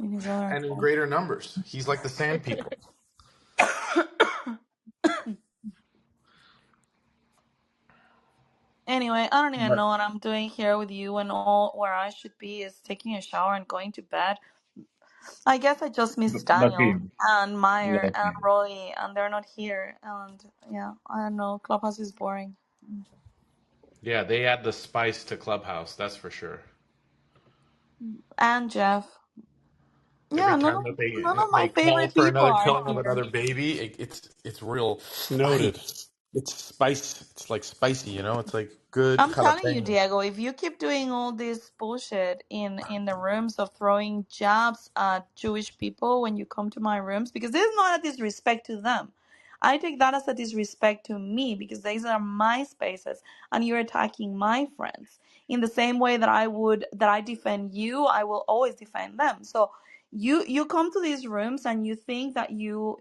in his other And in account. greater numbers. He's like the sand people. Anyway, I don't even But know what I'm doing here with you, and all where I should be is taking a shower and going to bed. I guess I just miss Lucky, Daniel and Meir and lucky. Rodi, and they're not here. And yeah, I don't know. Clubhouse is boring. Yeah, they add the spice to Clubhouse, that's for sure. And Jeff. Every Yeah, time that none of my they call favorite for people another are killing of here. another baby, it's real Noted. spice. It's spice. It's like spicy, you know. It's like good I'm telling you, jalapeno. Diego, if you keep doing all this bullshit in the rooms of throwing jabs at Jewish people when you come to my rooms, because this is not a disrespect to them. I take that as a disrespect to me because these are my spaces and you're attacking my friends. In the same way that I defend you, I will always defend them. So you come to these rooms and you think that you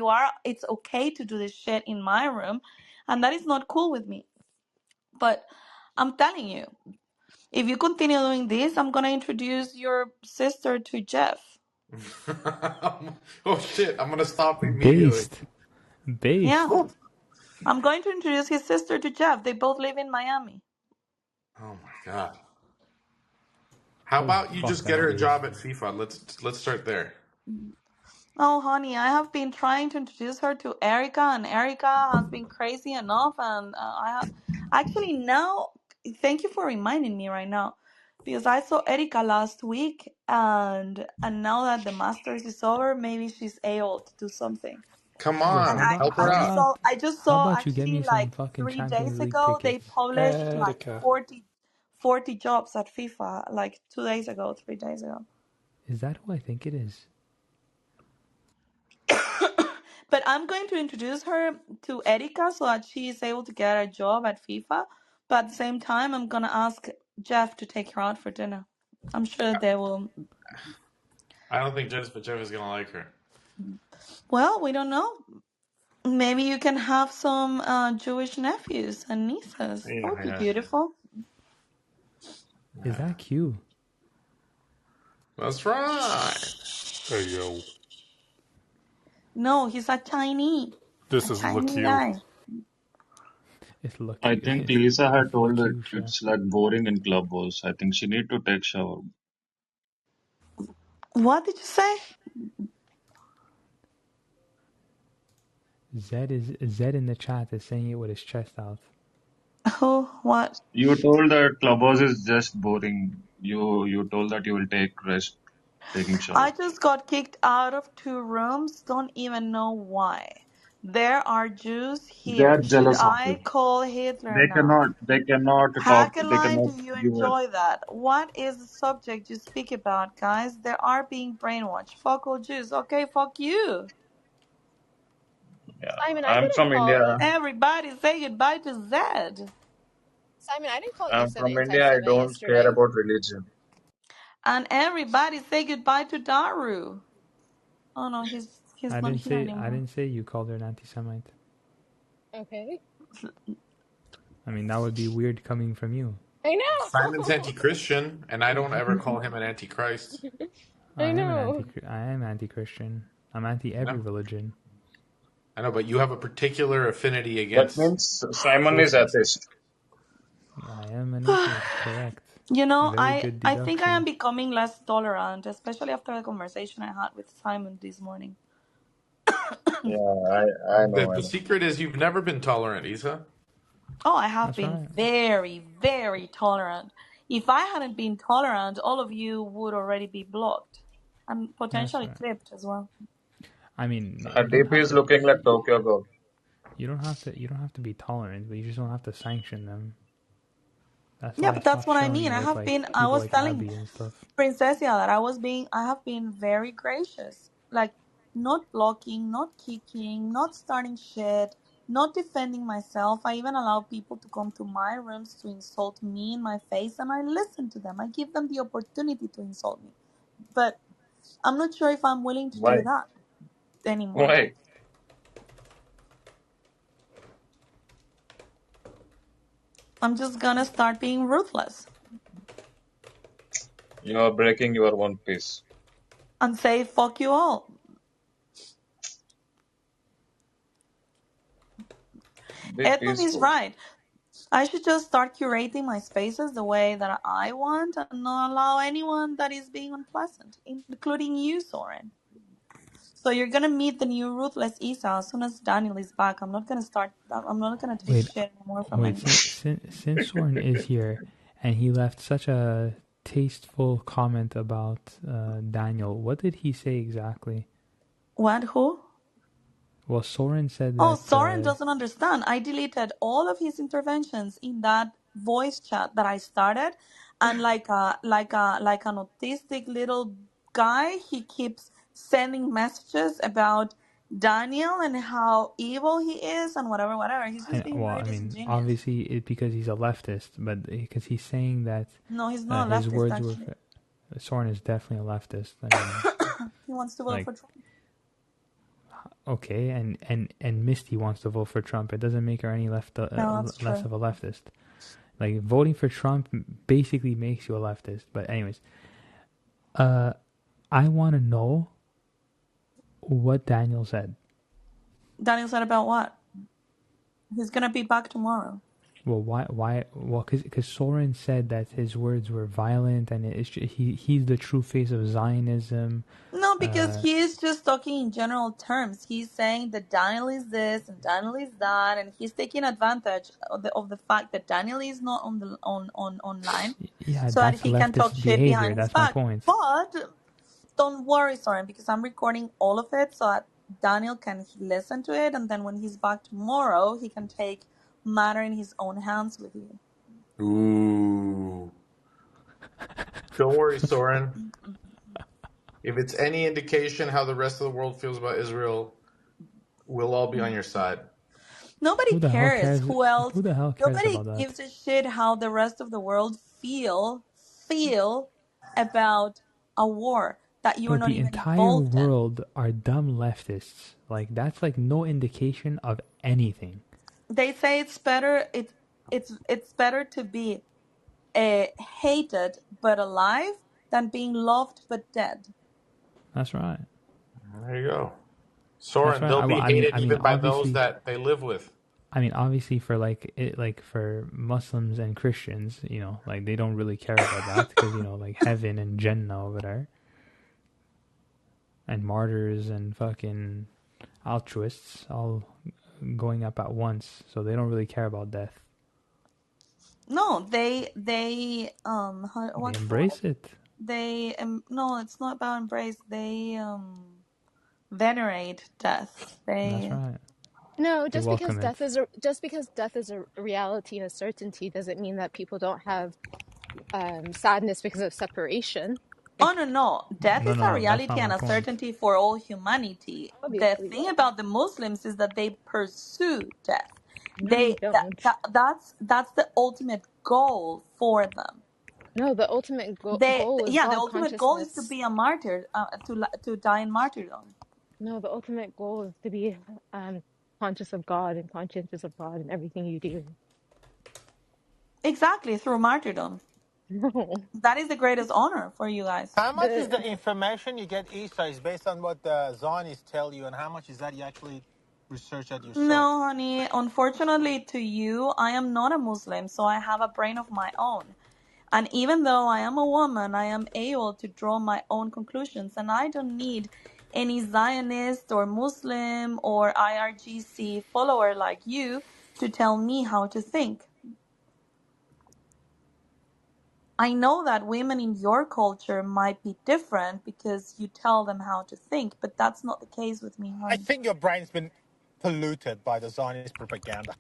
are it's okay to do this shit in my room, and that is not cool with me. But I'm telling you, if you continue doing this, I'm gonna introduce your sister to Jeff. Oh shit! I'm gonna stop immediately. Based. Yeah, Based. Oh I'm going to introduce his sister to Jeff. They both live in Miami. my god! How Oh, about you fuck just get her that a based. job at FIFA? Let's start there. Oh, honey, I have been trying to introduce her to Erica, and Erica has been crazy enough. And actually now, thank you for reminding me right now, because I saw Erica last week, and now that the Masters is over, maybe she's able to do something. Come Yo, And on, help her out. I just how saw about you get actually me some like fucking 3 days Champions League ago they tickets? published like Erica. 40 jobs at FIFA like 2 days ago, 3 days ago. Is that who I think it is? But I'm going to introduce her to Erika so that she is able to get a job at FIFA. But at the same time, I'm gonna ask Jeff to take her out for dinner. I'm sure that they will. I don't think Jeff is gonna like her. Well, we don't know. Maybe you can have some Jewish nephews and nieces. That would be Yeah, beautiful. Is that Q? that's right. Hey yo. No, he's a Chinese. This A is look Chinese you. guy. It's I lucky. think It's Lisa had told look that you, chef. it's like boring in Clubhouse. I think she need to take shower. What did you say? Zed in the chat is saying it with his chest out. Who? What? You told that Clubhouse is just boring. You told that you will take rest taking shower. I just got kicked out of 2 rooms. Don't even know why. There are Jews They here. are Should jealous of I you. call Hitler They now? cannot. They cannot talk. They Hackerline, cannot do you give it. enjoy that? What is the subject you speak about, guys? They are being brainwashed. Fuck all Jews. Okay, fuck you. Yeah, Simon, I I'm didn't from call India. you. Everybody say goodbye to Zed. Simon, I didn't call you I'm an from India. I anti-Semite don't care yesterday. about religion. And everybody say goodbye to Daru. Oh no, he's I not didn't here say I anymore. didn't say you called her an anti-Semite. Okay. I mean that would be weird coming from you. I Simon's know. anti-Christian, and I don't ever call him an antichrist. I I know. am anti-Christian. I'm anti every No, religion. I know, but you have a particular affinity That against means Simon is Christians. atheist. I am an atheist, correct. You know, Very I good I think I am deduction. becoming less tolerant, especially after the conversation I had with Simon this morning. Yeah, I know. I The know. secret is you've never been tolerant, Isa. Oh, I have That's been right. very, very tolerant. If I hadn't been tolerant, all of you would already be blocked and That's potentially right. clipped as well. I mean, Her DP is looking like Tokyo Ghoul. you don't have to be tolerant, but you just don't have to sanction them. That's Yeah, why I but that's stopped what I showing mean. you with like I people was like telling Abby and stuff. Princessia that I have been very gracious. Like, not blocking, not kicking, not starting shit, not defending myself. I even allow people to come to my rooms to insult me in my face, and I listen to them. I give them the opportunity to insult me. But I'm not sure if I'm willing to Why? do that anymore. Why? I'm just gonna start being ruthless. You are breaking your one piece. and say fuck you all. Be Edmund is peaceful. right. I should just start curating my spaces the way that I want and not allow anyone that is being unpleasant, including you, Soren. So you're gonna meet the new ruthless Isa as soon as Daniel is back. I'm not gonna start. I'm not gonna take Wait, shit anymore from wait. anyone. Since Soren is here, and he left such a tasteful comment about Daniel, what did he say exactly? What? Who? Well, Soren said Oh, that. Soren doesn't understand. I deleted all of his interventions in that voice chat that I started, and like an autistic little guy, he keeps sending messages about Daniel and how evil he is and whatever, whatever. He's just being very I mean, disingenuous. obviously, because he's a leftist, but because he's saying that No, he's not a his leftist. words were. Actually, Soren is definitely a leftist. I mean, he wants to vote like, for Trump. okay, and Misty wants to vote for Trump. It doesn't make her any No, that's less true. of a leftist. Like, voting for Trump basically makes you a leftist. But anyways, I want to know what Daniel said. Daniel said about what? He's gonna be back tomorrow. Well, why? Well, because Soren said that his words were violent, and he's the true face of Zionism. No, because he is just talking in general terms. He's saying that Daniel is this and Daniel is that, and he's taking advantage of the fact that Daniel is not on the on online, Yeah, so that that's he can talk leftist shit behavior. behind his That's my back. point. But don't worry, Soren, because I'm recording all of it so that Daniel can listen to it, and then when he's back tomorrow, he can take matter in his own hands with you. Ooh. Don't worry, Soren. If it's any indication how the rest of the world feels about Israel, we'll all be on your side. Nobody Who the hell cares cares? who else. Who the hell cares Nobody about that? gives a shit how the rest of the world feel about a war that you are Bro, not the even entire involved in. world are dumb leftists. Like, that's like no indication of anything. They say it's better to be hated but alive than being loved but dead. That's right. There you go. That's Soren, right. they'll be hated I mean, even by those obviously, that they live with. for like for Muslims and Christians, like they don't really care about that because like heaven and Jannah over there, and martyrs and fucking altruists all going up at once, so they don't really care about death. No, They what's the word? embrace it. They no, it's not about embrace. They venerate death. That's They right. No, They welcome it. just because death is a reality and a certainty doesn't mean that people don't have sadness because of separation. Oh no, no. Death No, is no, a no. That's reality not my and a point. certainty for all humanity. The Obviously, thing yeah. about the Muslims is that they pursue death. No, you don't. That's the ultimate goal for them. No, the ultimate They goal is yeah, the God ultimate goal is to consciousness. be a martyr, to die in martyrdom. No, the ultimate goal is to be conscious of God and conscientious of God in everything you do. Exactly, through martyrdom. No, That is the greatest honor for you guys. How much is the the information you get, Isa, is based on what the Zionists tell you, and how much is that you actually research that yourself? No, honey, unfortunately to you, I am not a Muslim, so I have a brain of my own. And even though I am a woman, I am able to draw my own conclusions, and I don't need any Zionist or Muslim or IRGC follower like you to tell me how to think. I know that women in your culture might be different because you tell them how to think, but that's not the case with me, I honey. think your brain's been polluted by the Zionist propaganda.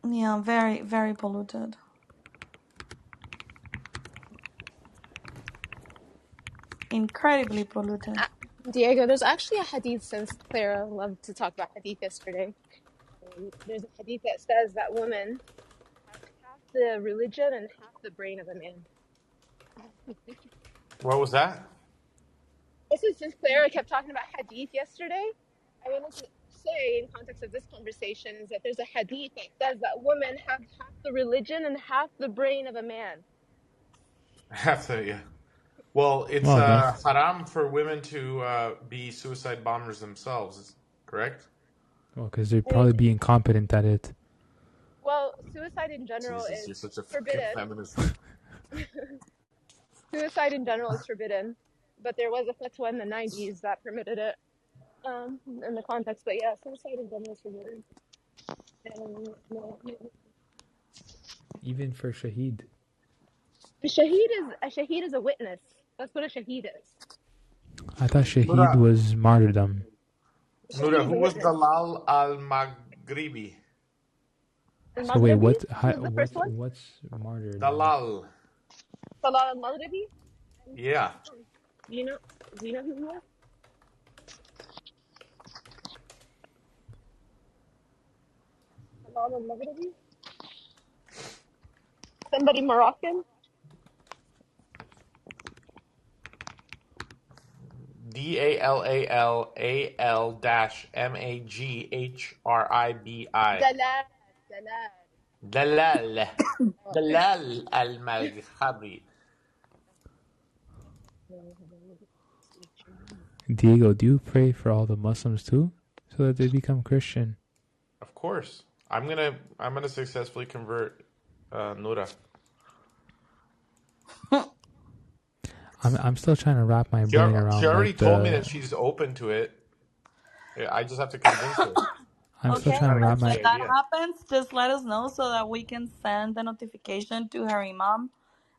Yeah, very, very polluted. Incredibly polluted. Diego, there's actually a hadith since Clara loved to talk about hadith yesterday. There's a hadith that says that women have half the religion and half the brain of a man. What was that? This is since Clara kept talking about hadith yesterday. I wanted to say, in context of this conversation, is that there's a hadith that says that women have half the religion and half the brain of a man. Have to, yeah. Well, it's Well, that's haram for women to be suicide bombers themselves, correct? well because they'd I mean, probably be incompetent at it. well, suicide in general Jesus, is you're such a fucking forbidden. feminist. Suicide in general is forbidden, but there was a fatwa in the 90s that permitted it in the context. But yeah, suicide in general is forbidden. No. Even for Shaheed. A shaheed is a witness. That's what a shaheed is. I thought Shaheed Nura, was martyrdom. A shaheed Nura, is who a was witness. Dalal al-Maghribi? And So wait, Maghribi, how, who's the first one? what's martyrdom? Dalal. Salah al-Maghribi. Yeah. Do you know? Do you know who he was? Salah al-Maghribi. Somebody Moroccan. Dalal-Maghribi. Dalal. Dalal. Dalal. Oh. Dalal al-Maghribi. Diego, do you pray for all the Muslims too, so that they become Christian? Of course. I'm gonna successfully convert Nura. I'm still trying to wrap my brain She around already like told me the. that she's open to it. Yeah, I just have to convince her. I'm But still she's Okay, trying not to wrap so against my. when the that idea. happens, just let us know so that we can send the notification to her imam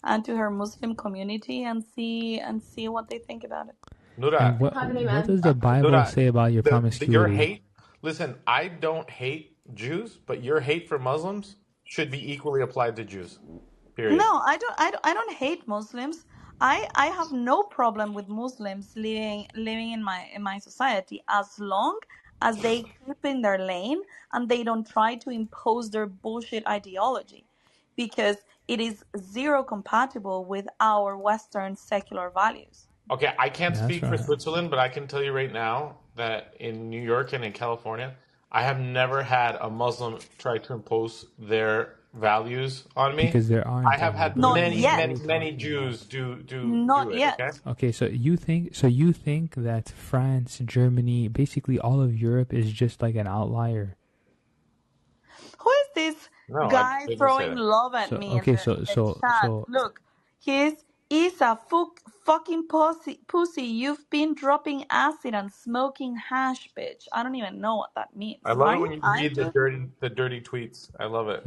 and to her Muslim community and see what they think about it. Nura, And You have an what iman. does the Bible Nura, say about your your promiscuity? hate. Listen, I don't hate Jews, but your hate for Muslims should be equally applied to Jews. Period. No, I don't hate Muslims. I have no problem with Muslims living in my society as long as they keep in their lane and they don't try to impose their bullshit ideology, because it is zero compatible with our Western secular values. Okay, I can't Yeah, that's speak for right. Switzerland, but I can tell you right now that in New York and in California, I have never had a Muslim try to impose their values on me. Because there I aren't have any. had But Not many, what are yet. many, we many talking about? Jews do Not it. yet. Okay. Okay, so you think that France, Germany, basically all of Europe is just like an outlier. Who is this No, I guy didn't say throwing that. love at So me okay, in the chat? Look, he's a fucking pussy. You've been dropping acid and smoking hash, bitch. I don't even know what that I means. love Are it you when you high, read dude? the dirty tweets. I love it.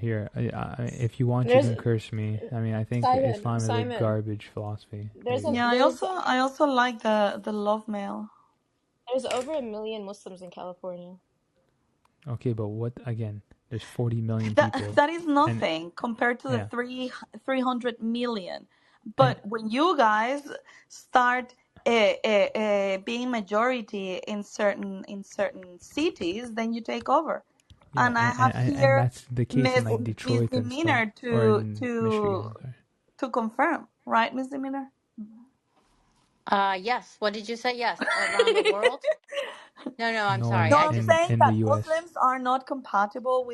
here. If you want, you There's can curse me. I mean, I think Simon. Islam is a Simon. garbage philosophy. What do There's you a think? Yeah, there's I also like the love mail. there's over 1 million Muslims in California. Okay, but what again? There's 40 million That people, that is and nothing compared to the yeah, 300 million. and But when you guys start being majority in certain cities, then you take over. yeah, And I have and here that's the case in like Miss Detroit and stuff, Demeanor or in Michigan. Sorry. to confirm, right, Miss Demeanor? Yes. What did you say? Yes. Around the world? No, no, I'm No, sorry. No, I I'm just, saying in the that U.S. Muslims are not compatible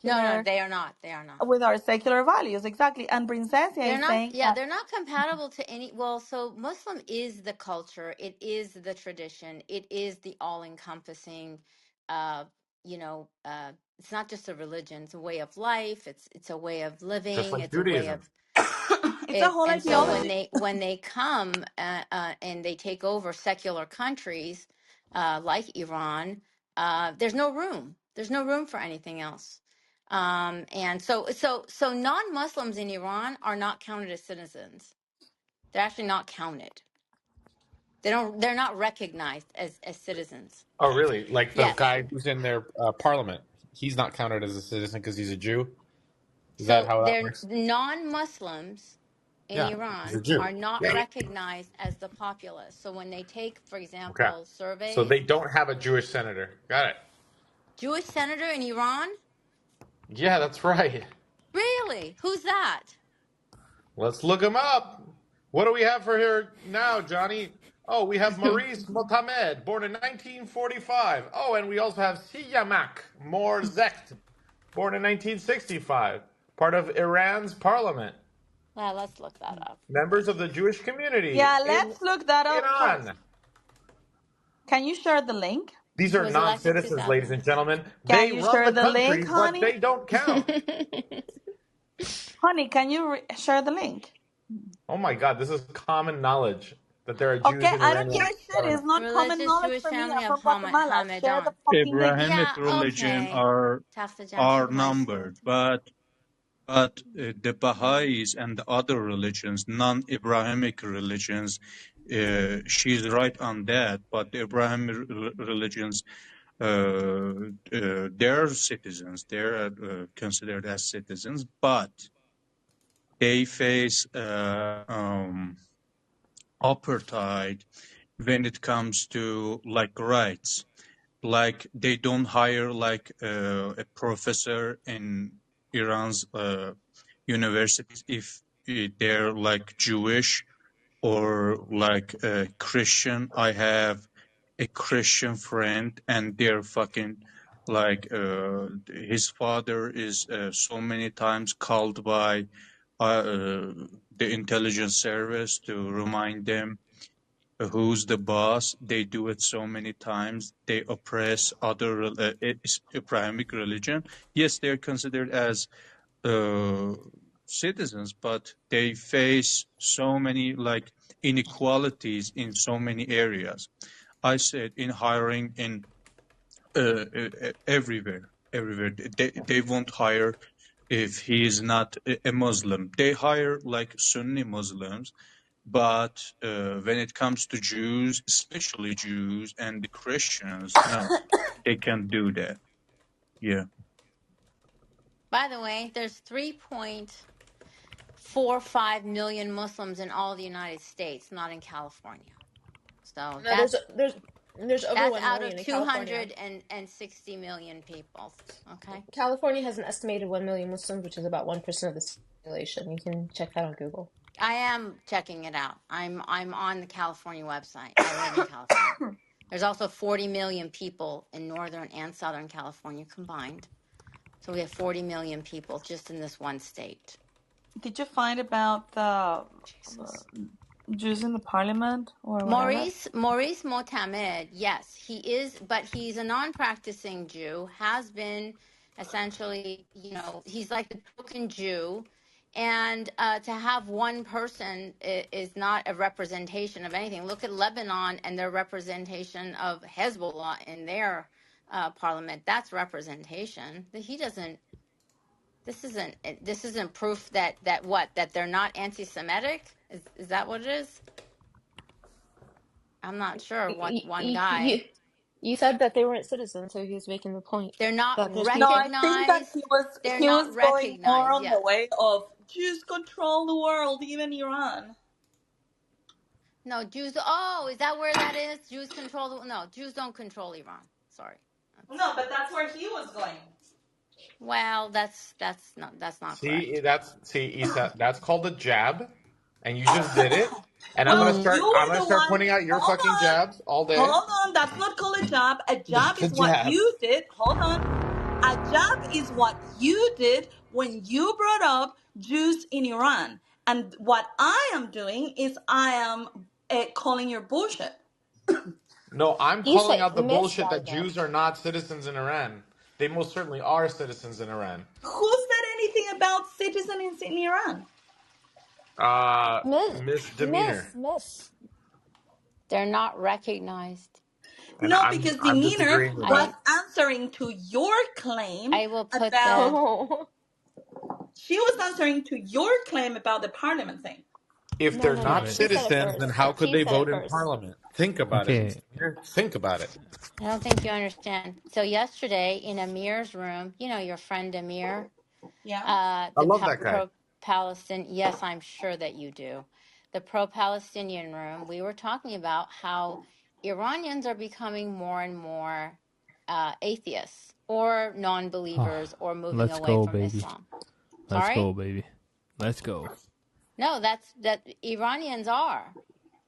no, no, they are not. They are not. with our secular values, exactly. And Princesia They're is not, saying yeah, that they're not compatible to any, well, so Muslim is the culture, it is the tradition, it is the all-encompassing, uh, it's not just a religion, it's a way of life, it's a way of Just living, like it's a way Judaism. of it's a it. whole And so when ideology. they come and they take over secular countries like Iran, there's no room. There's no room for anything else. And so non-Muslims in Iran are not counted as citizens. They're actually not counted. They're not recognized as citizens. Oh, really? Like the Yes. guy who's in their parliament. He's not counted as a citizen because he's a Jew. Is that So how that they're works? non-Muslims in Yeah, he's a Iran Jew. are not Yeah. recognized as the populace. So when they take, for Okay. example, So surveys, they don't have a Jewish senator. Got it. Jewish senator in Iran? Yeah, that's right. Really? Who's that? Let's look him up. What do we have for here now, Johnny? Oh, we have Maurice Motamed, born in 1945. Oh, and we also have Siyamak Morzekt, born in 1965, part of Iran's parliament. Well, let's look that up. Members of the Jewish community Yeah, in let's look that up first. Iran. Can you share the link? These He are was elected non-citizens, ladies and 2006. gentlemen. Can They you run share the the link, country, but honey? they don't count. Honey, can you share the link? Oh my God, this is common knowledge that there are Jews Okay, in I don't give Iranian a shit. It's government. not common Religious knowledge Jewish for me. family I'm of from Guatemala. Share the Hamedan. fucking link. Abrahamic Yeah, religion okay. are Tafta are Jackson High School. numbered, but the Baha'is and the other religions, non-Abrahamic religions, she's right on that. But the Abrahamic religions, they're citizens. They're considered as citizens, but they face apartheid when it comes to like rights. Like they don't hire like a professor in Iran's universities if they're like Jewish or like Christian. I have a Christian friend and they're fucking like his father is so many times called by the intelligence service to remind them who's the boss. They do it so many times. They oppress other Abrahamic religion. Yes, they're considered as uh, citizens, but they face so many like inequalities in so many areas. I said in hiring in everywhere. They won't hire if he is not a Muslim. They hire like Sunni Muslims, but when it comes to Jews, especially Jews and the Christians, no, they can't do that. Yeah. By the way, there's 3.45 million Muslims in all the United States, not in California. So No, there's over that's 1 out of million in California. 260 million people. Okay. California has an estimated 1 million Muslims, which is about 1% of the population. You can check that on Google. I am checking it out. I'm on the California website. I live in California. There's also 40 million people in Northern and Southern California combined. So we have 40 million people just in this one state. Did you find about the Jesus. Jews in the parliament or whatever? Maurice Motamed, yes, he is, but he's a non-practicing Jew, has been essentially, he's like the token Jew. And to have one person is not a representation of anything. Look at Lebanon and their representation of Hezbollah in their parliament. That's representation. This isn't proof that they're not anti-Semitic. Is that what it is? I'm not sure. One guy. You said that they weren't citizens, so he was making the point They're not that there's No, people. I think that recognized. They're he not was going more recognized. on the Yes. way of Jews control the world, even Iran. No, Jews. Oh, is that where that is? Jews control. No, Jews don't control Iran. Sorry. No, but that's where he was going. Well, that's not correct. Isa, that's called a jab, and you just did it. And I'm gonna Well, you start. I'm were gonna the start one. pointing out your Hold fucking on. jabs all day. Hold on. That's not called a job. A job That's a is what jab. you did. Hold on. A job is what you did when you brought up Jews in Iran. And what I am doing is I am calling your bullshit. No, I'm calling Isa out the missed bullshit that that again. Jews are not citizens in Iran. They most certainly are citizens in Iran. Who said anything about citizens in Iran? Misdemeanor, Miss. They're not recognized. and No, because I'm Demeanor disagreeing with was that. answering to your claim I will put about. the. Oh, She was answering to your claim about the parliament thing. If no, they're no, no. not Right. She said it citizens, then first. how could She they said it vote in first. parliament? Think about it. Okay. Think about it. I don't think you understand. So yesterday in Amir's room, your friend Amir. Yeah. I love that guy. Pro-Palestinian. Yes, I'm sure that you do. The pro-Palestinian room. We were talking about how Iranians are becoming more and more atheists or non-believers Oh, or moving let's away go, from baby. Islam. Let's Sorry? go, baby. Let's go. No, that Iranians are,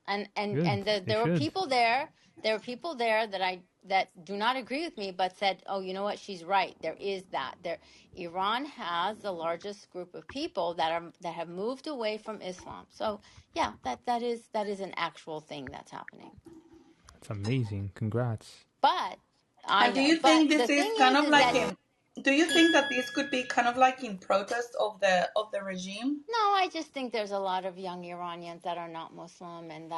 and Good. They there were should. people there. There were people there that I that do not agree with me, but said, "Oh, you know what? She's right. There is that. Iran has the largest group of people that have moved away from Islam. So, yeah, that is an actual thing that's happening. That's amazing. Congrats. But I And do know. you But think the this thing is kind of is like that in? Do you think that this could be kind of like in protest of the regime? no, I just think there's a lot of young Iranians that are not Muslim and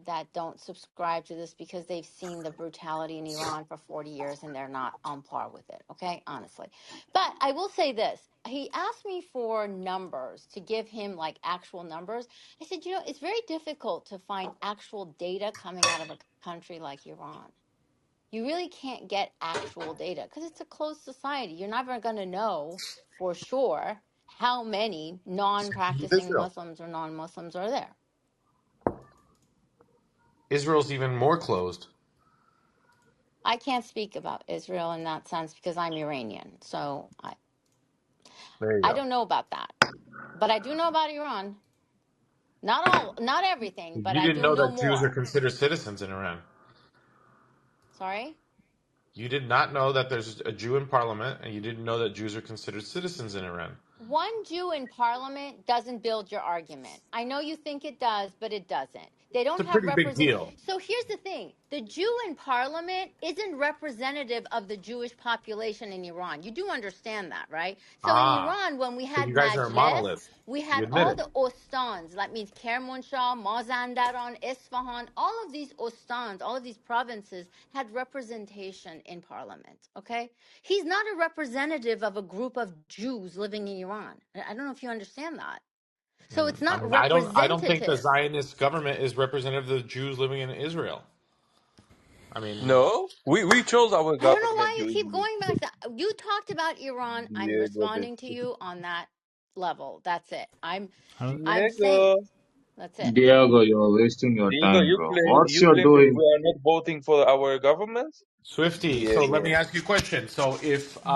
that don't subscribe to this because they've seen the brutality in Iran for 40 years and they're not on par with it, okay? Honestly. But I will say this. He asked me for numbers to give him like actual numbers. I said, it's very difficult to find actual data coming out of a country like Iran. You really can't get actual data because it's a closed society. You're never going to know for sure how many Same with non-practicing Israel. Muslims or non-Muslims are there. Israel's even more closed. I can't speak about Israel in that sense because I'm Iranian. So There you I go. don't know about that. But I do know about Iran. Not everything, but You I didn't do know know that Jews are more. considered citizens in Iran. Sorry? You did not know that there's a Jew in parliament, and you didn't know that Jews are considered citizens in Iran. One Jew in parliament doesn't build your argument. I know you think it does, but it doesn't. They It's don't a have pretty big represent. deal. So here's the thing. The Jew in parliament isn't representative of the Jewish population in Iran. You do understand that, right? So in Ah, Iran, when we so had you guys are a Majlis, monolith. we You had admit all it. the ostans. That means Kermanshah, Mazandaran, Isfahan, all of these ostans, all of these provinces had representation in parliament, okay? He's not a representative of a group of Jews living in Iran. I don't know if you understand that. So it's I not mean, I don't think the representative. Zionist government is representative of the Jews living in Israel. I mean, No, we chose our I don't know government. why you You keep idiot. going back to you talked about Iran. I'm Diego, responding to you on that level. That's it. I don't, I'm saying Diego, that's it. Diego, you're wasting your Diego, time, you bro. claim What's you you're claim that doing? we are not voting for our government. Swifty. So let me Diego, ask you a question. So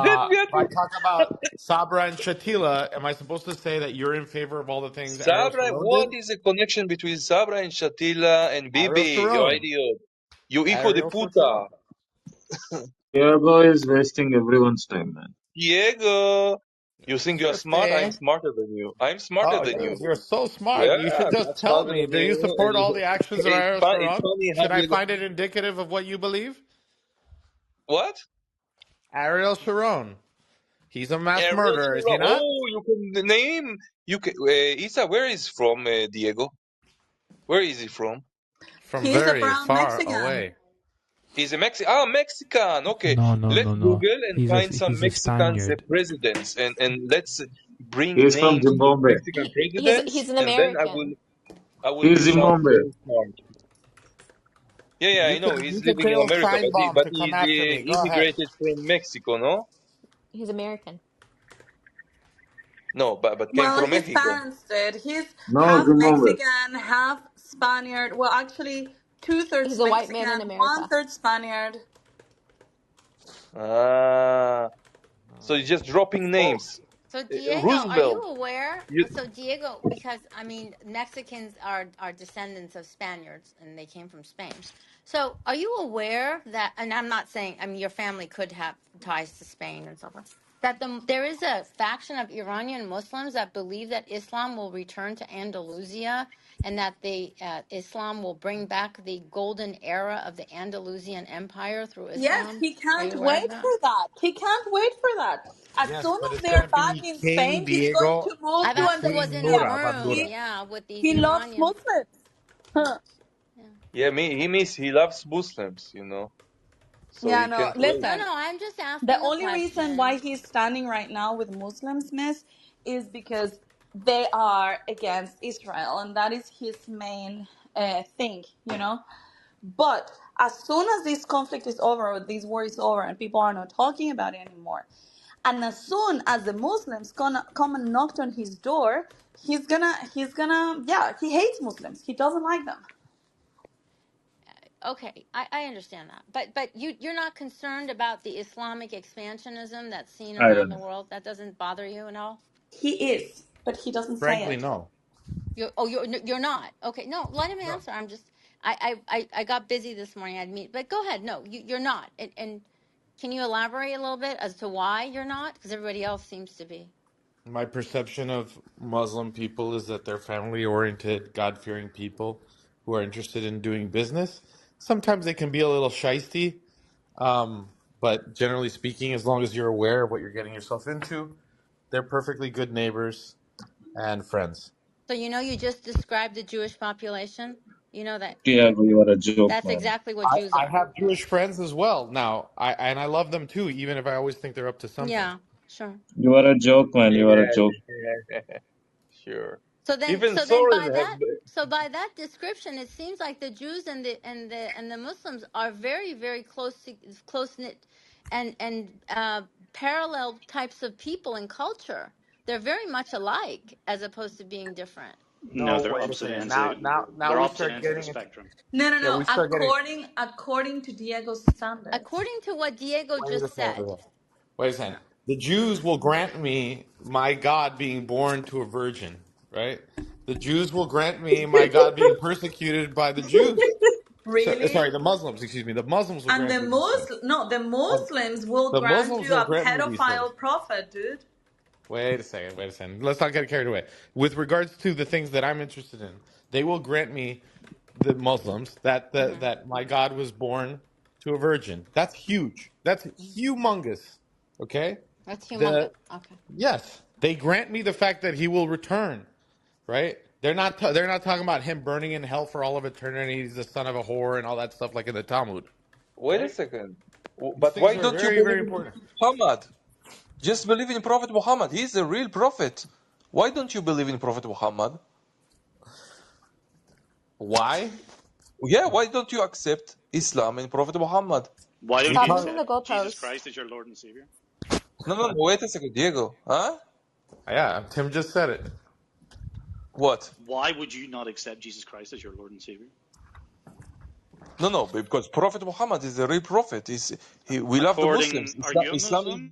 did we if I talk about Sabra and Shatila, am I supposed to say that you're in favor of all the things Ariel Sabra? Sharon What did? is the connection between Sabra and Shatila and Ariel Bibi? You Sharon. idiot! You hijo de Ariel Sharon. puta, Diego is wasting everyone's time, man. Diego. You think you're smart? I'm Swifty. smarter than you. I'm smarter Oh, than you're, you. you're so smart. Yeah, You should I'm just much tell smarter me. than Do you you. support all the actions of Ariel It's Sharon? funny Should I having find it indicative of what you believe? what? Ariel Sharon. He's a mass Ariel murderer, is he Sharon. not? Oh, you can name. You can. Isa, where is from Diego? Where is he from? From He's a very brown far Mexican. away. He's a Mexican. Ah, Mexican. Okay, no, no, let's no, no. Google and find some He's a Mexicans Spaniard. presidents, and let's bring He's from names of Zimbabwe. Mexican He's presidents, an and then American. I will He's be sound Zimbabwe. very smart. Yeah, yeah, I know. You He's can living in tell America, but Steinbaum to come he's after me. Go ahead. immigrated from Mexico, no? He's American. No, but came Well, from his Mexico. parents did. He's No, half Zimbabwe. Mexican, half Spaniard. Well, actually, two-thirds He's a white man Mexican, in America. one-third Spaniard. Ah, so he's just dropping names. So Diego, are you Roosevelt. aware? You, So Diego, because I mean Mexicans are descendants of Spaniards and they came from Spain. So are you aware that? And I'm not saying. I mean, your family could have ties to Spain and so on. That there is a faction of Iranian Muslims that believe that Islam will return to Andalusia and that the Islam will bring back the golden era of the Andalusian Empire through Yes, Islam. he Are you can't aware of wait that? for that. He can't wait for that. As Yes, soon but as it's they're gonna back be in King Spain, he's going Diego, to move I've to actually was King in a Andalusia. Nura room, Bandura. He yeah, with these he loves Iranians. Muslims. Huh. Yeah. yeah, he loves Muslims, so Yeah, he no. can't wait. No, Listen, no, I'm just the asking a only reason why question. he's standing right now with Muslims, miss, is because they are against Israel, and that is his main thing, you know. But as soon as this conflict is over, or this war is over, and people are not talking about it anymore, and as soon as the Muslims gonna come and knock on his door, he's gonna, yeah, he hates Muslims. He doesn't like them. Okay, I understand that, but you're not concerned about the Islamic expansionism that's seen I around don't the know. world. That doesn't bother you at all. He is, but he doesn't say Frankly, it. no. You're not okay. No, let him No. answer. I got busy this morning. I'd meet, but go ahead. No, you're not. And can you elaborate a little bit as to why you're not? Because everybody else seems to be. My perception of Muslim people is that they're family-oriented, God-fearing people who are interested in doing business. Sometimes they can be a little shisty, but generally speaking, as long as you're aware of what you're getting yourself into, they're perfectly good neighbors and friends. So you just described the Jewish population. You know that Tiago, you are a joke, that's man. exactly what Jews I are. have Jewish friends as well. Now, I love them too, even if I always think they're up to something. Yeah, sure. You are a joke, man. You are a Yeah, joke. yeah, sure. So then, Even so then Soren, by that description, it seems like the Jews and the Muslims are very, very close knit, and parallel types of people and culture. They're very much alike as opposed to being different. No, No, they're wait a opposite second. ends. Of, Now they're we opposite start ends of the getting it. spectrum. No, no, Yeah, no. we start getting. According to Diego's standards. According to what Diego Wait a just second. said. Wait a second. The Jews will grant me my God being born to a virgin, right? The Jews will grant me my God being persecuted by the Jews. So, sorry, Really? the Muslims, excuse me. The Muslims will And grant me these things. the And Muslims will the grant Muslims you will a grant me these things. pedophile prophet, dude. Wait a second. Wait a second. Let's not get carried away. With regards to the things that I'm interested in, they will grant me, the Muslims, that Hmm. that my God was born to a virgin. That's huge. That's humongous. Okay. That's humongous. The Okay. Yes, they grant me the fact that he will return. Right. They're not talking about him burning in hell for all of eternity. He's the son of a whore and all that stuff like in the Talmud. wait a Right. second. These But things why are don't you very, very believe in important. Muhammad? Just believe in Prophet Muhammad. He's a real prophet. Why don't you believe in Prophet Muhammad? Why? Yeah, why don't you accept Islam and Prophet Muhammad? Why don't Stop you Because moving the accept Jesus goalposts. Christ as your Lord and Savior? No, no, no, wait a second, Diego. Huh? yeah, Tim just said it. What? Why would you not accept Jesus Christ as your Lord and Savior? No, no, because Prophet Muhammad is a real prophet. We love the Muslims. Are you a Islam Muslim?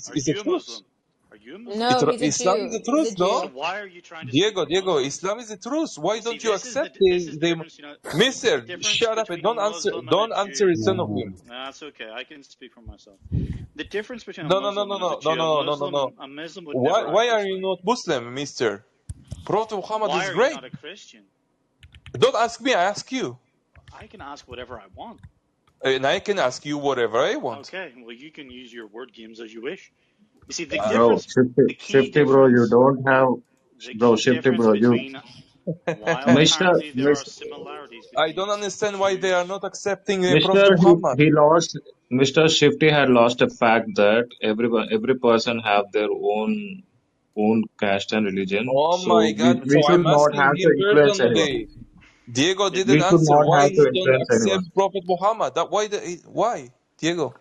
Are is the you a truth. Muslim? Are you a Muslim? No, he's a Islam is the Jew. He's a truth, So no? Jew. why are you trying to speak Diego, for Diego, Muslims? Islam is the truth. Why You see, don't you accept this is the the difference. The Mister, difference shut up and between a Muslim and a don't answer Jew. in front of him. That's okay. I can speak for myself. The difference between a No, no, no, Muslim no, and a no, no, Jew, no, no, no, no. A Muslim would Why never act are this you way. not Muslim, Mister? Prophet Muhammad Why is are you great. not a Christian? Don't ask me, I ask you. I can ask whatever I want. And I can ask you whatever I want. Okay, well, you can use your word games as you wish. You see, the Bro, difference, Shifty, the key Shifty, bro, you difference, don't have, the bro, key Shifty, difference bro, you, between, while Mister, apparently there are Mister, similarities I between don't understand why they are Jews. not accepting Mister, Prophet Muhammad. he lost, Mister Shifty had lost a fact that every person have their own caste and religion. Oh my So God! we So should I'm not asking have to him influence anyone. personally. Diego didn't We should answer. not Why have to he don't influence anyone. accept Prophet Muhammad? Why, Diego?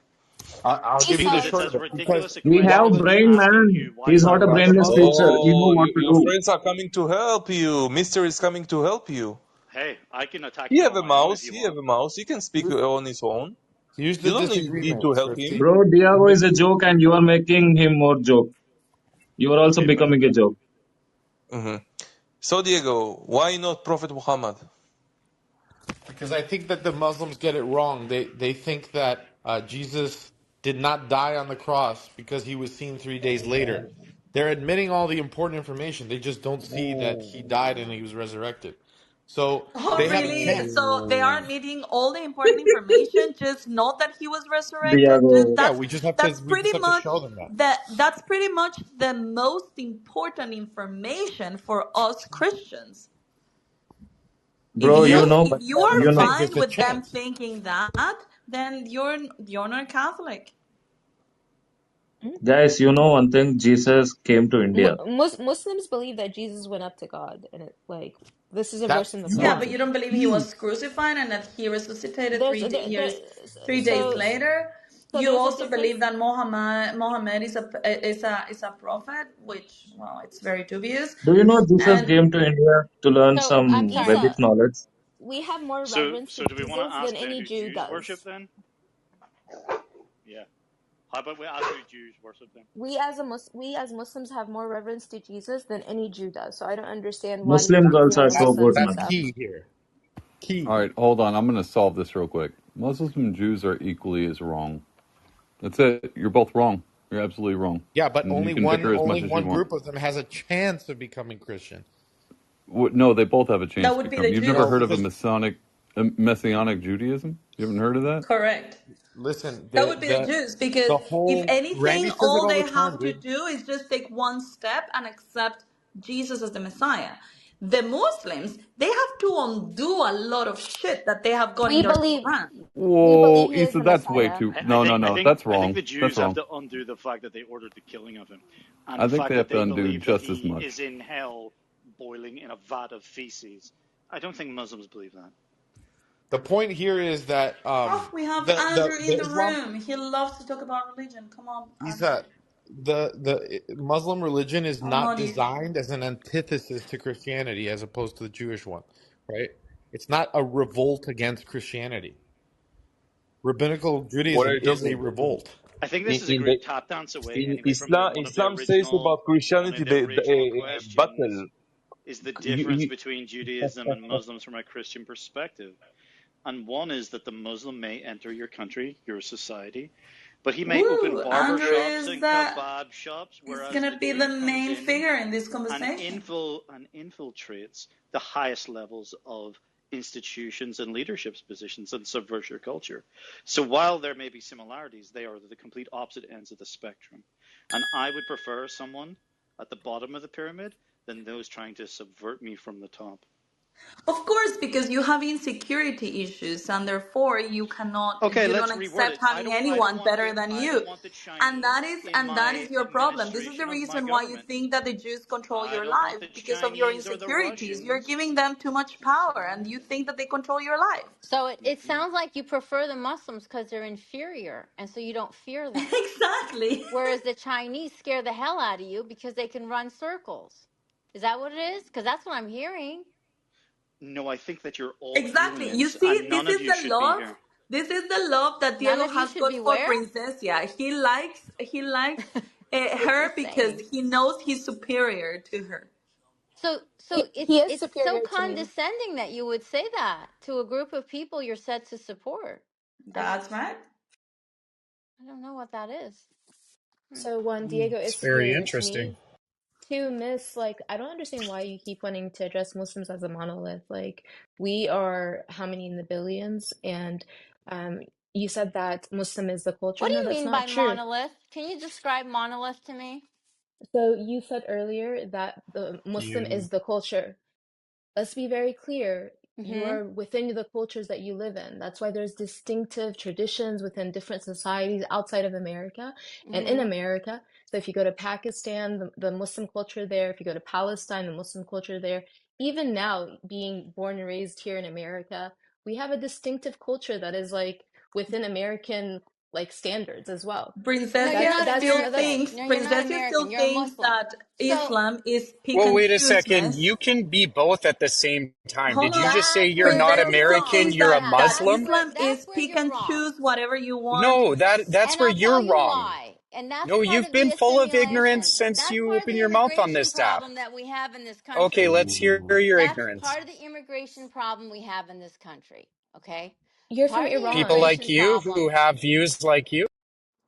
I'll give you the Because it's short as of it. Because ridiculous a We question while have as the me brain, asking man. you, why He's do you not a while the accept brainless Muslims, creature. He Jesus? know Oh, what to your do. friends are coming to help you. Mister is coming to help you. Hey, I can attack He you have on a my own if mouse. you He have want. a mouse. He can speak on his own. here's You the don't need me disagreement, to help him. Swifty. Bro, Diago is a joke and you are making him more joke. You are also Wait a minute. becoming a joke. hmm So, Diego, why not Prophet Muhammad? Because I think that the Muslims get it wrong. They think that Jesus did not die on the cross because he was seen 3 days later. They're admitting all the important information. They just don't see that he died and he was resurrected. So Oh, they have a really? chance. So they are needing all the important information, just not that he was resurrected. Dude, Diago, Yeah, we just have to show them that. that's pretty much the most important information for us Christians. bro, Yeah, If but you that's what are I'm saying. fine Just a with them chance. thinking that, then you're not Catholic. guys, you know one thing, Jesus came to India. Muslims believe that Jesus went up to God, and this is a verse That's in the Yeah, huge. but Quran. you don't believe he Huge. was crucified and that he resuscitated There's there, 3 days so later. so You there's a also difference. believe that Mohammed is a prophet, which, well, it's very dubious. Do you know Jesus And came to India to learn So I'm some sorry. Vedic Isa, knowledge? we have more So, reverence to so do we want to Jesus than ask then any who Jew Jews worship does. then? Yeah. How about we ask who Jews worship then? We as Muslims have more reverence to Jesus than any Jew does. So I don't understand why you Muslim guys girls don't are have a so That's good, sense of that's man. that. key here. Key. All right, hold on. I'm going to solve this real quick. Muslims and Jews are equally as wrong. That's it. You're both wrong. You're absolutely wrong. Yeah, but And you can bicker as only much as you one want. group of them has a chance of becoming Christian. No, they both have a chance That to would be become. the You've never No, Jews. heard of because a messianic Judaism? You haven't heard of that? Correct. listen, That would be the Jews, because the if whole anything, Randy says it all all they the time, have to dude. do is just take one step and accept Jesus as the Messiah. The Muslims, they have to undo a lot of shit that they have got in We their believe Quran. we believe Whoa, he is Issa, the that's way Messiah. too. I No, no, think I no. think That's I think wrong. the That's Jews have wrong. to undo the fact that they ordered the killing of him, and I the think fact they that have to they undo believe that just as he much. is in hell, boiling in a vat of feces. I don't think Muslims believe that. The point here is that Oh, we have the Andrew in the the Islam room. He loves to talk about religion. Come on, Andrew. Isa, the Muslim religion is I'll not mod you. designed as an antithesis to Christianity as opposed to the Jewish one, right? It's not a revolt against Christianity. Rabbinical What are Judaism you is a talking? revolt. I think this is a In the great tap dance away in anyway from Islam, one of the Islam says original about Christianity questions battle. is the You, difference you, between Judaism and Muslims from a Christian perspective. And one is that the Muslim may enter your country, your society, but he may open Woo! barber Andrew shops is and kebab shops, is whereas gonna the be the Jew comes main in figure in this and conversation. infiltrates the highest levels of institutions and leadership positions and subverts your culture. So while there may be similarities, they are the complete opposite ends of the spectrum. And I would prefer someone at the bottom of the pyramid than those trying to subvert me from the top. Of course, because you have insecurity issues, and therefore Okay, you don't let's reword accept it. having anyone better than I you, don't want the and that Chinese is in and that my is your problem. This is the administration of my reason why you government. think that the Jews control I your don't want life, the because of your Chinese or the insecurities. You're Russians. giving them too much power, and you think that they control your life. So it sounds like you prefer the Muslims because they're inferior, and so you don't fear them. Exactly. Whereas the Chinese scare the hell out of you because they can run circles. Is that what it is? Because that's what I'm hearing. No, I think that you're all Exactly. You aliens see, and this none of is you the should be love. here. This is the love that None Diego of you has should got be for where? Princessia. He likes It's her because insane. he knows he's superior to her. So He is it's so superior to me. condescending that you would say that to a group of people you're said to support. That's right. I don't know what that is. Hmm. So one, Diego It's is very superior to interesting. me. Two, Miss, like, I don't understand why you keep wanting to address Muslims as a monolith. Like, we are how many in the billions? And um, you said that Muslim is the culture. What do No, you that's mean by not true. monolith? Can you describe monolith to me? So you said earlier that the Muslim You is the culture. Let's be very clear. You Mm-hmm. are within the cultures that you live in. That's why there's distinctive traditions within different societies outside of America and in Mm-hmm. America. So if you go to Pakistan, the Muslim culture there, if you go to Palestine, the Muslim culture there, even now being born and raised here in America, we have a distinctive culture that is like within American like standards as well. No, you're Princessia not That's still that's American. thinks No, you're not Princessia American. still You're a thinks Muslim. that So Islam is pick well, and wait a second. chooseness. You can be both at the same time. Hold Did you on. just say that's you're where you're not Princessia still American? wrong. thinks You're a that That's Muslim? where Islam that's is where pick you're and wrong. choose whatever you want. No, that's And where I'll tell you're you wrong. why. And that's No, part you've of the been full of ignorance assimilation. since That's you part of opened the your mouth on immigration this app. problem that we have in this Okay, country. let's hear your That's ignorance. part of the immigration problem we have in this country. Okay? you're from Part of the People Iran. like immigration you who problem. have views like you.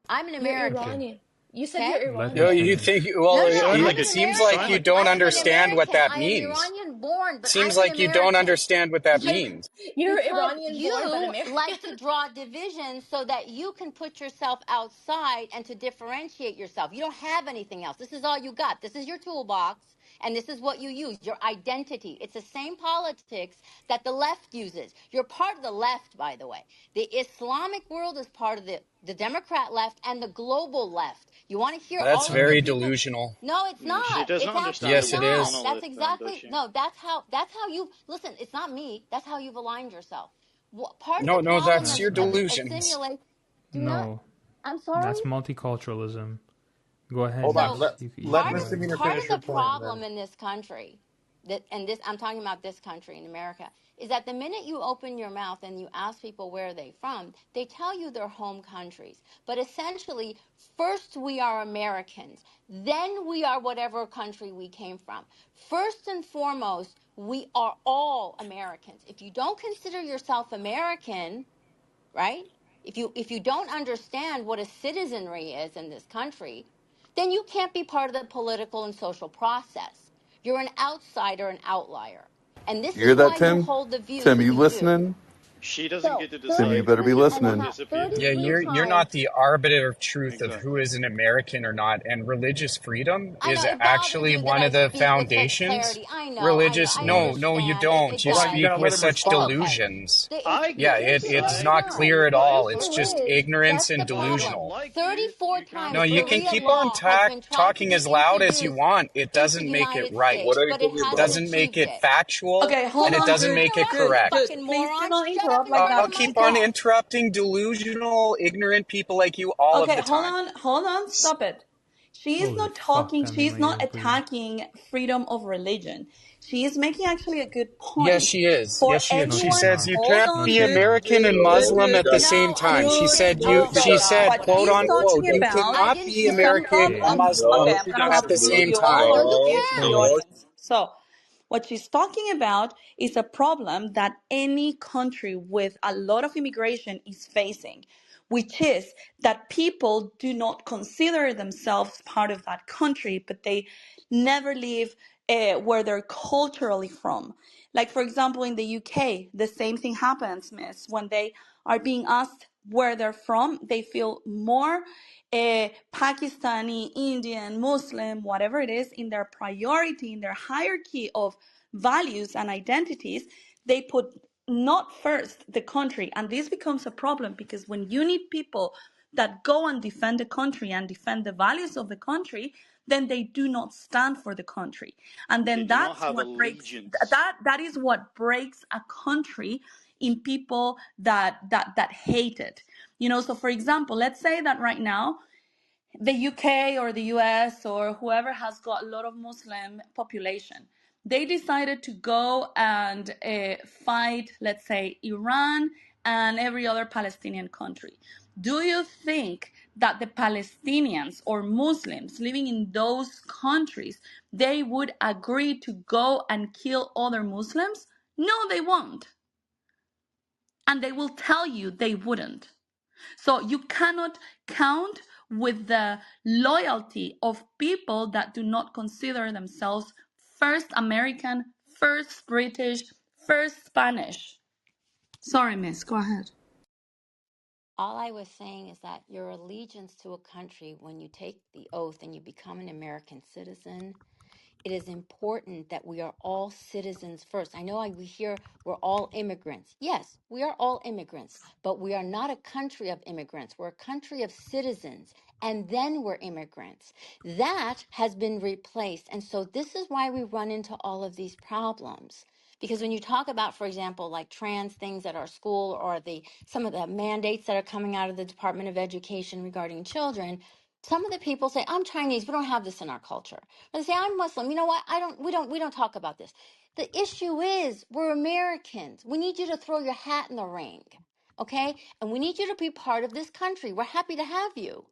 I'm an You're American. Iranian. You said Okay? you're Let him Iranian. You think, finish. well, No, You no, sound I'm like it an you seems sound like you American. like a don't I'm an Christian. understand what American. that I am means. Iranian born, but Seems I'm an like you don't American. understand what that You're means. you're Because Iranian born but you American. like to draw division so that you can put yourself outside and to differentiate yourself. You don't have anything else. This is all you got. This is your toolbox, and this is what you use, your identity. It's the same politics that the left uses. You're part of the left, by the way. The Islamic world is part of the Democrat left and the global left. You want to hear That's all of the very people? delusional. No, it's She not. doesn't It's understand actually the Yes, it word not. is. That's monolith, then, does exactly she? no. That's how you listen. It's not me. That's how you've aligned yourself. Part of No, the no, problem that's of, That's your of the delusions. assimilate. Do not. no. I'm sorry. That's multiculturalism. Go ahead, Hold on. So Miss. You Let go Miss ahead. Demeanor part finish of her the point, and then problem in this country, that and this I'm talking about this country in America, is that the minute you open your mouth and you ask people where they're from, they tell you their home countries. But essentially, first we are Americans, then we are whatever country we came from. First and foremost, we are all Americans. If you don't consider yourself American, right? If you don't understand what a citizenry is in this country, then you can't be part of the political and social process. You're an outsider, an outlier. And this You hear is that, why you Tim? hold the views Tim, that you you do. listening? She doesn't So get to Tim, you decide better who be 33 gets and to a listening. half, participate in 33 Yeah, the you're room. not times. the arbiter of truth of who Exactly. is an American or not. And religious freedom I know is it bothers actually you that one I of the speak with such foundations. clarity. I know, Religious, I no, no, you understand it. don't. It You Hold on, you does. gotta speak let with him such It's respond. okay. delusions. I get Yeah, to it, Here's it's decide not no. clear who at the all. The It's fuck issue just gets. is ignorance that's and the I don't problem. delusional. like you. 34 You can't No, times you approve can it. Sharia keep on law has been tried to talking be as loud as you introduced want. It into the doesn't make it United right. What States, are you but it talking hasn't about? Doesn't make achieved it it. factual, Okay, So hold and it on, don't doesn't Jude. make it interrupt, Jude, you Jude, correct. fucking please do moron. not Shut up interrupt and like let I'll that. somebody She's keep not. on talk. interrupting delusional, ignorant people like you all of Okay, the time. hold on, stop it. She is Holy not fuck, talking, that made she's my not ears bleed. attacking freedom of religion. She is making actually a good Yes, point she is. for Yes, she is. No, She she's anyone. says not. you Hold can't No, on, be she's Jude, not. American Jude, and Let Jude, Muslim me at the just same No, I time. didn't She Jude, say said Jude, you. Muslim She stop. God, said, What quote whatever she's you want to unquote, talking you say. about, I cannot didn't be say some American anything. and problem. Okay, Muslim I'm ask gonna at have the to mute same you the all time. or You move you to the can. boss. audience. So, what she's talking about is a problem that any country with a lot of immigration is facing, which is that people do not consider themselves part of that country, but they never leave where they're culturally from. Like, for example, in the UK, the same thing happens, miss. When they are being asked where they're from, they feel more Pakistani, Indian, Muslim, whatever it is, in their priority, in their hierarchy of values and identities, they put not first the country. And this becomes a problem because when you need people that go and defend the country and defend the values of the country, then they do not stand for the country. And They then do not that's have what breaks allegiance. that is what breaks a country in people that hate it. So for example, let's say that right now the UK or the US or whoever has got a lot of Muslim population, they decided to go and fight, let's say, Iran and every other Palestinian country. Do you think that the Palestinians or Muslims living in those countries, they would agree to go and kill other Muslims? No, they won't. And they will tell you they wouldn't. So you cannot count with the loyalty of people that do not consider themselves first American, first British, first Spanish. Sorry, miss, go ahead. All I was saying is that your allegiance to a country, when you take the oath and you become an American citizen, it is important that we are all citizens first. I know we hear we're all immigrants. Yes, we are all immigrants, but we are not a country of immigrants. We're a country of citizens, and then we're immigrants. That has been replaced. And so this is why we run into all of these problems. Because when you talk about, for example, like trans things at our school or some of the mandates that are coming out of the Department of Education regarding children, some of the people say, I'm Chinese, we don't have this in our culture. Or they say, I'm Muslim. You know what? We don't talk about this. The issue is we're Americans. We need you to throw your hat in the ring. Okay? And we need you to be part of this country. We're happy to have you.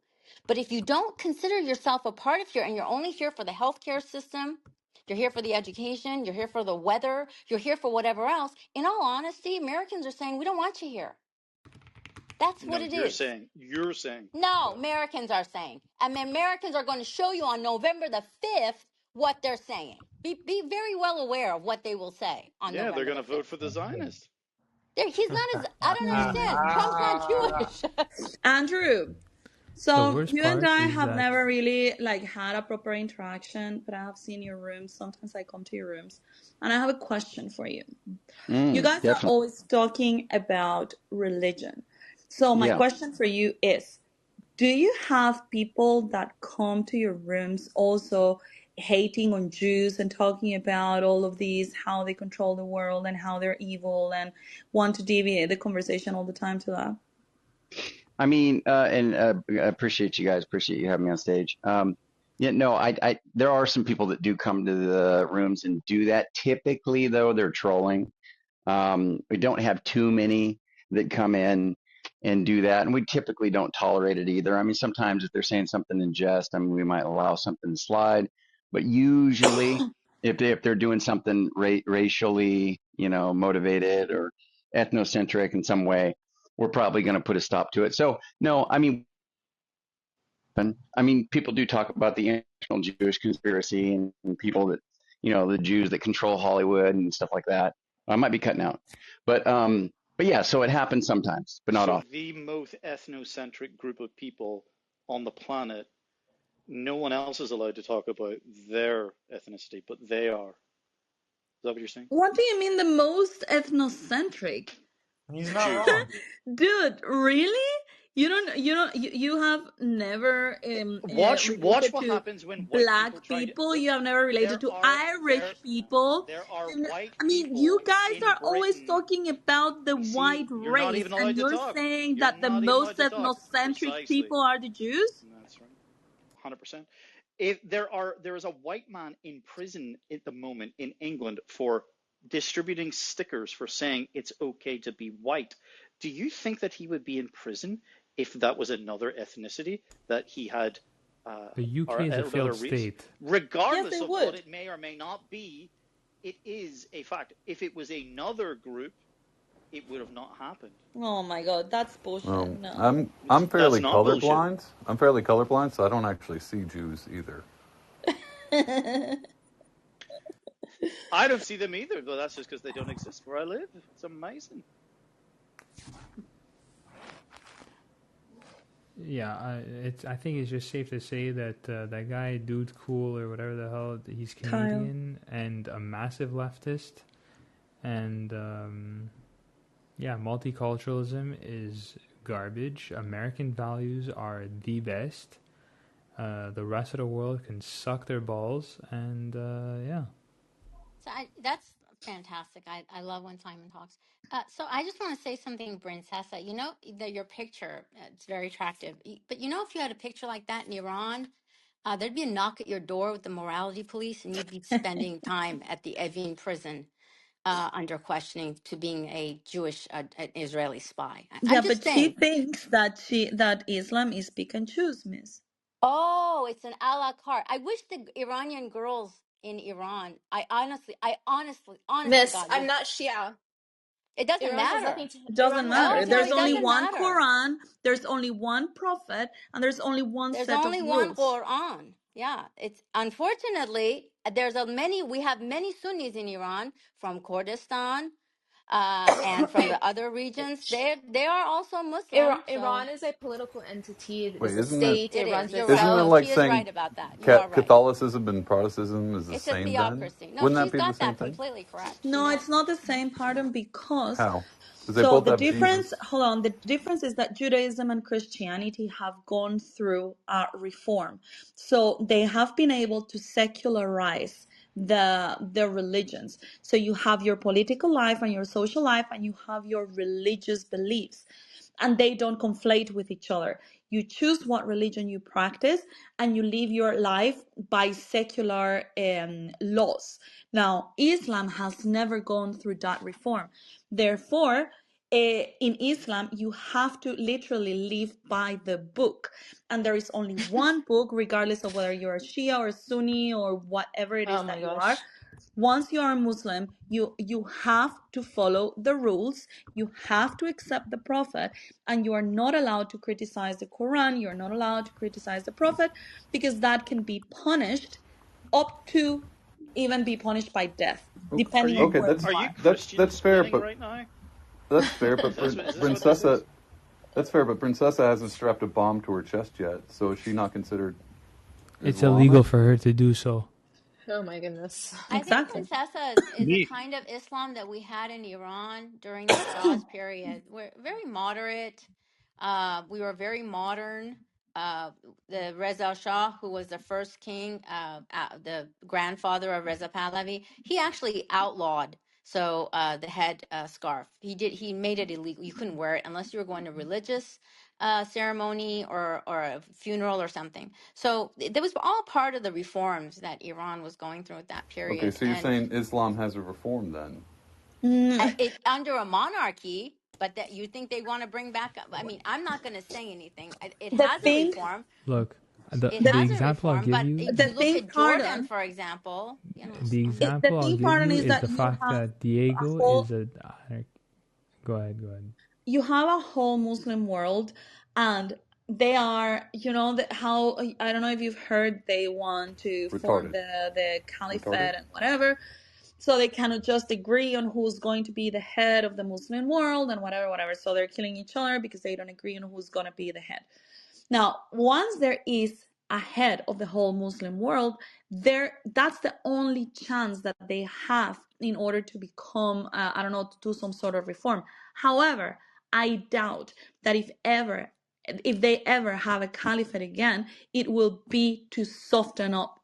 But if you don't consider yourself a part of here and you're only here for the healthcare system, you're here for the education, you're here for the weather, you're here for whatever else, in all honesty, Americans are saying, we don't want you here. That's what No, it you're is. saying. No, Americans are saying. And the Americans are going to show you on November the 5th what they're saying. Be very well aware of what they will say on Yeah, they're November going the to vote 5th. for the Zionists. He's not as, I don't understand. Trump's not Ah. Jewish. Andrew, The so worst you and part I is have that never really had a proper interaction, but I have seen your rooms. Sometimes I come to your rooms and I have a question for you. You guys are Definitely. always talking about religion. So my Yeah. question for you is, do you have people that come to your rooms also hating on Jews and talking about all of these, how they control the world and how they're evil and want to deviate the conversation all the time to that? I mean, and I appreciate you guys. Appreciate you having me on stage. Yeah, no, there are some people that do come to the rooms and do that. Typically, though, they're trolling. We don't have too many that come in and do that, and we typically don't tolerate it either. I mean, sometimes if they're saying something in jest, I mean, we might allow something to slide, but usually. if they're doing something racially, motivated or ethnocentric in some way, we're probably going to put a stop to it. So no, people do talk about the international Jewish conspiracy and people that, the Jews that control Hollywood and stuff like that. I might be cutting out, but yeah, so it happens sometimes, but not So often. the most ethnocentric group of people on the planet, no one else is allowed to talk about their ethnicity, but they are. Is that what you're saying? What do you mean the most ethnocentric? He's not Jews. wrong. Dude, really? You have never Watch related what to happens when white people black try to people. look. You have never related There to are there Irish people. there are And, white I mean, you people guys in are always Britain. talking about the You see, white you're not race, even and allowed to you're talk. saying You're that the not even allowed most to talk. ethnocentric Precisely. people are the Jews? That's right. 100%. If there is a white man in prison at the moment in England for distributing stickers for saying it's okay to be white, do you think that he would be in prison if that was another ethnicity that he had The UK or is a other failed race? state. Yes, Regardless they of what would. it may or may not be, it is a fact. If it was another group, it would have not happened. Oh my God, that's bullshit. No. I'm That's fairly not bullshit. colorblind. I'm fairly colorblind, so I don't actually see Jews either. I don't see them either, though that's just because they don't exist where I live. It's amazing. Yeah, I think it's just safe to say that that guy, Dude Cool or whatever the hell, he's Kyle. Canadian and a massive leftist, and yeah, multiculturalism is garbage. American values are the best. The rest of the world can suck their balls, and yeah. So that's fantastic. I love when Simon talks. So I just want to say something, Princessa. You know, your picture, it's very attractive. But if you had a picture like that in Iran, there'd be a knock at your door with the morality police, and you'd be spending time at the Evin prison under questioning to being a Jewish, an Israeli spy. Yeah, I'm just but she saying. thinks that Islam is pick and choose, miss. Oh, it's an a la carte. I wish the Iranian girls in Iran, honest to Miss, God, I'm would. not Shia. It doesn't Iran has matter. nothing to It Iran doesn't has No, matter. nothing to no, do There's it with only you. doesn't one matter. Quran, there's only one prophet, and there's only one There's set of only one rules. Quran. Yeah, it's unfortunately we have many Sunnis in Iran from Kurdistan, and from the other regions. They are also Muslim. Iran So is a political entity. It Wait, is a state. It it is. runs You're isn't right. it itself. No, like she is saying right about that. You are right. Catholicism and Protestantism is the It's a same then? theocracy. No, Wouldn't that she's be the got same that thing? completely correct. She No, knows. it's not the same, pardon, because How? Because they so both the have difference, Jesus. hold on, the difference is that Judaism and Christianity have gone through reform. So they have been able to secularize the religions. So you have your political life and your social life, and you have your religious beliefs, and they don't conflate with each other. You choose what religion you practice, and you live your life by secular laws. Now, Islam has never gone through that reform. Therefore, in Islam, you have to literally live by the book. And there is only one book, regardless of whether you're a Shia or Sunni or whatever it Oh is my that you are. gosh. Once you are a Muslim, you have to follow the rules, you have to accept the Prophet, and you are not allowed to criticize the Quran, you're not allowed to criticize the Prophet, because that can be punished up to even be punished by death, Are depending you on Okay, where that's you are you are. Christian fair, splaining but right now? that's fair. But Is this what this Princessa, is? that's fair. But Princessa hasn't strapped a bomb to her chest yet, so is she not considered It's illegal Islamic? for her to do so. Oh my goodness. I think Exactly. Princessa is a Me, kind of Islam that we had in Iran during the Shah's period. We're very moderate. We were very modern. The Reza Shah, who was the first king, the grandfather of Reza Pahlavi, he actually outlawed the head scarf. He made it illegal. You couldn't wear it unless you were going to religious ceremony or a funeral or something. So that was all part of the reforms that Iran was going through at that Okay, period. so you're And saying Islam has a reform then? Mm, it under a monarchy, but that you think they want to bring back. I mean, I'm not going to say anything. It the has a thing reform. Look, It The hasn't example I'll reformed, give but you, if The you look thing, at Jordan, pardon, for example, the the example I'll thing, give pardon, you is is that the fact that a Diego whole is a. Go ahead. Go ahead. you have a whole Muslim world, and they are, how, I don't know if you've heard, they want to form Retarded. the Retarded. caliphate and whatever, so they cannot just agree on who's going to be the head of the Muslim world and whatever, whatever. So they're killing each other because they don't agree on who's going to be the head. Now, once there is a head of the whole Muslim world, that's the only chance that they have in order to become, I don't know, to do some sort of reform. However, I doubt that if they ever have a caliphate again, it will be to soften up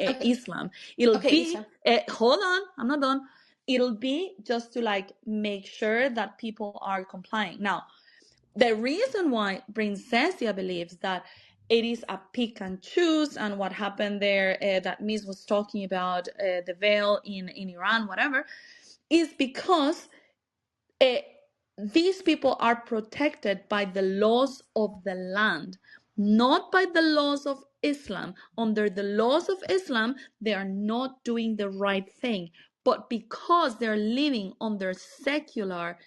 Okay, Islam. It'll okay, be, Isa. hold on, I'm not done. It'll be just to like make sure that people are complying. Now, the reason why Princessia believes that it is a pick and choose, and what happened there, that Miss was talking about, the veil in Iran, whatever, is because uh, these people are protected by the laws of the land, not by the laws of Islam. Under the laws of Islam, they are not doing the right thing, but because they're living under secular,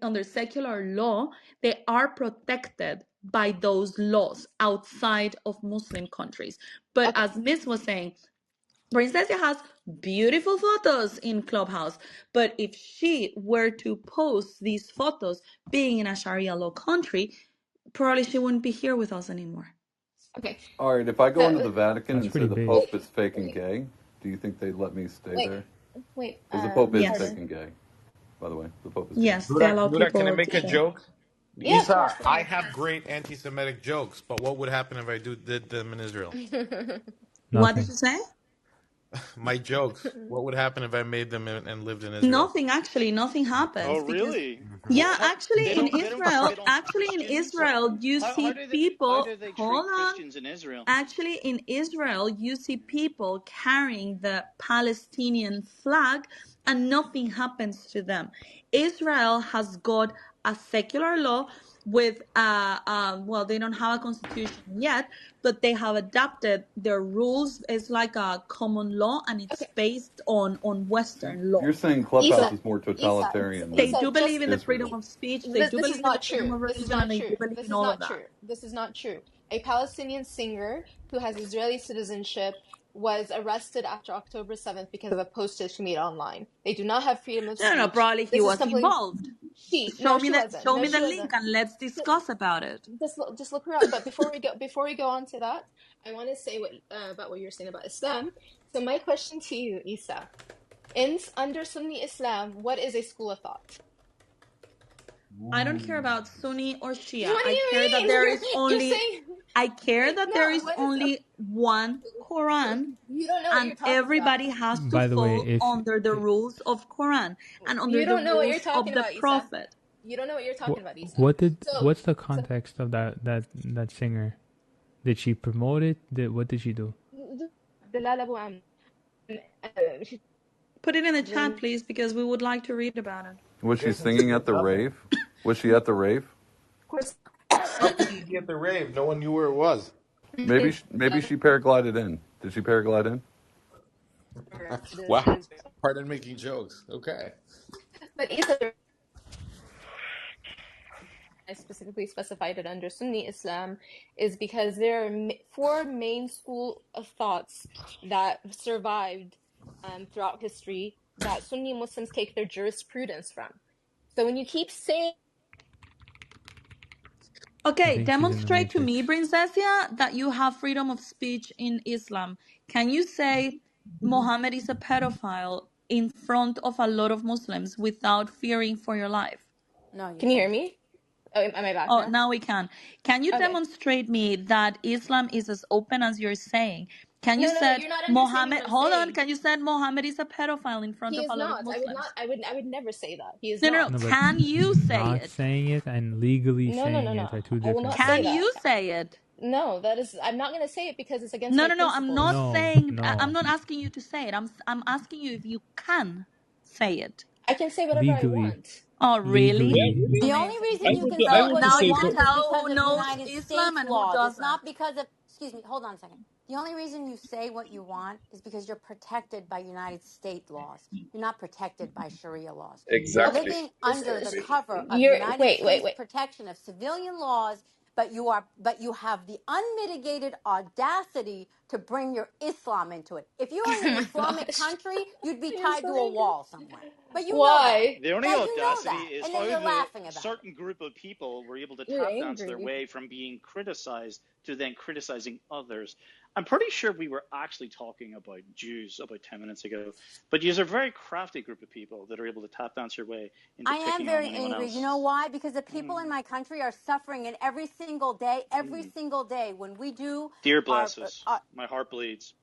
under secular law, they are protected by those laws outside of Muslim countries. But Okay, as Miss was saying, Princessia has beautiful photos in Clubhouse, but if she were to post these photos being in a Sharia law country, probably she wouldn't be here with us anymore. okay. All right. If I go into So the Vatican That's and say pretty the big. Pope wait, is fake and wait, gay, do you think they'd let me stay wait, there? wait. Because the Pope is Yes. fake Pardon. and gay. By the way, the Pope is gay. Yes, they Buddha, allow Buddha, can I people to make a stay. joke? Yeah, of Isa, course. Go I ahead. have great anti-Semitic jokes, but what would happen if I did them in Israel? What did Nothing. you say? My jokes. What would happen if I made them and lived in Israel? Nothing, actually, nothing Oh, happens because, really? yeah, How actually in they don't Israel, spit on Christians? you How see do people, they hold treat on. Christians in Israel? Actually, in Israel, you see people carrying the Palestinian flag and nothing happens to them. Israel has got a secular law with, well, they don't have a constitution yet, but they have adapted their rules. It's like a common law, and it's Okay, based on So Western you're laws. saying Clubhouse Isa, So is more Isa, totalitarian they than Isa. do Just believe in the freedom Israel? of speech, they do this is believe in the not freedom true. of This is religion, not and they true. do believe This in is all of not that. true. This is not true. A Palestinian singer who has Israeli citizenship was arrested after October 7th because of a post that she made online. They do not have freedom of No, no, speech. probably he This is was complete. involved. No, Show me she the wasn't. show No, me the she link wasn't. and let's discuss about it. Just look her up. But before we go on to that, I want to say what about what you're saying about Islam. So my question to you, Isa, under Sunni Islam, what is a school of thought? I don't care about Sunni or Shia. What do I you care that mean? there You're is you're only saying I care that no. there is What is only one Quran, you don't know what and you're talking about. everybody has to By the way, fall if under the rules of Quran and under You the don't know what you're rules talking of the about, Isa. Prophet. You don't know what you're talking what about, Isa. what did So, what's the so context of that singer? Did she promote it? What did she do? دلال أبو عم. She's Put it in the chat, been, please, because we would like to read about it. Was she Isn't singing singing at the nothing. rave? Was she at the rave? of course, How could she be at the rave? No one knew where it was. Maybe she paraglided in. Did she paraglide in? arrested. She Wow. was, Pardon making jokes. Okay. but Isa, I specifically specified it under Sunni Islam is because there are four main school of thoughts that survived throughout history that Sunni Muslims take their jurisprudence from. So when you keep saying I Okay, think she's in the demonstrate to me, Matrix. Princessia, that you have freedom of speech in Islam. Can you say Muhammad is a pedophile in front of a lot of Muslims without fearing for your life? No, you can you hear can't. me? Oh, am I back Oh, now? now we can. Can you Okay. demonstrate me that Islam is as open as you're saying? Can you No, no, no. said You're not understanding what Muhammad? I'm Hold on. saying. Can you said Muhammad is a pedophile in front He of is a lot of not. I would not. Muslims? I would never say that. He is No, no, no. not. No, but Can you say not it? saying it and legally No, no, no, saying no. it are two I will different not say Can things. that. you say it? No, that is. I'm not going to say it because it's against No, my no, no. I'm not principles. No, saying. I'm no. not asking you to say it. I'm asking you if you can say it. I can say whatever I legally, want. Oh, really? Yeah, legally. really. The only Amazing. reason you can I say So want what to now you say you want is tell because who of knows United Islam States and who laws. It's not doesn't. because of, excuse me, hold on a second. The only reason you say what you want is because you're protected by United States laws. You're not protected by Sharia laws. You're exactly. living under the cover of You're United wait, wait, States wait. protection of civilian laws, but you have the unmitigated audacity to bring your Islam into it. If you were Oh in an my Islamic gosh. country, you'd be You're tied so to a angry. wall somewhere. But you know that. Why? The only Yeah, you know audacity that. is And then how you're the laughing about it. certain group of people were able to You're tap dance their angry. way from being criticized to then criticizing others. I'm pretty sure we were actually talking about Jews about 10 minutes ago, but Jews are a very crafty group of people that are able to tap dance their way into I am picking on very anyone angry. You else. know why? Because the people Mm, in my country are suffering, and every mm. single day, when we do Dear our, blesses, our my heart bleeds.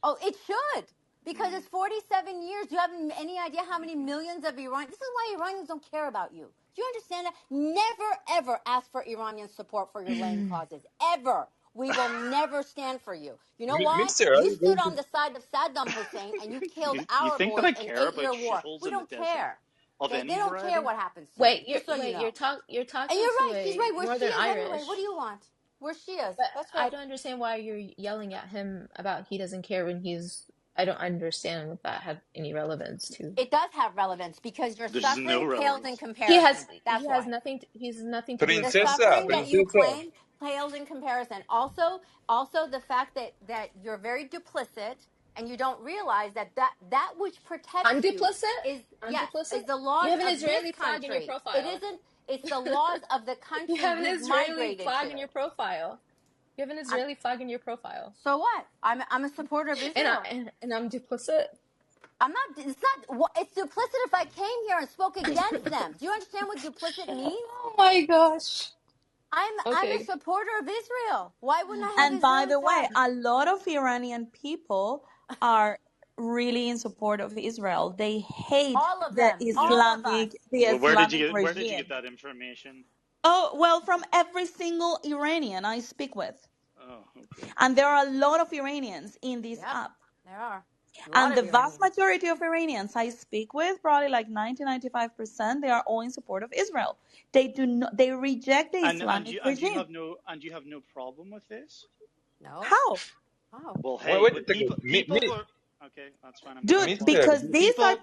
oh, it should. Because Mm. it's 47 years. Do you have any idea how many millions of Iranians? This is why Iranians don't care about you. Do you understand that? Never, ever ask for Iranian support for your land causes. Ever. We will never stand for you. You know why? Mister, are You you stood going to? on the side of Saddam Hussein and you killed You our think that boys I in care about 8-year war. shitholes We in the don't desert care. of Okay? They any don't care variety? what happens to you. Wait, Just so you wait, know. you're And talking you're to right. She's a right. We're Northern Shias anyway. Irish. What do you want? We're Shias. But That's I right. don't understand why you're yelling at him about he doesn't care when he's. I don't understand if that had any relevance to. It does have relevance because your There's no suffering pales in relevance. comparison. He That's has why. nothing. He's nothing to do with The Princesa, suffering that Palestine. you princesa. claim pales in comparison. Also the fact that you're very duplicit and you don't realize that which I'm protects you duplicit. is, I'm yes, duplicit. is the You laws have an of this Israeli flag in your country. It profile. isn't. It's the laws of the You country have an you've Israeli migrated flag to. in your profile. You have an I'm, Israeli flag in your profile. so what? I'm a supporter of And Israel. I'm duplicit. I'm not. It's not. It's duplicit if I came here and spoke against them. Do you understand what duplicit means? Oh my gosh. I'm a Okay. supporter of Israel. Why wouldn't I have And by Israeli the way, flag? a lot of Iranian people are really in support of Israel. They hate All of the them, all of us. Well, Islamic where did you get regime. that information? Oh, well, from every single Iranian I speak with. Oh, okay. And there are a lot of Iranians in this Yep, app. there are a lot And of the vast Iranians. majority of Iranians I speak with, probably like 90-95%, they are all in support of Israel. They do not, they reject the Islamic regime. You have no problem with this? No. How? Oh. Well, Wait, hey, wait but a second. people were okay. That's fine. I'm going to Dude, reply. Mister, because these are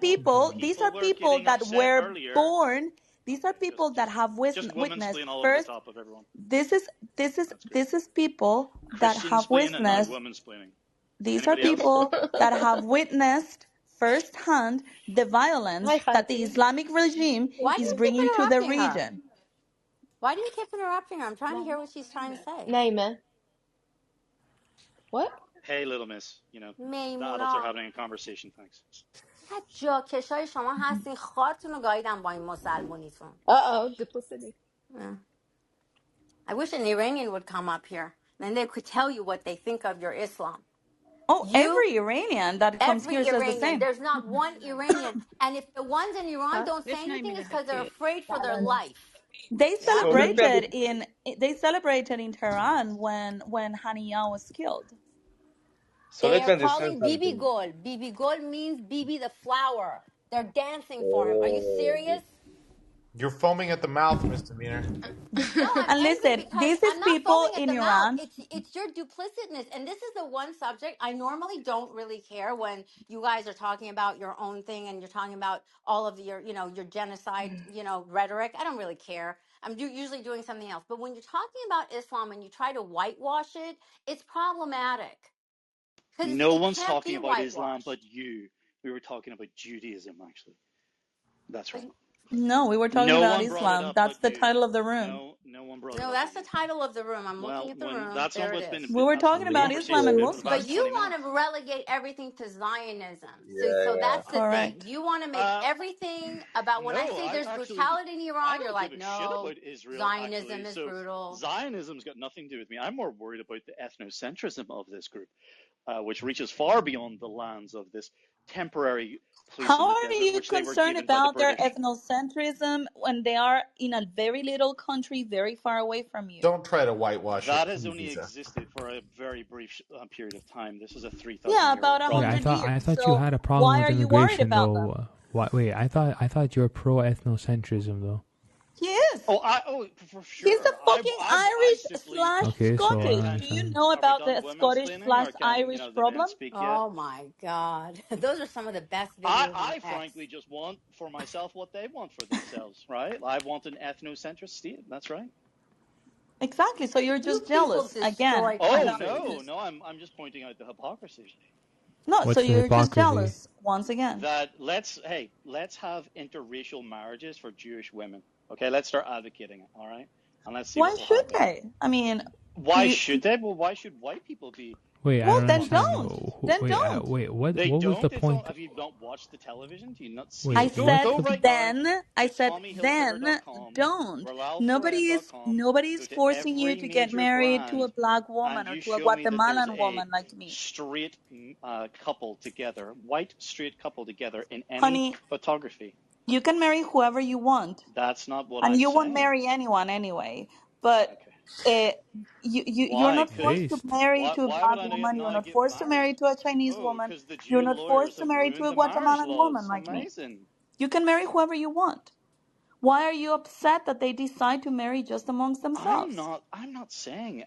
People were people getting that upset were earlier. born, these are Okay, people that have just woman witnessed splain all over the first. top of everyone. That's great. This is people that Christian have splain and now witnessed, woman splaining. these are Anybody else? people that have witnessed firsthand the Hi, violence that the Khanti. Islamic regime Why Thank do is you you. keep bringing to the interrupting her? region. Why do you keep interrupting her? I'm trying to hear what she's trying to say. Naima. What? Hey, little miss. You know, the adults are میمونا having a conversation. Thanks. چقدر جاکشای شما هستین خارتون رو گاییدم با این مسلمونیتون. Uh-oh, duplicity. Yeah. I wish an Iranian would come up here. Then they could tell you what they think of your Islam. Oh, You, every Iranian that comes here every says the Iranian. same. There's not one Iranian. And if the ones in Iran Huh? don't say anything, it's because they're afraid for their تعبانة. life. They Yeah? so let me they celebrated in Tehran when Haniya was killed. so They let are me understand calling Bibi something. Gol. Bibi Gol means Bibi the flower. They're dancing for him. Are you Oh, serious? You're foaming at the mouth, Mr. Meaner. No, I'm And angry listen, because this is I'm not people foaming at in the mouth. Iran. It's your duplicitness, and this is the one subject I normally don't really care when you guys are talking about your own thing and you're talking about all of your your genocide rhetoric. I don't really care. Usually doing something else. But when you're talking about Islam and you try to whitewash it, it's problematic because No it one's can't talking be about Islam whitewashed. but you. We were talking about Judaism, actually. That's But wrong. No, we were talking No about one brought it Islam. up That's but the you. title of the room. No, no one brought it no, up but that's the you. title of the room. I'm looking Well, at the when room. that's There not it what's been is. We were that's not talking the about conversation's Islam been and for the But past Muslims. you 20 want minutes. to relegate everything to Zionism. So yeah, that's yeah. the thing. Correct. You want to make Uh, everything about when I no, say I there's actually brutality in I Iran, you're don't give like, a shit no, about Israel actually. Zionism is So brutal. Zionism's got nothing to do with me. I'm more worried about the ethnocentrism of this group, which reaches far beyond the lands of this temporary place in How the are desert, you which they were concerned given by the about their British. ethnocentrism when they are in a very little country very far away from you? Don't try to whitewash That it, has please, only Lisa. existed for a very brief period of time. This is a 3,000 Yeah, year about old a Yeah, problem. hundred I years. thought you So had a problem why with are you worried immigration about them? though. Wait, I thought you were pro ethnocentrism though. He is. Oh, for He's the sure. fucking I Irish simply slash Okay, so I Scottish. can. Do you understand. know Are we about done the women's Scottish planning, slash or can Irish they didn't problem? speak yet? Oh my God. Those are some of the best I videos on I X. frankly just want for myself what they want for themselves, right? I want an ethnocentric state. That's right. Exactly. So you're You just people jealous again. destroy Oh Without no, countries. no, I'm just pointing out the hypocrisy. no, so What's the you're just hypocrisy? jealous once again. That let's have interracial marriages for Jewish women. Okay, let's start advocating it, all right? And let's see Why what will should happen. they? I mean, Why you. should they? Well, why should white people be Wait, I Well, don't then understand. obligated don't. to? Then Wait, don't. wait. What? They What was the don't. It's all. point? Have you not watched the television? Do you not I see? Wait, Go what's said go the? right now then. I to said then. TommyHilfiger.com, Don't. RalalFarev.com. Nobody's Go to forcing you every to get major married to a brand, black and woman or you to a show me that there's Guatemalan a woman like me. straight couple together, white straight couple together in any Honey, photography. you can marry whoever you want, That's not what and I'm you won't saying. marry anyone anyway. But Okay. uh, you're Why? not Because forced to Based. marry to a why would black I woman. You're not not get forced to married? marry to a Chinese Oh, woman. because the You're Jew not lawyers forced to have marry to ruined a the marriage Guatemalan woman laws. like me. Amazing. You can marry whoever you want. Why are you upset that they decide to marry just amongst themselves? I'm not saying.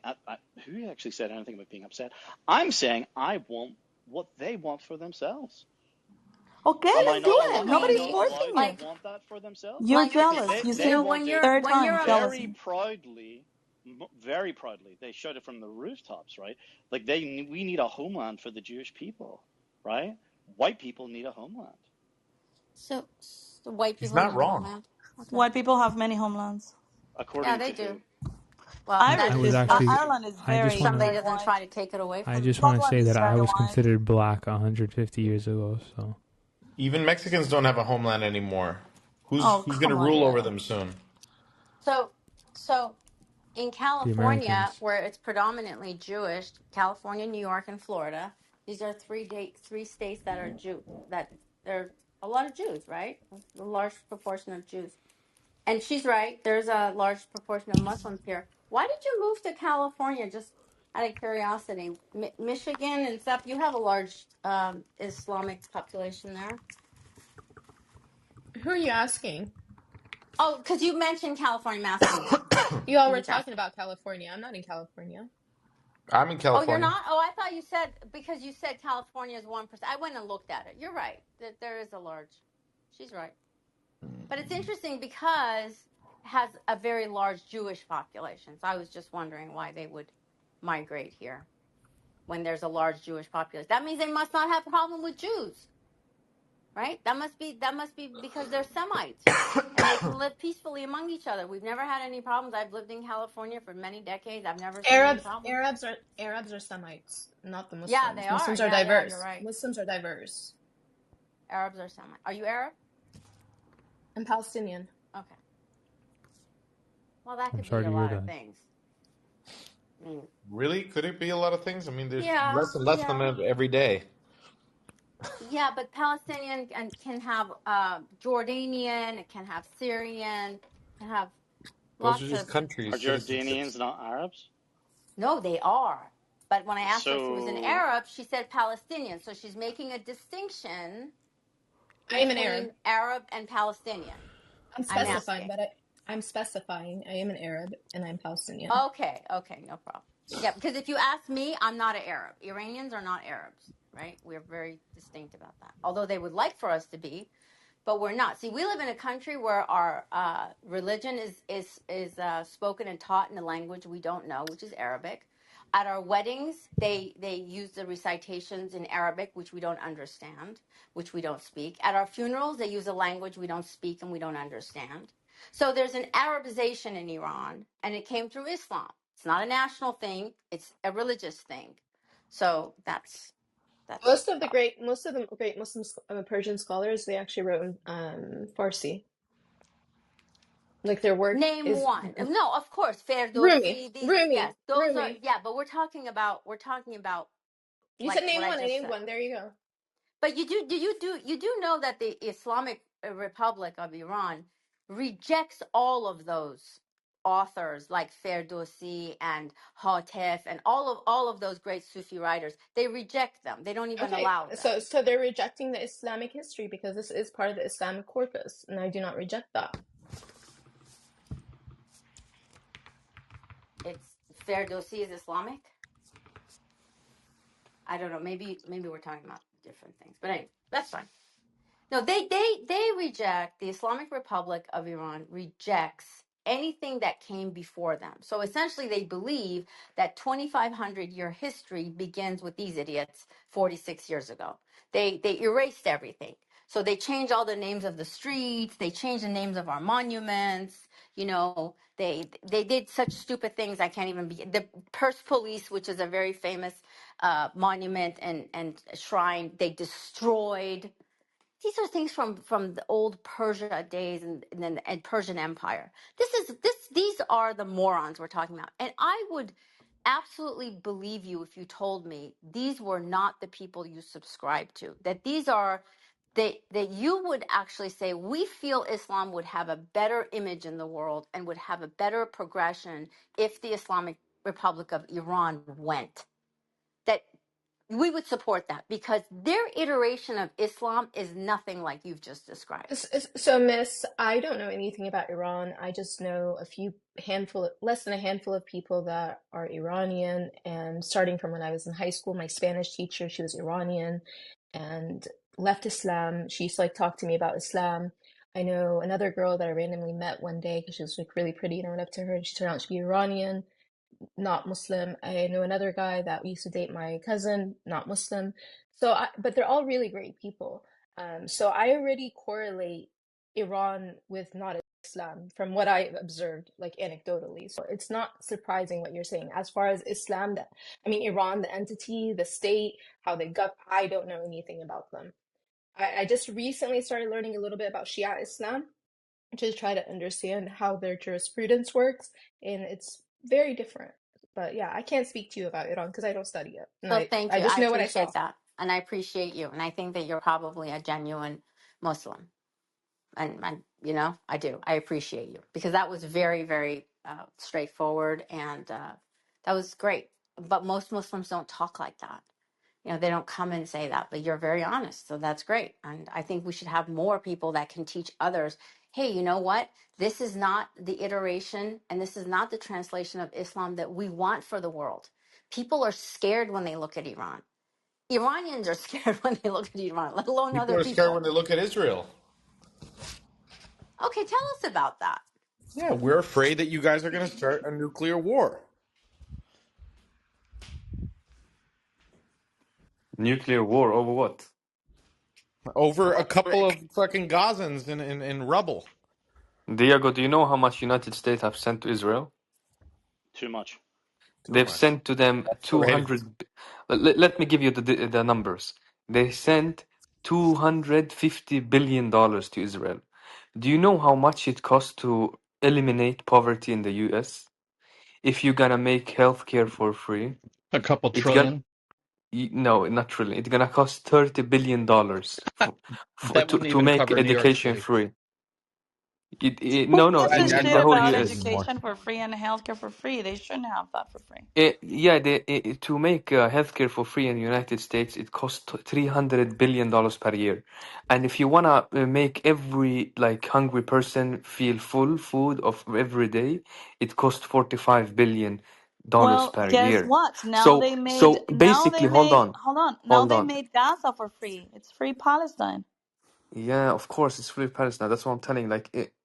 Who actually said anything about being upset? I'm saying I want what they want for themselves. Okay, Am I then do not? Yeah, it. Am I Nobody's not maybe. forcing allowed to you. Like, want that for themselves? You're like, Because jealous. You they see? want it when Third you're time a, very jealousy. proudly, very proudly. They shout it from the rooftops, right? Like we need a homeland for the Jewish people, right? White people need a homeland, so white He's people not need a wrong. homeland. Okay. White people have many homelands. Yeah, according they to who? do. Well, I that's Irish was is because actually. Ireland is I just very wanna. somebody very doesn't white. try to take it away I from just them. want to Scotland say is that I very was white. considered black 150 years ago. So Even Mexicans don't have a homeland anymore. Who's Oh, who's going to come on rule over now. them soon? So, so in the California, Americans. where it's predominantly Jewish, California, New York, and Florida, these are three states that are that there are a lot of Jews, right? A large proportion of Jews. And she's right. There's a large proportion of Muslims here. Why did you move to California? Just out of curiosity, Michigan and stuff. You have a large Islamic population there. Who are you asking? Oh, because you mentioned California, I'm asking you. You all I'm were just talking asking. about California. I'm not in California. I'm in Oh, you're California. not? Oh, I thought you said because you said California is 1%. I went and looked at it. You're right. There is a large. She's right. But it's interesting because it has a very large Jewish population. So I was just wondering why they would migrate here when there's a large Jewish population. That means they must not have a problem with Jews, right? That must be because they're Semites and they can live peacefully among each other. We've never had any problems. I've lived in California for many decades. I've never seen any Arabs, problems. Arabs are Semites, not the Yeah, Muslims. they are. Muslims are Yeah, you're diverse. right. Muslims are diverse. Arabs are Semite. Are you Arab? I'm Palestinian. Okay. Well, that I'm could be sorry a to hear lot of that. things. I mean, Really? Could it be a lot of things? I mean, there's yeah, less and less of yeah, them every day. yeah. But Palestinian can have Jordanian, it can have Syrian, can have Those are lots just of. Are countries, citizenships. Jordanians not Arabs? No, they are. But when I asked her if she was an So Arab, she said Palestinian. So she's making a distinction I am an Arab. between Arab and Palestinian. I'm I'm specifying, asking. but I'm specifying I am an Arab and I'm Palestinian. Okay, okay, no problem. Yeah, because if you ask me, I'm not an Arab. Iranians are not Arabs, right? We're very distinct about that. Although they would like for us to be, but we're not. See, we live in a country where our religion is spoken and taught in a language we don't know, which is Arabic. At our weddings, they use the recitations in Arabic, which we don't understand, which we don't speak. At our funerals, they use a language we don't speak and we don't understand. So there's an Arabization in Iran, and it came through Islam. It's not a national thing; it's a religious thing. So that's Most of the great Muslim Persian scholars, they actually wrote in Farsi. Like their work name is one. No, of course, Rumi, Ferdowsi. These, yes, Rumi, those are. Rumi. Yeah, but we're talking about You like said what name I one. I just named said. one. There you go. But you do know that the Islamic Republic of Iran rejects all of those authors like Ferdowsi and Hatif and all of those great Sufi writers. They reject them. They don't even Okay, allow them. so they're rejecting the Islamic history because this is part of the Islamic corpus, and I do not reject that. It's Ferdowsi is Islamic. I don't know. Maybe we're talking about different things. But anyway, that's fine. No, they reject, the Islamic Republic of Iran rejects anything that came before them. So essentially they believe that 2500-year history begins with these idiots 46 years ago. They erased everything. So they changed all the names of the streets, they changed the names of our monuments, they did such stupid things I can't even be the Persepolis, which is a very famous monument and shrine, they destroyed. These are things from the old Persia days and Persian Empire. These are the morons we're talking about. And I would absolutely believe you if you told me these were not the people you subscribe to. That these are that you would actually say we feel Islam would have a better image in the world and would have a better progression if the Islamic Republic of Iran went. That we would support that because their iteration of Islam is nothing like you've just described. So, Miss, I don't know anything about Iran. I just know less than a handful of people that are Iranian. And starting from when I was in high school, my Spanish teacher, she was Iranian and left Islam. She used to like talk to me about Islam. I know another girl that I randomly met one day because she was like really pretty, and I went up to her and she turned out to be Iranian, not Muslim. I know another guy that used to date my cousin, not Muslim. But they're all really great people. So I already correlate Iran with not Islam from what I observed, like anecdotally. So it's not surprising what you're saying. As far as Islam, Iran, the entity, the state, how they govern, I don't know anything about them. I just recently started learning a little bit about Shia Islam to try to understand how their jurisprudence works, and it's very different. But yeah, I can't speak to you about Iran because I don't study it, and So thank I you. just I know what I saw. appreciate that. And I appreciate you. And I think that you're probably a genuine Muslim. And I do. I appreciate you because that was very, very straightforward and that was great. But most Muslims don't talk like that. They don't come and say that, but you're very honest. So that's great. And I think we should have more people that can teach others, hey, you know what? This is not the iteration and this is not the translation of Islam that we want for the world. People are scared when they look at Iran. Iranians are scared when they look at Iran, let alone People other are scared people. when they look at Israel. Okay, tell us about that. Yeah, we're afraid that you guys are going to start a nuclear war Nuclear war over what? over a couple of fucking Gazans in rubble. Diego, do you know how much United States have sent to Israel? Too much. Too They've much. sent to them Right. 200. Let me give you the numbers. They sent $250 billion to Israel. Do you know how much it costs to eliminate poverty in the US? If you're gonna make healthcare for free, A couple it's gonna trillion. no, not really. It's gonna cost $30 billion That to wouldn't even make cover New York education City. free. Who No, no, gives a I in shit the thought whole about Texas US. is more. education for free and healthcare for free? They shouldn't have that for free. Yeah, to make healthcare for free in the United States, it costs $300 billion per year. And if you wanna make every hungry person feel full food of every day, it costs $45 billion Well, per guess year. what? So basically, Hold on. Now hold they on. made Gaza for free. It's free Palestine. Yeah, of course, it's free Palestine. That's what I'm telling.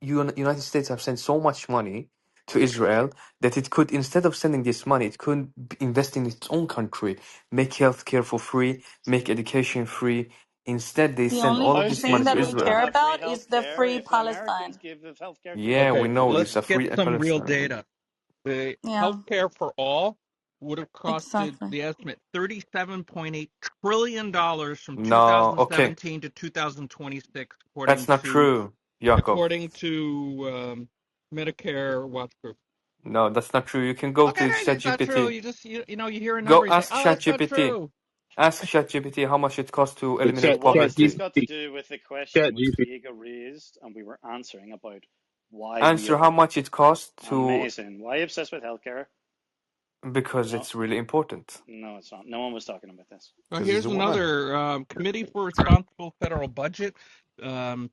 United States have sent so much money to Israel that it could, instead of sending this money, it could invest in its own country, make healthcare for free, make education free. Instead, they The send all only of How this thing money to that we Israel can care Israel. have free about is the healthcare free if the Americans Palestine. give the healthcare for Yeah, free. we Okay, know it's let's a get free some real Palestine. data. The Yeah, healthcare for all would have costed exactly. the estimate $37.8 trillion from No, okay, 2017 to 2026, that's not true, Yaakov. according to Medicare Watch Group. No, that's not true. You can go Okay, to it's not true. ChatGPT. You just you hear a Go number, you say, ask "Oh, that's not ChatGPT. true." Ask ChatGPT how much it costs to Chat eliminate What Chat has this poverty. got to GPT. do with the Chat question which GPT. Diego raised and we were answering about Why we Answer are how much it costs to, amazing. Why are you obsessed with healthcare? because No, it's really important. no, it's not. No one was talking about this. Well, Because it's here's a war. another Committee for Responsible Federal Budget,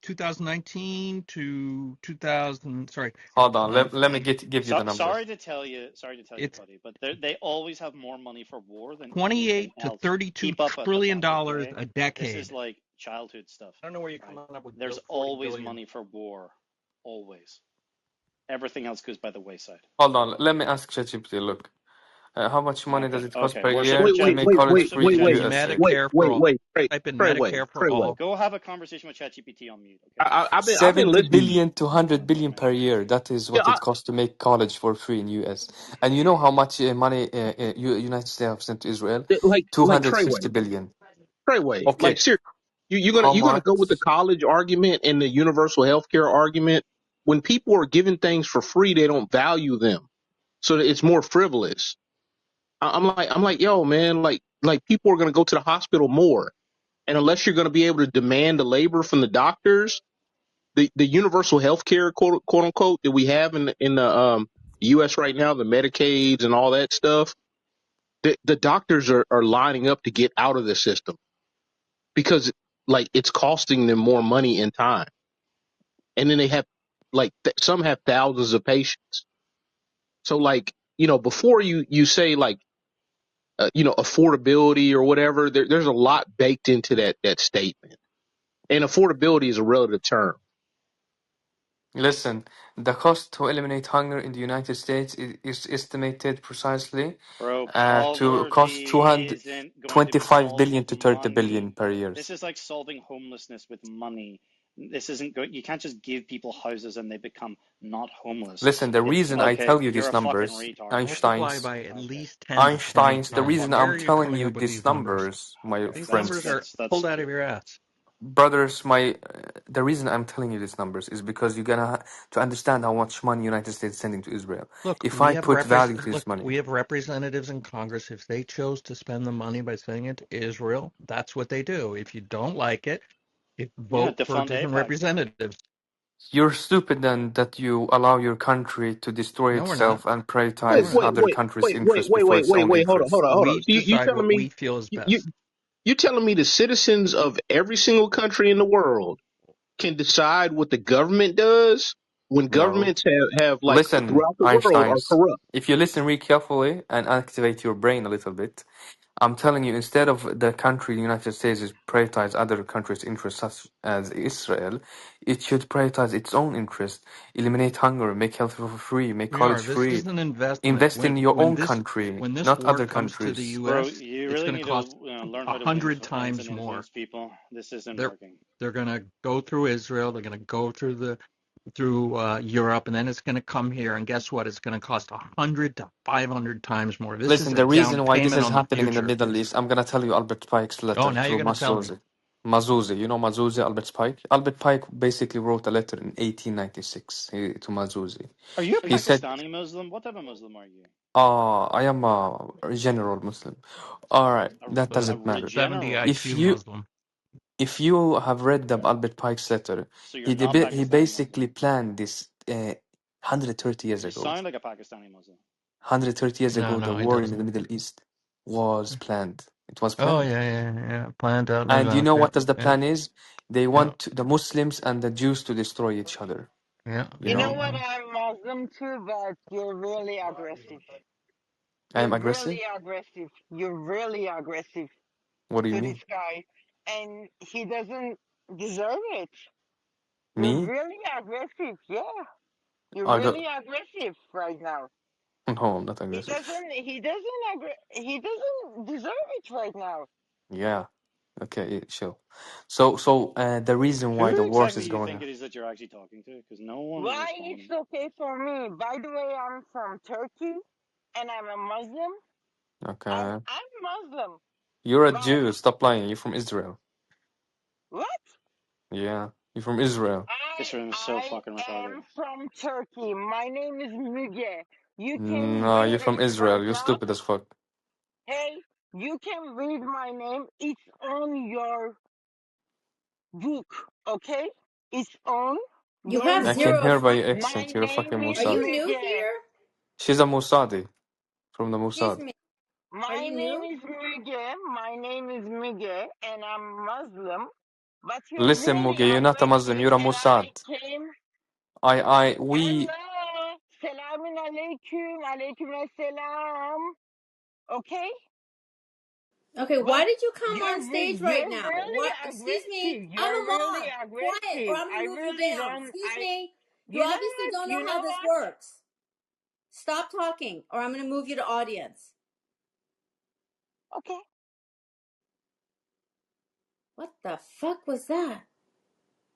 2019 to 2000. Sorry, Hold on, um, let me give you So, the number. sorry to tell you, it's buddy, but they always have more money for war than anything 28 to else. 32 Keep up with the trillion fuck, dollars okay? a This is decade. like childhood stuff, I don't know where you're right? coming up with There's 40 always billion. money for war, always. Everything else goes by the wayside. Hold on, let me ask ChatGPT. Look, how much money does Okay, it cost okay. per Worship year Wait, to wait, make wait, ChatGPT. college wait, Worship free wait, in wait, USA? wait, Medicare for wait, all. wait. Type in Pray away, Medicare for pray away. all. Go have a conversation with ChatGPT on mute, okay? Thanks. I've been 70 listening. billion to 100 God billion damn it. per year. That is Yeah, what it costs to make college for free in US. And you know how much money United States have sent to Israel? like 250 billion. Treyway. Like Okay, seriously, how you're gonna much? go with the college argument and the universal health care argument. When people are given things for free, they don't value them, so that it's more frivolous. I'm like, yo, man, like people are gonna go to the hospital more, and unless you're gonna be able to demand the labor from the doctors, the universal health care quote unquote that we have in the U.S. right now, the Medicaids and all that stuff, the doctors are lining up to get out of the system because like it's costing them more money and time, and then they have like some have thousands of patients. So like before you say like affordability or whatever, there's a lot baked into that statement, and affordability is a relative term. Listen, the cost to eliminate hunger in the United States is estimated precisely Bro, to cost poverty isn't going to be 225 solved billion with to 30 money. billion per year. This is like solving homelessness with money. This isn't good. You can't just give people houses and they become not homeless. Listen, the It's reason I okay, tell you you're these a fucking numbers, retard. Multiply Einstein's, by at Okay, least 10 to 20 Einstein's, the times. reason Where I'm are you telling coming you up with these these numbers? numbers, my These friends, numbers are that's pulled out of stupid. your ass. brothers, the reason I'm telling you these numbers is because you're gonna to understand how much money United States is sending to Israel. Look, If I put value to this money, we have representatives in Congress. If they chose to spend the money by sending it to Israel, that's what they do. If you don't like it, you Yeah, vote for defund different AIPAC. representatives. you're stupid then that you allow your country to destroy No, we're not. itself and No, Wait, we're prioritize not. wait, other wait, countries' wait, wait, interests wait, before wait, its wait, own wait. Hold interests. on, hold on. We So you decide telling what me we feel is you best. you telling me the citizens of every single country in the world can decide what the government does when No. governments have like Listen, throughout the world are Einsteins, corrupt? if you listen really carefully and activate your brain a little bit, I'm telling you, instead of the country, the United States, is prioritize other countries' interests, such as Israel, it should prioritize its own interest, eliminate hunger, make health for free, make We are. college This free, is an investment. invest in your own country, When this not war other comes to the countries. Bro, U.S., you it's really going to need to cost learn how to win 100 friends and times more. influence people. This isn't They're working. they're going to go through Israel. They're going to go through Europe, and then it's going to come here. And guess what? It's going to cost 100 to 500 times more. This is Listen, a the down reason why this payment is on the happening in the future. Middle East, I'm gonna tell you Albert Pike's Oh, letter now you're to going to tell me. Mazozi. Mazozi, you know Mazozi, Albert Pike? Albert Pike basically wrote a letter in 1896 to Mazozi. Are you a He said, Pakistani Muslim? What type of Muslim are you? I am a general Muslim. All right, that The A doesn't matter. 70 regeneral If IQ Muslim. you Muslim. if you have read the Okay. Albert Pike's letter, So you're not he Pakistani Muslim. basically planned this 130 years You ago. sound like a Pakistani Muslim. 130 years No, ago, the no, he war in the doesn't. Middle East was planned. It was Oh, planned. yeah. Planned out in And you advance. know Yeah, what does the yeah, plan is? They yeah, want the Muslims and the Jews to destroy each other. yeah, You You yeah. know know, what? I'm Muslim too, but you're really aggressive. I am You're aggressive. really aggressive. You're really aggressive What do you to this mean? guy, and he doesn't deserve it. You're Me? really aggressive. Yeah, you're I don't. really aggressive right now. No, I'm not He aggressive. doesn't. He doesn't deserve it right now. Yeah. Okay. Chill. So the reason why the Who wars exactly is do you going think on. it is that you're actually talking to? Because no one is Why it's responding. okay for me? By the way, I'm from Turkey, and I'm a Muslim, and Okay. I'm Muslim. You're a But Jew. Stop lying. You're from Israel. what? Yeah. You're from Israel. This room is so I fucking retarded. am from Turkey. My name is Müge. You can No, you're read from it right Israel. You're now. stupid as fuck. Hey, you can read my name. It's on your book, okay? It's on. You have I Good. can zero hear by your friends. My accent. You're a fucking name Are is Mossad. you new Miguel. here? She's a Mossadi from the Excuse Mossad. me. Are My you name new? is Miguel. My name is Miguel, and I'm Muslim. But you're Listen, really Muge, you're not a Muslim. aggressive, You're a and Mossad. I came. We. Hello, salamun alaikum, alaikum assalam. Okay, Okay, but why did you come on stage right you're now? really What? Excuse me. aggressive. I'm You're a really mod. Quiet, or aggressive. I'm gonna I move you really down. don't. Excuse me. You You know obviously what? don't You know how know this what? works. Stop talking, or I'm gonna move you to audience. Okay. What the fuck was that?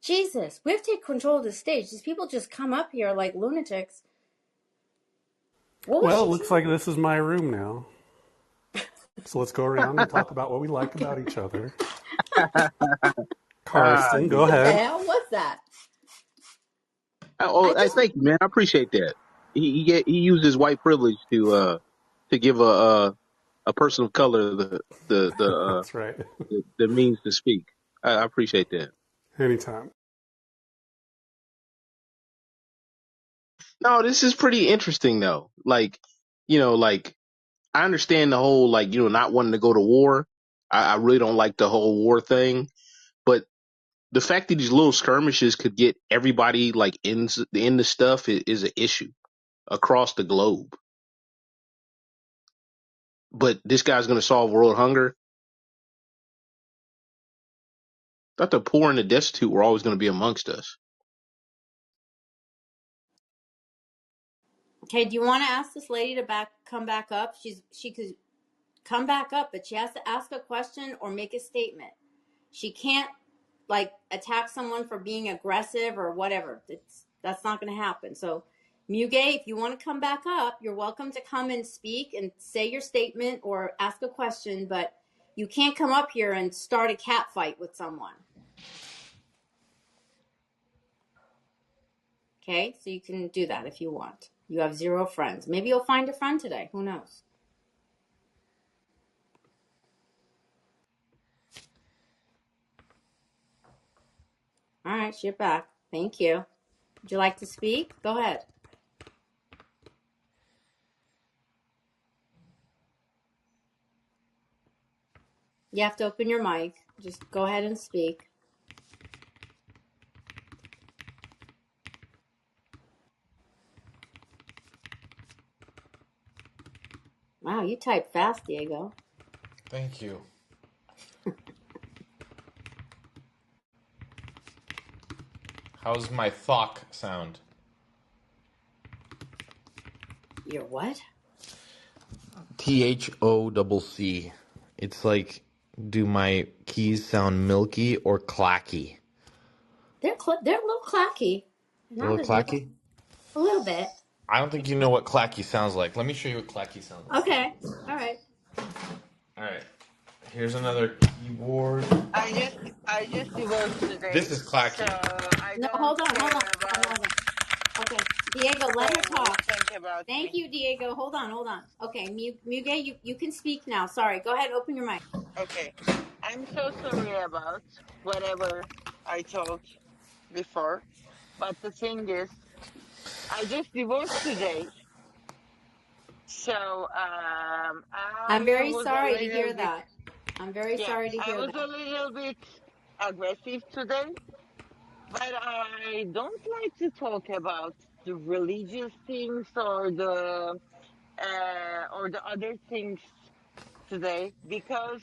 Jesus, we have to take control of the stage. These people just come up here like lunatics. What was Well, it she looks like saying? this is my room now. So let's go around and talk about what we like Okay. about each other. Ah, Karsten, go yeah. What the ahead. hell was that? Oh, I I just thank you, man. I appreciate that. He used his white privilege to give a person of color That's right. the means to speak. I appreciate that. Anytime. No, this is pretty interesting though. Like, like I understand the whole like not wanting to go to war. I really don't like the whole war thing, but the fact that these little skirmishes could get everybody like in the stuff is an issue across the globe. But this guy's going to solve world hunger. I thought the poor and the destitute were always going to be amongst us. okay. Do you want to ask this lady to come back up? She could come back up, but she has to ask a question or make a statement. She can't like attack someone for being aggressive or whatever. That's not going to happen. So, Muge, if you want to come back up, you're welcome to come and speak and say your statement or ask a question, but you can't come up here and start a cat fight with someone. Okay? So you can do that if you want. You have zero friends. Maybe you'll find a friend today. Who knows? All right, you're back. Thank you. Would you like to speak? Go ahead. You have to open your mic. Just go ahead and speak. Wow, you type fast, Diego. Thank you. How's my thock sound? You're what? THOCC. It's like, do my keys sound milky or clacky? They're a little clacky. A Not little as much. clacky? A little bit. I don't think you know what clacky sounds like. Let me show you what clacky sounds like. Okay. All right. All right. Here's another keyboard. I just divorced This today, is so clacky. I No, don't hold on, hold on, care hold on, about hold on. Okay, Diego, let what her others talk. think about Thank me. you, Diego. Hold on, hold on. Okay, Muge, you can speak now. Sorry. Go ahead. Open your mic. Okay, I'm so sorry about whatever I told before, but the thing is, I just divorced today, so I'm I very was a sorry to little hear bit, that. I'm very yeah, sorry to I hear was a that. little bit aggressive today, but I don't like to talk about the religious things or the other things today because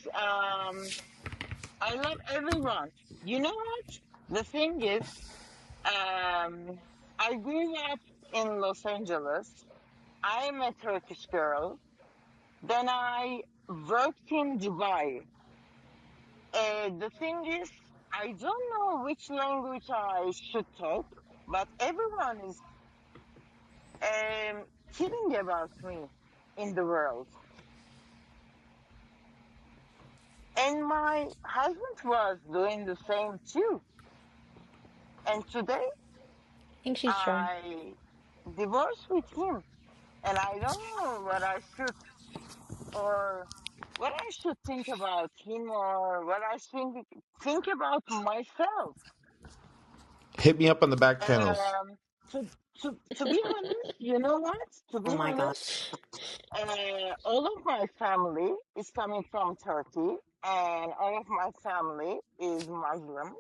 I love everyone. You know what? The thing is, um, I grew up in Los Angeles. I'm a Turkish girl. Then I worked in Dubai. The thing is, I don't know which language I should talk, but everyone is kidding about me in the world. And my husband was doing the same too. And today I think she's drunk. I divorced with him. And I don't know what I should or what I should think about him or what I think about myself. Hit me up on the back channels. Um, to be honest, you know what? To Oh be my God. honest, all of my family is coming from Turkey, and all of my family is Muslim.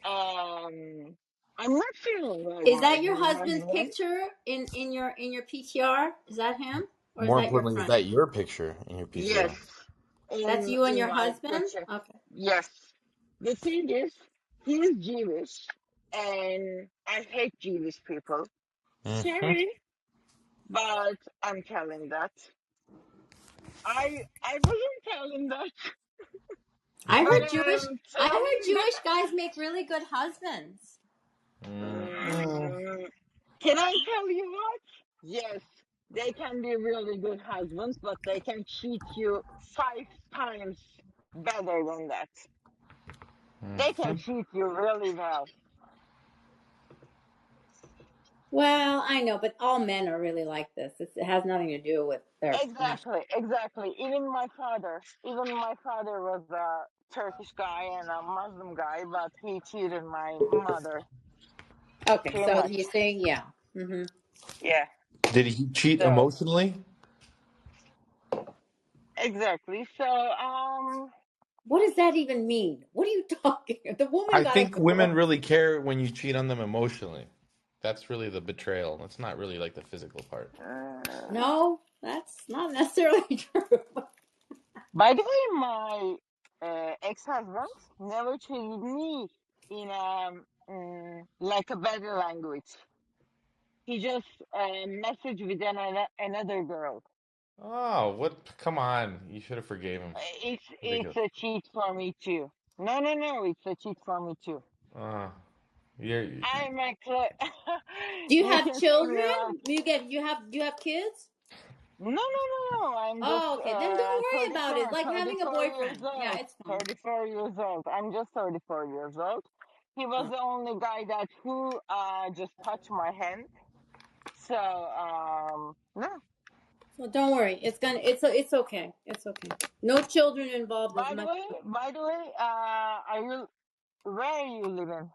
Um, I'm not feeling like Is that your husband's Muslim. picture in your PTR? Is that him, or is More that your importantly, is friend? that your picture in your Yes, PTR? That's you and in your my husband. picture. Okay. Yes. The thing is, he's Jewish, and I hate Jewish people. Hmm. Sorry, but I'm telling that. I wasn't telling that, I but heard Jewish. I'm I heard telling Jewish guys make really good husbands. that. Can I tell you what? Yes, they can be really good husbands, but they can cheat you 5 times better than that. They can cheat you really well. Well, I know, but all men are really like this. It has nothing to do with their national. Exactly, exactly. Even my father was a Turkish guy and a Muslim guy, but he cheated my mother Okay, too so much. you saying yeah. Yeah, Did he cheat so emotionally? exactly. So What does that even mean? What are you talking? The woman I got a think women divorce. really care when you cheat on them emotionally. That's really the betrayal. It's not really like the physical part. uh, No, that's not necessarily true. by the way, my ex-husband never treated me in like a better language. He just messaged with another girl. Oh, what? Come on. You should have forgave him. It's Ridiculous. a cheat for me too. No, no, no, it's a cheat for me too. Uh, you're, I'm a cl- Do you you have can see me children? like Do you have kids? no, no, no, no. I'm just Oh, okay. Then don't worry about it. 34, Like having a 34 years boyfriend. Yeah, old. it's fine. 34 years old. I'm just 34 years old. He was Oh, the only guy that who just touched my hand. So no. well, don't worry. It's okay. It's okay. No children involved is much. By the way, are you where are you living?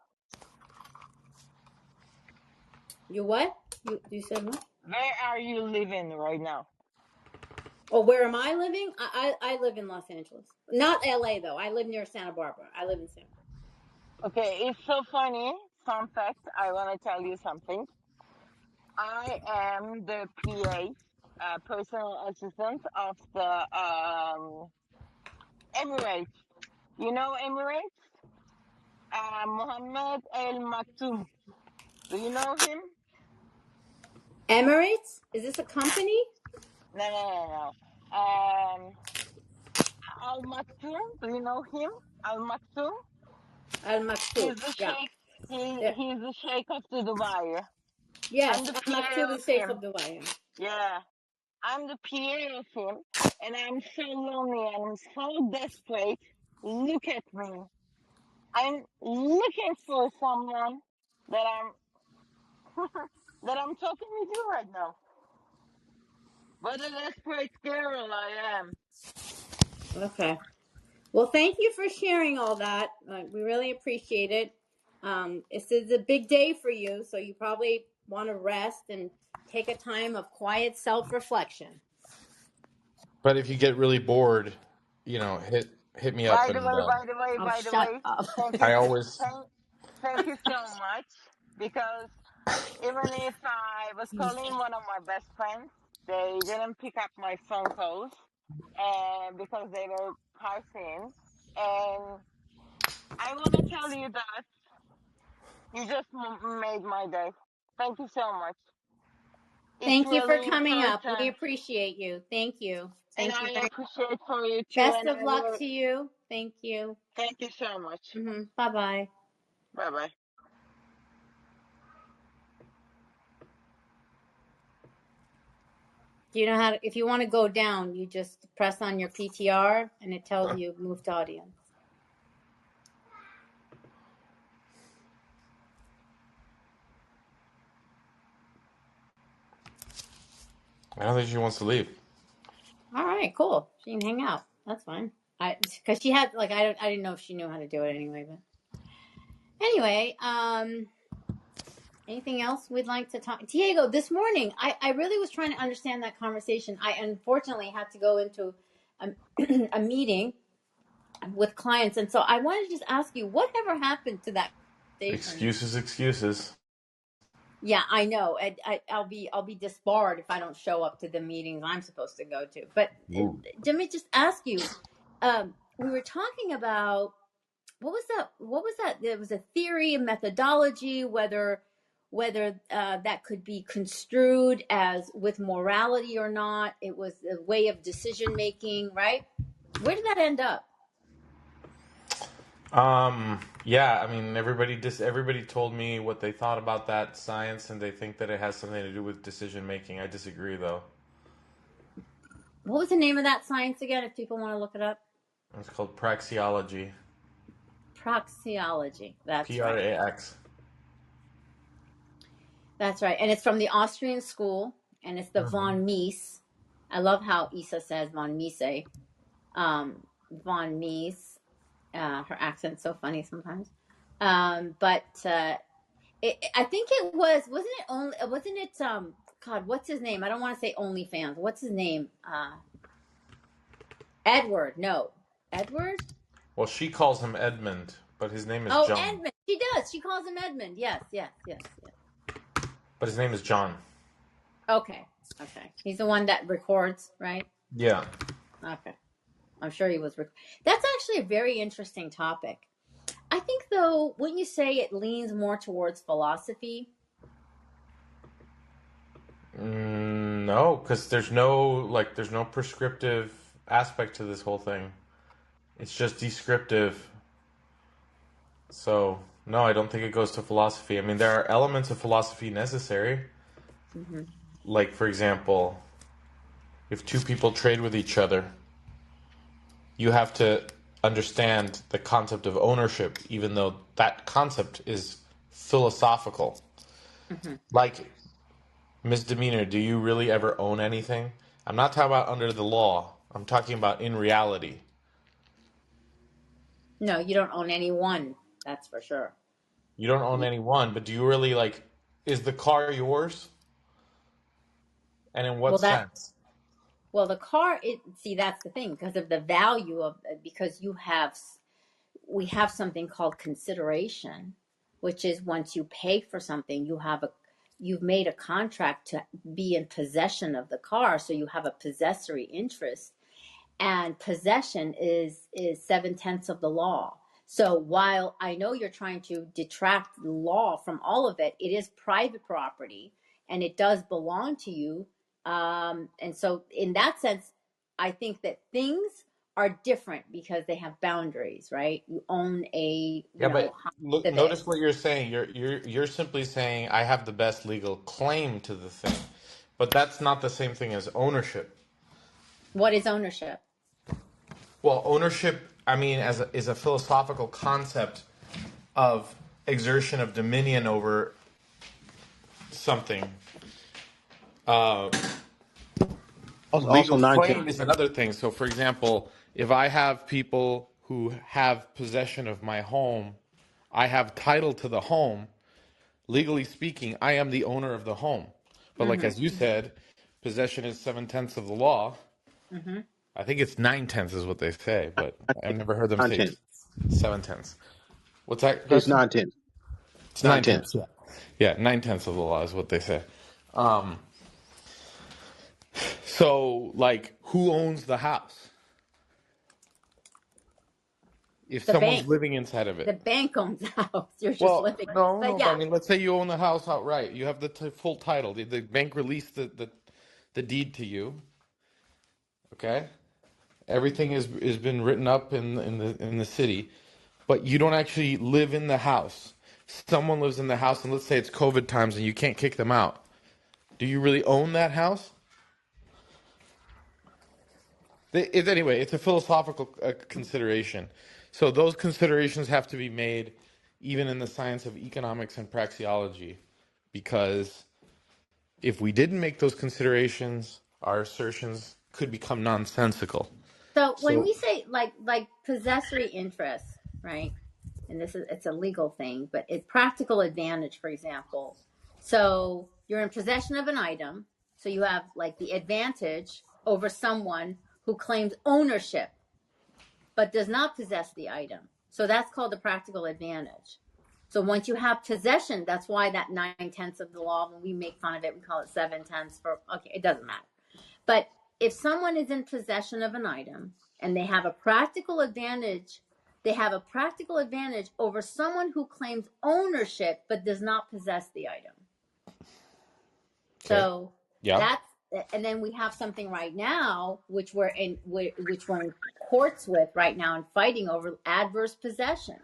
You what? You said what? Where are you living right now? Oh, where am I living? I live in Los Angeles. Not LA though. I live near Santa Barbara. I live in Santa Okay, it's so funny. Fun fact, I want to tell you something. I am the PA, personal assistant of the Emirates. You know Emirates? Mohammed El Maktoum. Do you know him? Barbara. Emirates? Is this a company? No, no, no, no. Al Maktoum. Do you know him? Al Maktoum. Al He's Maktoub. the Yeah. sheikh. There. He's the sheikh of the Dubai. I'm Yes, the Al PA Maktoub of is Sheikh of him. Dubai. Yeah. I'm the PA of him, and I'm so lonely and I'm so desperate. Look at me. I'm looking for someone that I'm that I'm talking with you right now. What a desperate girl I am. Okay. Well, thank you for sharing all that. We really appreciate it. This is a big day for you, so you probably want to rest and take a time of quiet self-reflection. but if you get really bored, hit me up, By the and way, by the way, Oh, by the shut way, up. thank you, I always. thank, thank you so much. Because even if I was calling one of my best friends, they didn't pick up my phone calls, and because they were passing. And I want to tell you that you just made my day. Thank you so much. It's Thank you for really coming up. We important, appreciate you. Thank you. and Thank you I very appreciate for you too. Best And of I luck will to you. Thank you. thank you so much. Bye bye. Bye bye. Do you know how to, if you want to go down, you just press on your PTR and it tells you move to audience. I don't think she wants to leave. All right, cool. She can hang out. That's fine. Because she had like I didn't know if she knew how to do it anyway, but anyway, Anything else we'd like to talk? Diego, this morning, I really was trying to understand that conversation. I unfortunately had to go into a, a meeting with clients. And so I wanted to just ask you, whatever happened to that conversation? Excuses, excuses. Yeah, I know. I'll be disbarred if I don't show up to the meetings I'm supposed to go to. But Ooh. let me just ask you, we were talking about what was that? What was that? There was a theory, a methodology, whether that could be construed as with morality or not. It was a way of decision making, right? Where did that end up? Yeah, I mean, everybody told me what they thought about that science, and they think that it has something to do with decision making. I disagree, though. What was the name of that science again? If people want to look it up, It's called praxeology. praxeology. That's right. Prax. That's right. And it's from the Austrian school, and it's the Mm-hmm. von Mies. I love how Isa says von Mises. Von Mies. Her accent's so funny sometimes. But I think it wasn't it only, wasn't it, God, what's his name? I don't want to say OnlyFans. What's his name? Edward. No. Edward? Well, she calls him Edmund, but his name is Oh, John. Edmund. She does. She calls him Edmund. Yes, yes, yes, yes. But his name is John. Okay. Okay. He's the one that records, right? Yeah. Okay. I'm sure he was. That's actually a very interesting topic. I think, though, wouldn't you say it leans more towards philosophy? No, because there's no prescriptive aspect to this whole thing. It's just descriptive. So, no, I don't think it goes to philosophy. I mean, there are elements of philosophy necessary. Mm-hmm. Like, for example, if two people trade with each other, you have to understand the concept of ownership, even though that concept is philosophical. Mm-hmm. Like, misdemeanor, do you really ever own anything? I'm not talking about under the law. I'm talking about in reality. No, you don't own any one. That's for sure. You don't own any one, but do you really is the car yours? And in what Well, sense? the car. See, that's the thing because of the value of because we have something called consideration, which is once you pay for something, you've made a contract to be in possession of the car, so you have a possessory interest. And possession is 7/10 of the law. So while I know you're trying to detract the law from all of it, it is private property and it does belong to you. And so in that sense, I think that things are different because they have boundaries, right? You own a, Yeah, but Honda look, Civic. notice what you're saying. You're simply saying I have the best legal claim to the thing. But that's not the same thing as ownership. What is ownership? Well, ownership, I mean, is a philosophical concept of exertion of dominion over something. Also Legal nine claim tenths. is another thing. So, for example, if I have people who have possession of my home, I have title to the home. Legally speaking, I am the owner of the home. But like Mm-hmm. as you said, possession is 7/10 of the law. Mm-hmm. I think it's 9/10 is what they say, but I've never heard them Nine say tenths. 7/10. What's that, It's Carson? nine tenths. It's Nine 9/10. tenths. Yeah, yeah, 9/10 of the law is what they say. Um, so like, who owns the house? If The someone's bank. living inside of The it. bank owns the house. You're just Well, living. no, But no, but yeah. I mean, let's say you own the house outright. You have the full title. The bank released the deed to you. Okay, everything is been written up in the city, but you don't actually live in the house. Someone lives in the house, and let's say it's COVID times, and you can't kick them out. Do you really own that house? Anyway, it's a philosophical consideration. So those considerations have to be made even in the science of economics and praxeology, because if we didn't make those considerations, our assertions could become nonsensical. So when So we say like possessory interest, right? And it's a legal thing, but it's practical advantage, for example. So you're in possession of an item. So you have like the advantage over someone who claims ownership but does not possess the item. So that's called the practical advantage. So once you have possession, that's why that 9/10 of the law, when we make fun of it, we call it 7/10 for, okay, it doesn't matter. But if someone is in possession of an item and they have a practical advantage, they have a practical advantage over someone who claims ownership but does not possess the item. Okay. So Yeah. that's, and then we have something right now which we're in courts with right now and fighting over adverse possession.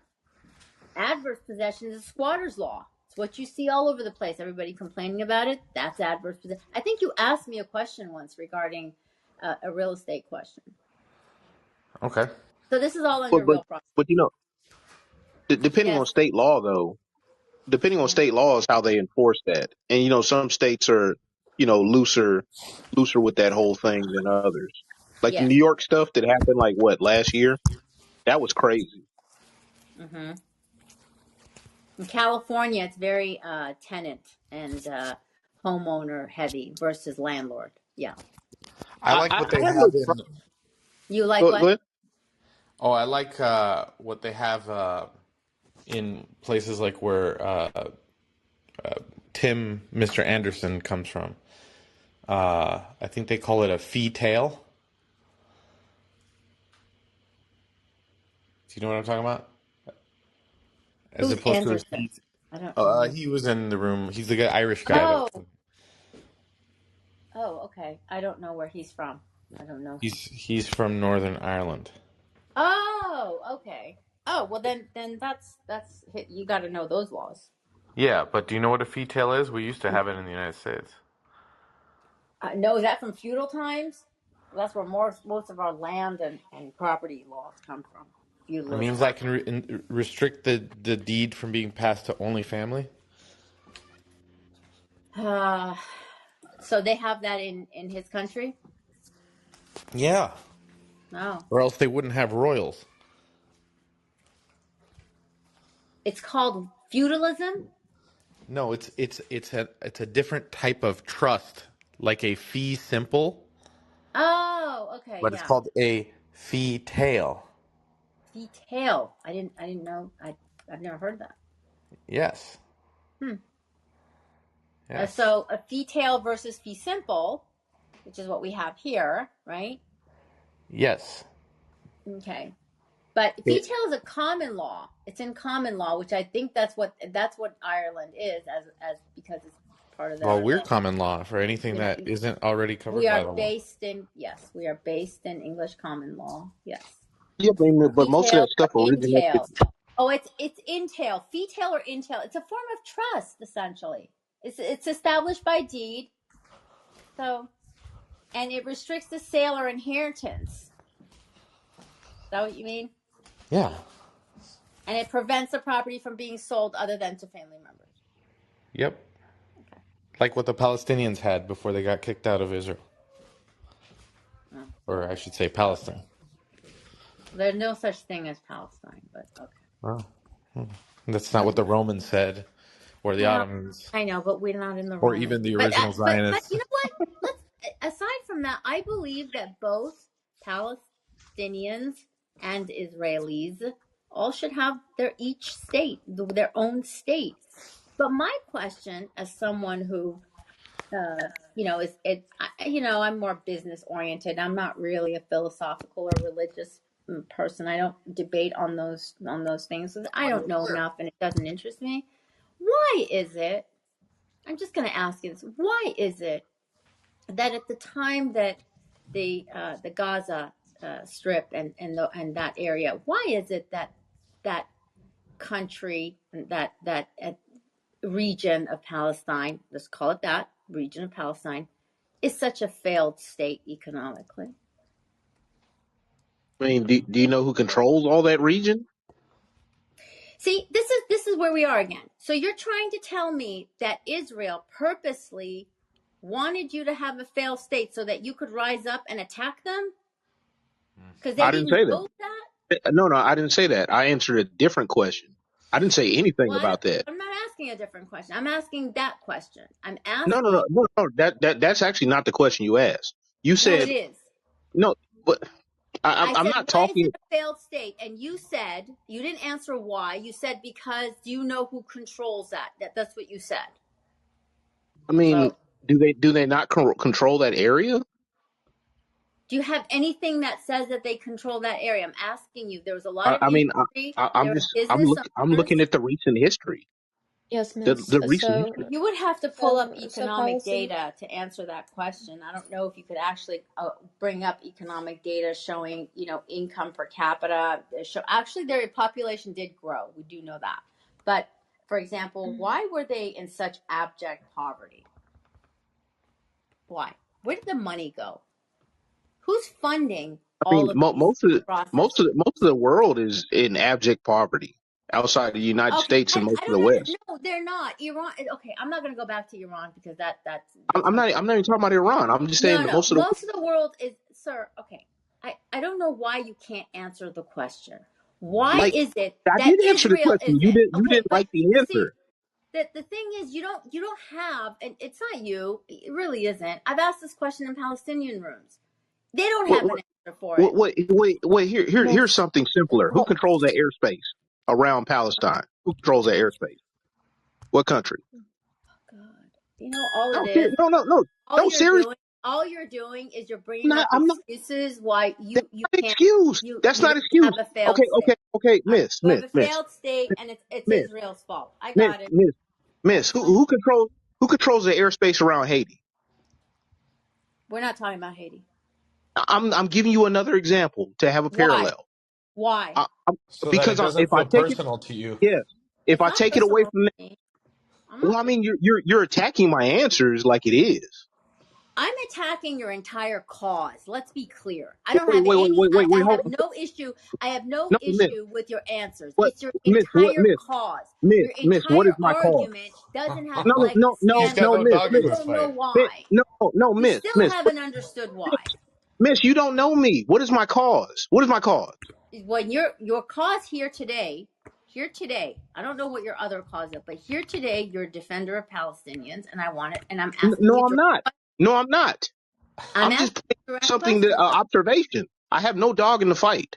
Adverse possession is a squatter's law. It's what you see all over the place. Everybody complaining about it. That's adverse possession. I think you asked me a question once regarding a real estate question. Okay. So this is all But under but real property. but you know, depending Yes. on state law though, depending on Mhm. state law is how they enforce that. And you know, some states are, you know, looser with that whole thing than others. Like the Yes. New York stuff that happened like what, last year? That was crazy. Mm-hmm. In California, it's very tenant and homeowner heavy versus landlord. Yeah. I like what I they have no have in. You like go what? ahead. Oh, I like what they have in places like where Mr. Anderson comes from. I think they call it a fee tail. Do you know what I'm talking about? As Who's opposed to a Anderson? fee. I don't know. He was in the room. He's the Irish guy that. Oh, oh, okay. I don't know where he's from. I don't know him. He's from Northern Ireland. Oh, okay. Oh, well then that's you got to know those laws. Yeah, but do you know what a fee tail is? We used to have it in the United States. No, is that from feudal times? Well, that's where most of our land and property laws come from. It Feudalism. means I can restrict the deed from being passed to only family. Uh, so they have that in his country? Yeah, No. or else they wouldn't have royals. It's called feudalism? No, it's a different type of trust, like a fee simple, Oh, okay, but it's yeah. called a fee tail. Detail. I didn't know. I've never heard that. Yes, Hmm. yes, So a fee tail versus fee simple, which is what we have here, right? yes. Okay. But fee It, tail is a common law. It's in common law, which I think that's what Ireland is as because it's part of well, their we're common law for anything you know that isn't already we covered by are the law. based in yes, we are based in English common law. Yes. Yeah, but Fee most of tail that or stuff originated. entail. Oh, it's entail. Fee tail or entail. It's a form of trust, essentially. It's established by deed. So and it restricts the sale or inheritance. Is that what you mean? Yeah. And it prevents the property from being sold other than to family members. Yep. Okay. Like what the Palestinians had before they got kicked out of Israel, Oh, or well, I should say okay. Palestine. There's no such thing as Palestine, but okay. Wow. That's not what the Romans said, or the Well, Ottomans, I know, but we're not in the or Roman. even the But original but you Zionists. know what? Let's aside from that, I believe that both Palestinians and Israelis all should have their each state, their own state. But my question, as someone who is I'm more business oriented. I'm not really a philosophical or religious person. I don't debate on those things. I don't know enough, and it doesn't interest me. Why is it? I'm just going to ask you this: why is it that at the time that the Gaza Strip and that area, why is it that that country that region of Palestine, let's call it that region of Palestine, is such a failed state economically? I mean, do you know who controls all that region? See, this is where we are again. So you're trying to tell me that Israel purposely wanted you to have a failed state so that you could rise up and attack them because they I didn't didn't say know that? that. No, I didn't say that. I answered a different question. I didn't say anything Well, about that. I'm not asking a different question. I'm asking that question. I'm No, no, no, asking. no, no. That's actually not the question you asked. You No, it said is. no, but I I'm said, not why is talking. it a failed state? And you said, you didn't answer why. You said, because do you know who controls that? That's what you said. I mean, So, do they not control that area? do you have anything that says that they control that area? I'm asking you. There was a lot of I mean, industry. I'm There are just business I'm owners. looking at the recent history. Yes, The Miss. the recent So, history. You would have to pull up so economic Palestine. data to answer that question. I don't know if you could actually bring up economic data showing, income per capita. Actually, their population did grow. We do know that. But for example, why were they in such abject poverty? Why? Where did the money go? Who's funding I mean, all of these processes? most of the world is in abject poverty outside the United Okay, States and most I of the don't West. no, they're not. Iran. Okay, I'm not going to go back to Iran because I'm that's I'm going not I'm not even talking about Iran. I'm just saying No, that no. most of the Most of the world is, sir, okay. I don't know why you can't answer the question. Why like is it I that did answer the Israel question. is it? You Okay, didn't but like the you see, answer. the thing is you don't have, and it's not you, it really isn't. I've asked this question in Palestinian rooms. They don't What have what an answer for it. what wait here's Miss. something simpler. Who Well, controls that airspace around Palestine? Who controls that airspace? What country? God. All it No, is, all no, you're seriously. doing, all you're doing is you're I'm bringing not. up I'm not. excuses why That's you not can't, excuse. That's you not don't excuse. have a failed Okay, state. okay, All right. Miss, You have Miss, a Miss, failed state, and it's Miss, Israel's fault. I Miss, got it. Miss, Miss. That's fine. Who controls the airspace around Haiti? We're not talking about Haiti. I'm giving you another example to have a Why? parallel. Why? I, I'm, So that it because doesn't if I feel take it, personal to you. yes, if It's I not take it away personal from that, to me. I'm well, not. I mean, you're attacking my answers like it is. I'm attacking your entire cause. Let's be clear. I don't Wait, have wait, wait, any. wait, wait, wait. I Hold, have no issue. I have no no, Miss, issue with your answers. what, It's your What, entire cause. Your Miss, what is entire my cause? argument doesn't have a No, leg to He's stand got on. no Miss, dog You in Miss, this don't know fight. why. No, no, You Miss, still haven't understood why. Miss, you don't know me. What is my cause? What is my cause? When your cause here today, I don't know what your other cause is, but here today you're a defender of Palestinians, and I want it, and I'm asking No, you I'm direct. not. No, I'm not. I'm I'm asking just pointing you out direct something that questions. observation. I have no dog in the fight.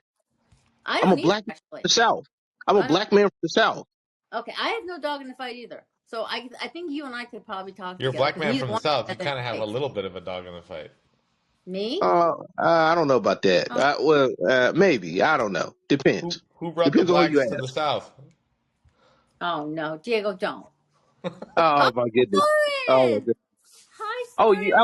I I'm a don't either, black man from actually. the South. I'm a I don't. black man from the South. Okay, I have no dog in the fight either. So I think you and I could probably talk You're a together black because man neither from the one South. of You us has kind of have a been little bit of a dog in the fight. me. I don't know about that. Oh, Maybe. I don't know. Who Depends. who brought the Depends on who you blacks to the ask. South? oh no, Diego, don't. Oh, Oh my goodness. Oh my Soren. goodness. Hi, Oh, Soren.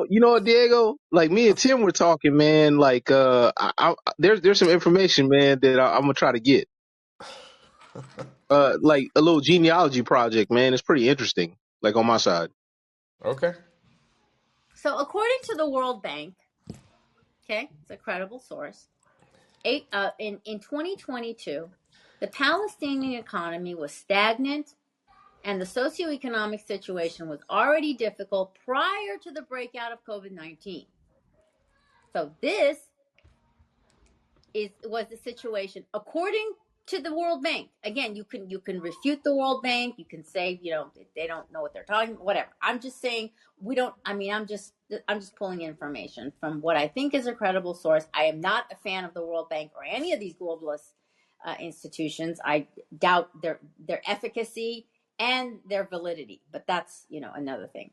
you know what, Diego? Like me and Tim were talking, man. Like, there's some information, man, that I'm gonna try to get. Like a little genealogy project, man. It's pretty interesting. Like on my side. Okay. So according to the World Bank, okay, it's a credible source. In 2022, the Palestinian economy was stagnant and the socioeconomic situation was already difficult prior to the breakout of COVID-19. So this was the situation according to the World Bank. Again, you can refute the World Bank. You can say they don't know what they're talking. Whatever. I'm just saying we don't. I mean, I'm just pulling information from what I think is a credible source. I am not a fan of the World Bank or any of these globalist institutions. I doubt their efficacy and their validity. But that's another thing.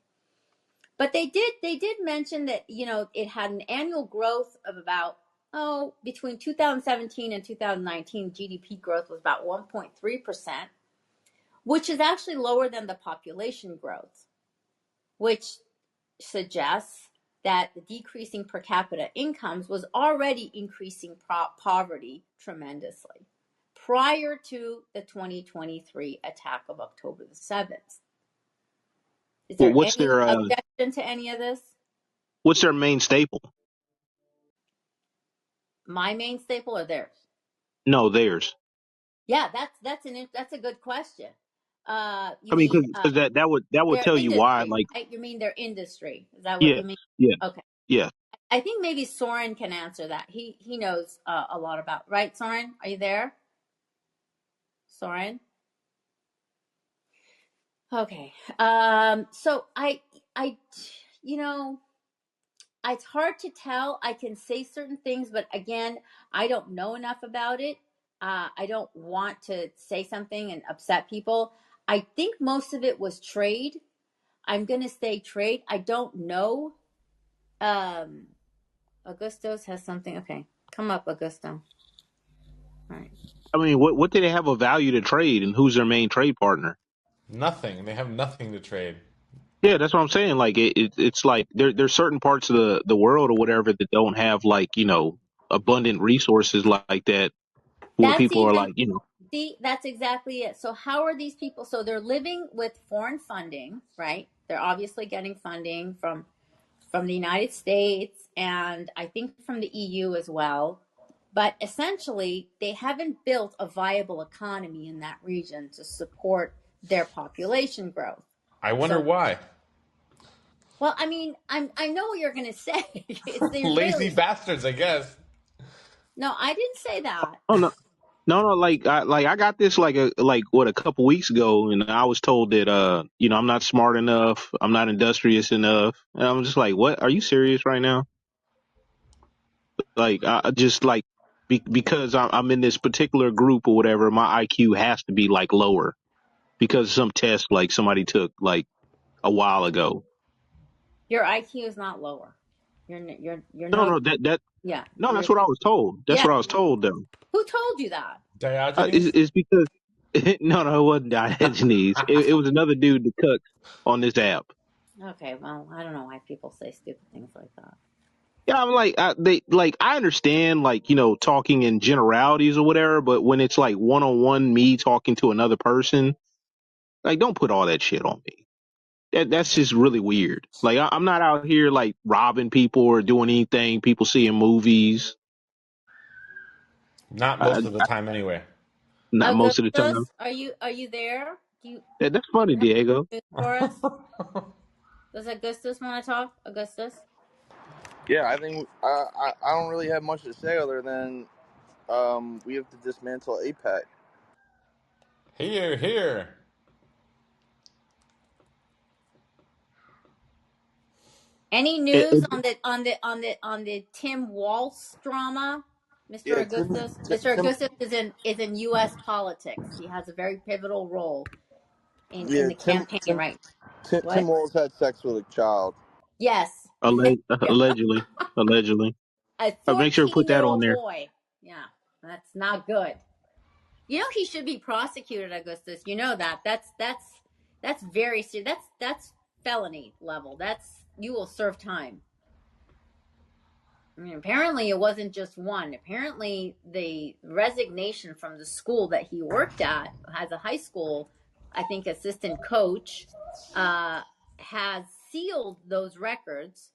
But they did mention that it had an annual growth of about between 2017 and 2019 GDP growth was about 1.3%, which is actually lower than the population growth, which suggests that the decreasing per capita incomes was already increasing poverty tremendously prior to the 2023 attack of October the 7th. Is Well, there any objection to any of this? what's their main staple? My main staple or theirs? No, theirs. Yeah, that's a good question. You I mean, mean because that would their tell you why. industry, Like, right? You mean their industry? Is that what yeah, you mean? yeah, Okay. yeah. I think maybe Soren can answer that. He knows a lot about, right? Soren, are you there? Soren? Okay. So I, you know, it's hard to tell. I can say certain things, but again, I don't know enough about it. I don't want to say something and upset people. I think most of it was trade. I'm gonna say trade. I don't know. Um, Augustus has something. Okay, come up, Augusto. All right. I mean, what do they have of value to trade, and who's their main trade partner? Nothing. They have nothing to trade. Yeah, that's what I'm saying. Like it's like there's certain parts of the world or whatever that don't have like abundant resources like that, where That's people are even like that's exactly it. So how are these people? So they're living with foreign funding, right? They're obviously getting funding from the United States and I think from the EU as well. But essentially, they haven't built a viable economy in that region to support their population growth. I wonder So, why. well, I mean, I know what you're going to say. It's they're Lazy literally bastards, I guess. no, I didn't say that. oh no. No, no, I got this a couple weeks ago, and I was told that I'm not smart enough, I'm not industrious enough, and I'm just like, what? Are you serious right now? Like, I just like because I'm in this particular group or whatever, my IQ has to be like lower because of some test like somebody took like a while ago. Your IQ is not lower. You're No, no no, that yeah. no, You're that's what I was told. That's yeah. what I was told though. Who told you that? Diogenes? It's because no, no, it wasn't Diogenes. It was another dude that cooked on this app. Okay, well, I don't know why people say stupid things like that. Yeah, I'm like I understand talking in generalities or whatever, but when it's like one on one me talking to another person, like don't put all that shit on me. That's just really weird. Like I'm not out here like robbing people or doing anything people see in movies. Not I, most of the I, time, anyway. not most of the time. Augustus, are you there? That's Do you funny, have Diego. news for us? Does Augustus want to talk? Augustus? Yeah, I think I don't really have much to say other than we have to dismantle APEC. Here, here. Any It, news it, on the Tim Walz drama, Mr. Yeah, Augustus? Mr. Augustus is in U.S. politics. He has a very pivotal role in the Tim campaign, Tim right? Tim, What? Tim Walz had sex with a child. Yes. Yeah. allegedly, allegedly. A Make sure to put that on 14-year-old there. boy. Yeah, that's not good. You know he should be prosecuted, Augustus. You know that. That's very serious. That's felony level. That's you will serve time. I mean, apparently it wasn't just one. Apparently the resignation from the school that he worked at as a high school, I think assistant coach, has sealed those records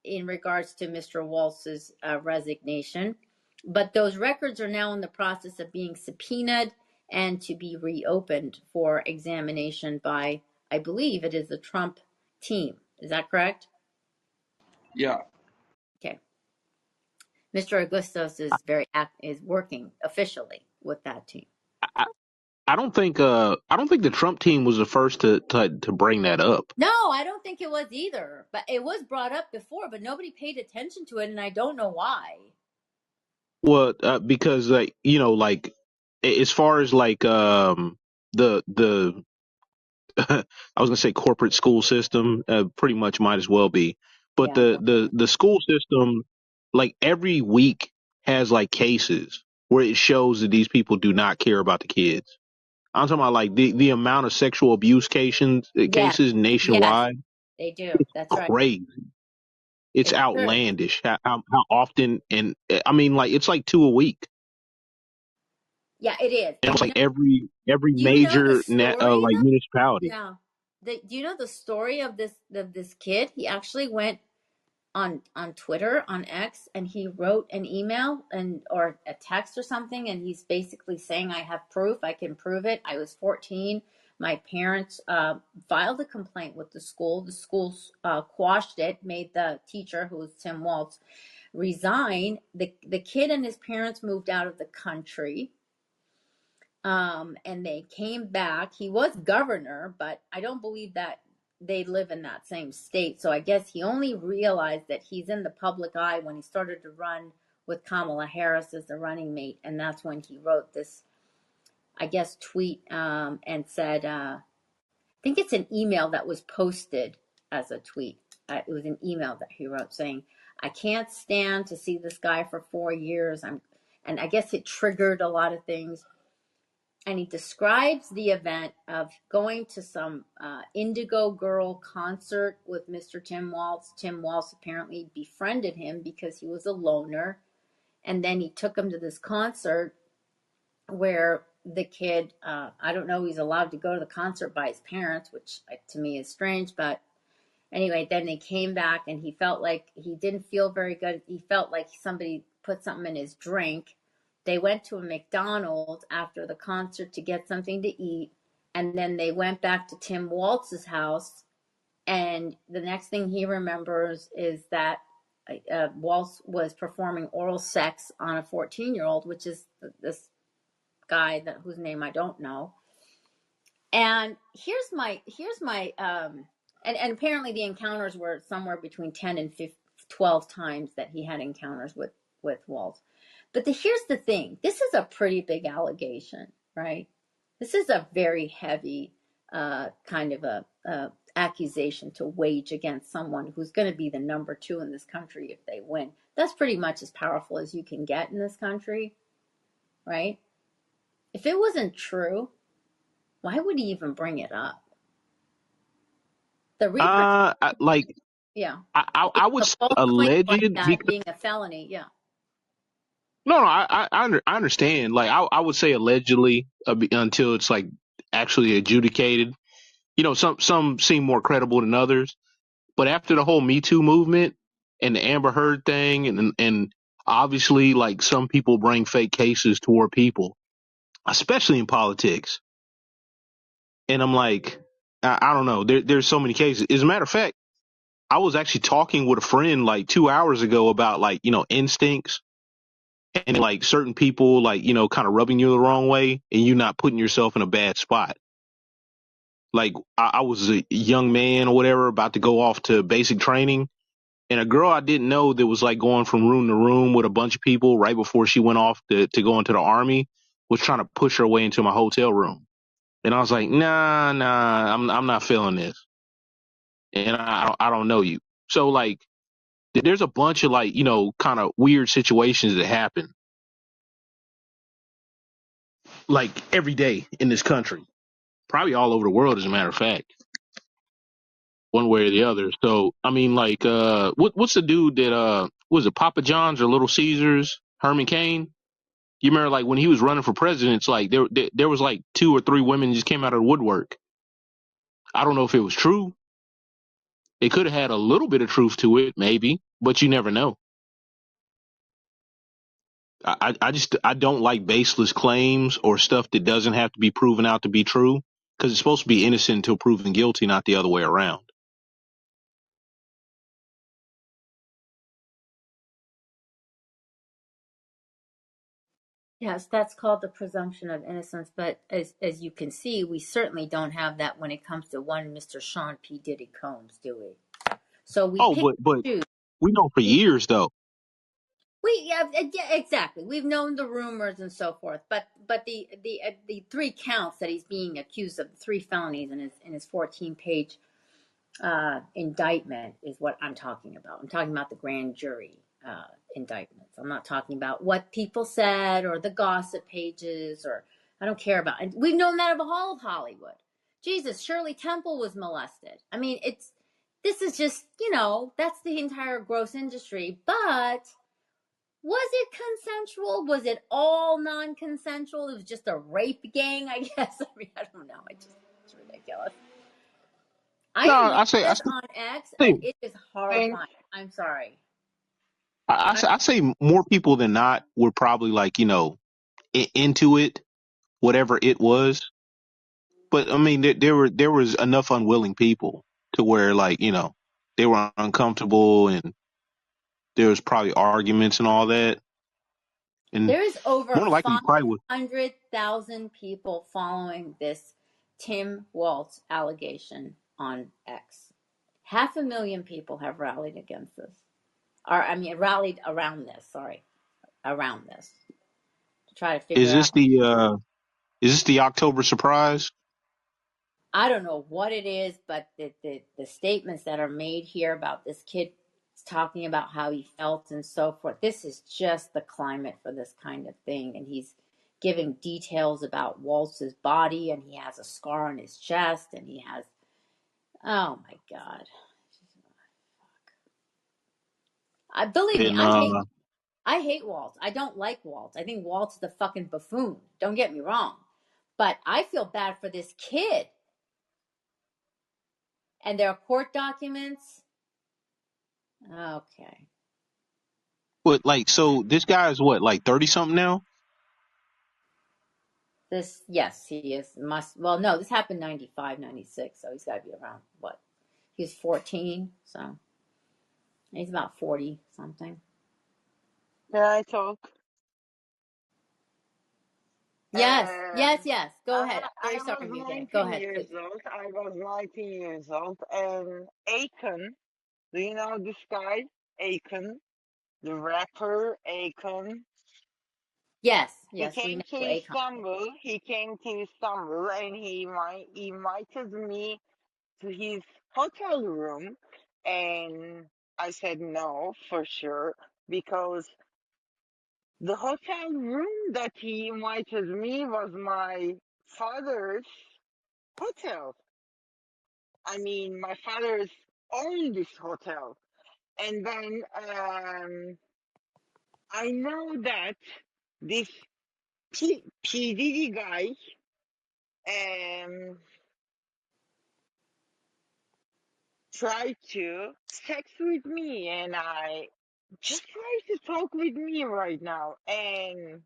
in regards to Mr. Walsh's resignation. But those records are now in the process of being subpoenaed and to be reopened for examination by, I believe it is the Trump team. Is that correct? Yeah. Okay. Mr. Augustos is working officially with that team. I, I don't think the Trump team was the first to bring that up. No, I don't think it was either. But it was brought up before, but nobody paid attention to it, and I don't know why. Well, because as far as the I was gonna say corporate school system, pretty much might as well be. But Yeah. the school system, like every week, has like cases where it shows that these people do not care about the kids. I'm talking about like the amount of sexual abuse Yes. cases Yes, nationwide. they do. That's right. Crazy. It's It's true. outlandish how often, and I mean like it's like two a week, Yeah, it is. and And it's like every do you know the major story like though? municipality. Yeah. Do you know the story of this kid? He actually went on Twitter, on X, and he wrote an email or a text or something, and he's basically saying, I have proof, I can prove it. I was 14. My parents filed a complaint with the school. The school quashed it, made the teacher, who was Tim Waltz, resign. The kid and his parents moved out of the country. And they came back. He was governor, but I don't believe that they live in that same state. So I guess he only realized that he's in the public eye when he started to run with Kamala Harris as the running mate. And that's when he wrote this, I guess, tweet and said, I think it's an email that was posted as a tweet. It was an email that he wrote saying, I can't stand to see this guy for 4 years. And I guess it triggered a lot of things. And he describes the event of going to some Indigo Girl concert with Mr. Tim Waltz. Tim Waltz apparently befriended him because he was a loner. And then he took him to this concert where the kid, I don't know, he's allowed to go to the concert by his parents, which to me is strange. But anyway, then they came back and he felt like he didn't feel very good. He felt like somebody put something in his drink. They went to a McDonald's after the concert to get something to eat. And then they went back to Tim Waltz's house. And the next thing he remembers is that Waltz was performing oral sex on a 14-year-old, which is this guy whose name I don't know. And here's my and apparently the encounters were somewhere between 10 and 12 times that he had encounters with Waltz. But here's the thing. This is a pretty big allegation, right? This is a very heavy kind of a accusation to wage against someone who's going to be the number 2 in this country if they win. That's pretty much as powerful as you can get in this country, right? If it wasn't true, why would he even bring it up? The repercussions, Like yeah. I would A say false claim like alleged that because being a felony, yeah. no, I understand. Like I would say allegedly until it's like actually adjudicated. You know, some seem more credible than others. But after the whole Me Too movement and the Amber Heard thing, and obviously like some people bring fake cases toward people, especially in politics. And I'm like, I don't know. There's so many cases. As a matter of fact, I was actually talking with a friend like 2 hours ago about like, instincts and like certain people like, kind of rubbing you the wrong way and you not putting yourself in a bad spot. Like I was a young man or whatever about to go off to basic training, and a girl I didn't know that was like going from room to room with a bunch of people right before she went off to go into the army was trying to push her way into my hotel room. And I was like, nah, I'm not feeling this. And I don't know you. So like, there's a bunch of like, kind of weird situations that happen like every day in this country, probably all over the world, as a matter of fact, one way or the other. So, I mean, like, what's the dude that, was it Papa John's or Little Caesars, Herman Cain? You remember like when he was running for president, it's like there was like 2 or 3 women that just came out of the woodwork. I don't know if it was true. It could have had a little bit of truth to it, maybe, but you never know. I don't like baseless claims or stuff that doesn't have to be proven out to be true because it's supposed to be innocent until proven guilty, not the other way around. Yes, that's called the presumption of innocence. But as you can see, we certainly don't have that when it comes to one Mr. Sean P. Diddy Combs, do we? So we Oh, pick but and choose. we know for We years though. yeah, yeah, exactly. We've known the rumors and so forth, but the 3 counts that he's being accused of, 3 felonies in his 14-page indictment is what I'm talking about. I'm talking about the grand jury indictments. I'm not talking about what people said or the gossip pages, or I don't care about. And we've known that of all of Hollywood. Jesus, Shirley Temple was molested. I mean, this is just, that's the entire gross industry. But was it consensual? Was it all non-consensual? It was just a rape gang, I guess. I mean, I don't know. It's ridiculous. I No, am reading I this on X, say, and it is And horrifying. I'm sorry. I say more people than not were probably like, into it, whatever it was. But I mean, there was enough unwilling people to where like, they were uncomfortable and there was probably arguments and all that. There is over more likely, you probably would. 500,000 people following this Tim Waltz allegation on X. 500,000 people have rallied against this. Or, I mean, rallied around this, sorry, around this, to try to Is figure out. this the October surprise? I don't know what it is, but the statements that are made here about this kid talking about how he felt and so forth, this is just the climate for this kind of thing. And he's giving details about Waltz's body, and he has a scar on his chest, and he has, oh my God. Believe me, And I hate Waltz. I don't like Waltz. I think Waltz is a fucking buffoon. Don't get me wrong. But I feel bad for this kid. And there are court documents. Okay. but like, so this guy is what, like 30 something now? This, yes, he is. Well, no, this happened 95, 96. So he's got to be around what? He's 14. So he's about 40 something. Can I talk? Yes, yes, yes. Go I, ahead. I'm very I sorry, was Miguel. Go 19 ahead, years please. old. I was 19 years old, and Akon, do you know this guy? Akon, the rapper Akon. Yes, He yes, we came know to who Akon is. Istanbul. He came to Istanbul, and he invited me to his hotel room, and I said no for sure because the hotel room that he invited me was my father's hotel. I mean, my father's owned this hotel. And then I know that this P. Diddy guy um, tried to sex with me, and I just try to talk with me right now. And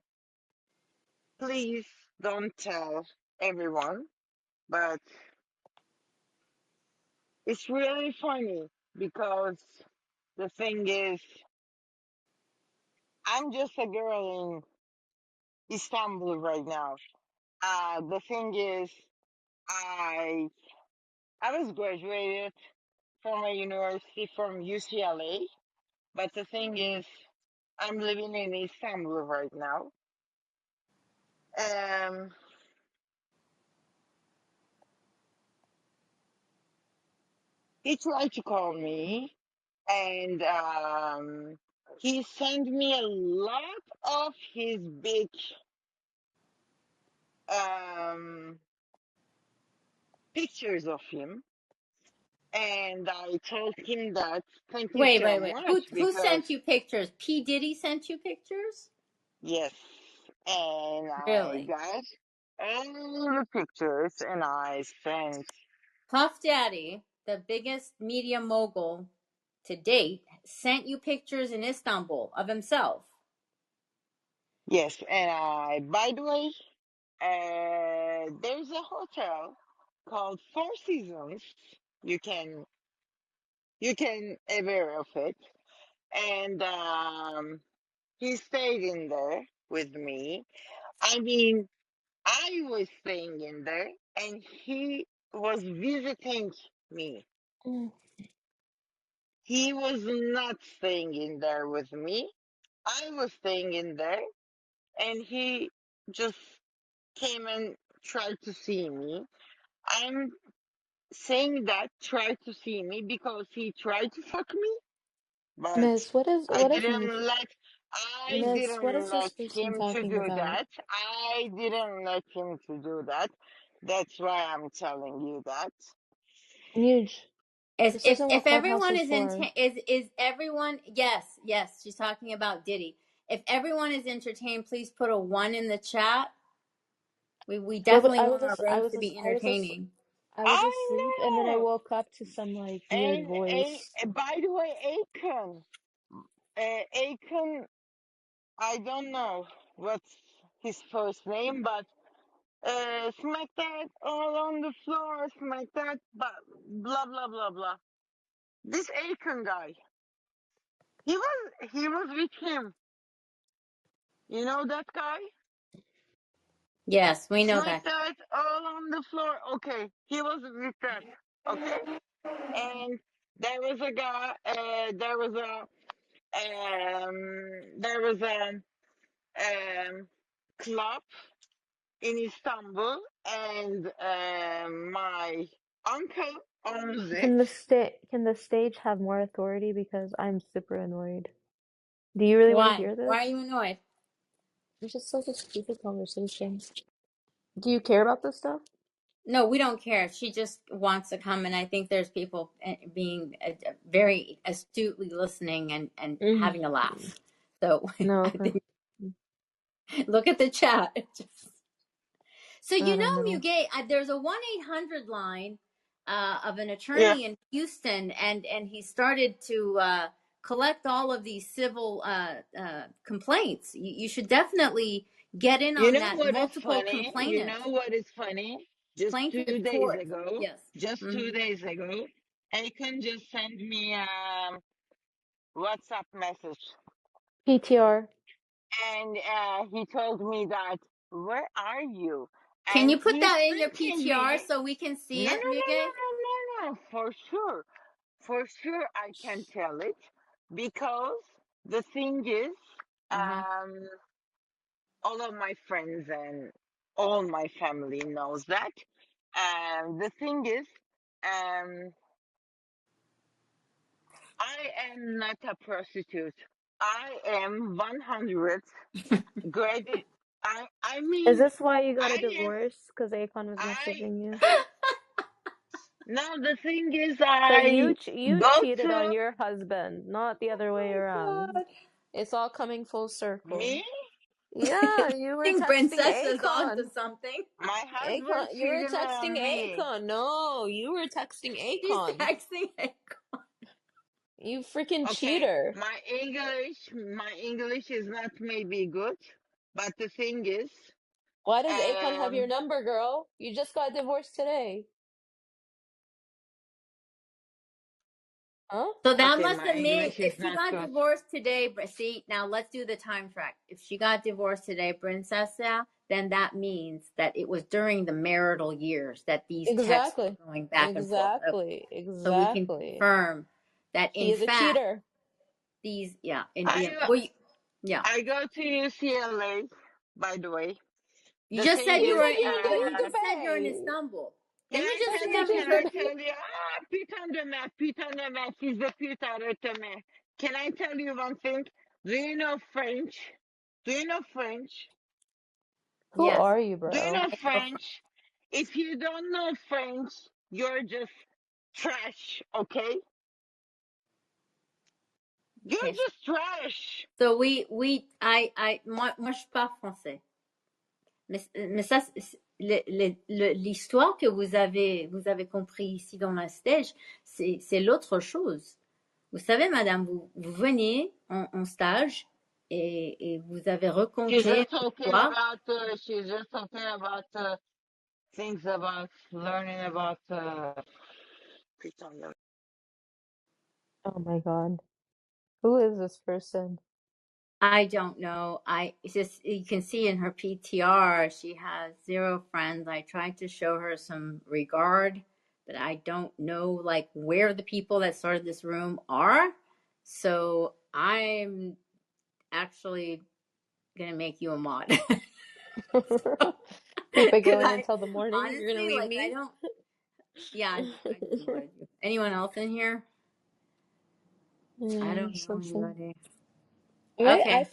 please don't tell everyone, but it's really funny because the thing is, I'm just a girl in Istanbul right now. The thing is, I I was graduated from a university from UCLA, but the thing is, I'm living in Istanbul right now. Um, he tried to call me, and he sent me a lot of his big um, pictures of him, and I told him that thank you Wait, so wait, wait. much Who because sent you pictures? P. Diddy sent you pictures? yes, and I Really? got all the pictures, and I sent Puff Daddy, the biggest media mogul to date, sent you pictures in Istanbul of himself. yes, and I by the way, there's a hotel called Four Seasons. You can aware of it, and he stayed in there with me. I mean, I was staying in there, and he was visiting me. He was not staying in there with me. I was staying in there, and he just came and tried to see me. I'm saying that tried to see me because he tried to fuck me, but Miss, I what is didn't let Miss, what is this person him to talking do about? that. I didn't let him to do that. That's why I'm telling you that. Nuge, As this isn't what if Clubhouse everyone is is for. is everyone, yes, yes, she's talking about Diddy. If everyone is entertained, please put a 1 in the chat. We No, but definitely want our rooms to be entertaining. I was I asleep and then I know. woke up to some like weird voice. By the way, Akon, I don't know what's his first name, but smack that all on the floor, smack that, but blah blah blah blah. This Akon guy, he was with him. You know that guy? Yes, we know that. Sweatshirt all on the floor. Okay, he was with us. Okay, and there was a guy. There was a club in Istanbul, and my uncle owns it. Can the stage have more authority because I'm super annoyed. Do you really want to Why? hear Why this? are you annoyed? It's just such a stupid conversation. Do you care about this stuff? No, we don't care. She just wants to come, and I think there's people being very astutely listening and Mm. having a laugh. So No, I okay. think look at the chat. So I you don't know, know. Muge, there's a 1-800 line of an Yeah, attorney in Houston, and he started to collect all of these civil complaints. You should definitely get in you on know that. what is Multiple funny? You complainant, know what is funny? Just plaintiff 2 days court. ago, Yes. just Hmm. 2 days ago, Aiken just sent me a WhatsApp message, PTR. and he told me that, where are you? Can And you put he's that in your thanking PTR me. so we can No, see no, no, it, Muge? no, no, no, no, for sure I can tell it, because the thing is, Uh-huh. um, all of my friends and all my family knows that. The thing is, um, I am not a prostitute. I am 100 graded. I Is mean, this why you got a I am, divorce? Because Akon was I, messaging you? no, the thing is, So I you go cheated to on your husband, not the other way Oh around. my It's all coming full circle. me, Yeah, God. you I were think texting Princess is on to Akon. something. my husband Akon, you were cheated texting on me. Akon. No, you were texting She's Akon. texting it. You freaking Okay, cheater. my English is not maybe good, but the thing is, Why does Akon have your um, number, girl? You just got divorced today. Huh? So that okay, must my have made, English is if she not got good. divorced today, but see, now let's do the time track. If she got divorced today, Princessa, then that means that it was during the marital years that these texts were Exactly. going back and forth. Okay. Exactly. So we can Exactly. confirm that He in is a fact, cheater. these, yeah, in, I yeah, well, yeah. I go to UCLA, by the way. You The just thing said You you is, were, said you you moved to just said you're in Bay. Istanbul. can Can you I just That's tell say you? that what you Can because I said. tell you? Putain de mer, fils de pute, arrête-moi. Can I tell you one thing? Do you know French? Do you know French? Who yes, are you, Do you bro? know I know. French? If you don't know French, you're just trash, okay? You're Okay. just trash. So moi je parle français. Mais ça, l'histoire que vous avez compris ici dans la stage, c'est l'autre chose. Vous savez, madame, vous venez en stage et vous avez She's rencontré just talking l'histoire. about. She's just talking about things about learning about. Putain de- Oh my God. Who is this person? I don't know. It's just you can see in her PTR she has 0 friends. I tried to show her some regard, but I don't know like where the people that started this room are. So I'm actually gonna make you a mod. Keep it Because going I until the morning. You're gonna honestly leave like I me? don't. Yeah, I just invited you. Anyone else in here? I don't know Something. anybody. Wait, Okay.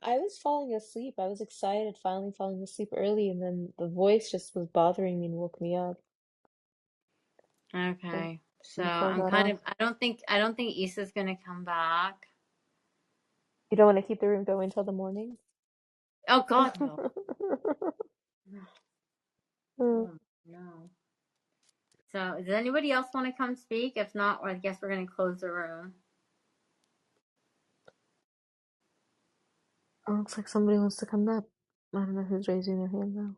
I was falling asleep. I was excited, finally falling asleep early, and then the voice just was bothering me and woke me up. So Okay. So before I I'm got kind off. of. I don't think Issa's gonna come back. You don't want to keep the room going till the morning? Oh God, no. Oh no. So does anybody else want to come speak? If not, I guess we're gonna close the room. Oh, looks like somebody wants to come up. I don't know who's raising their hand now.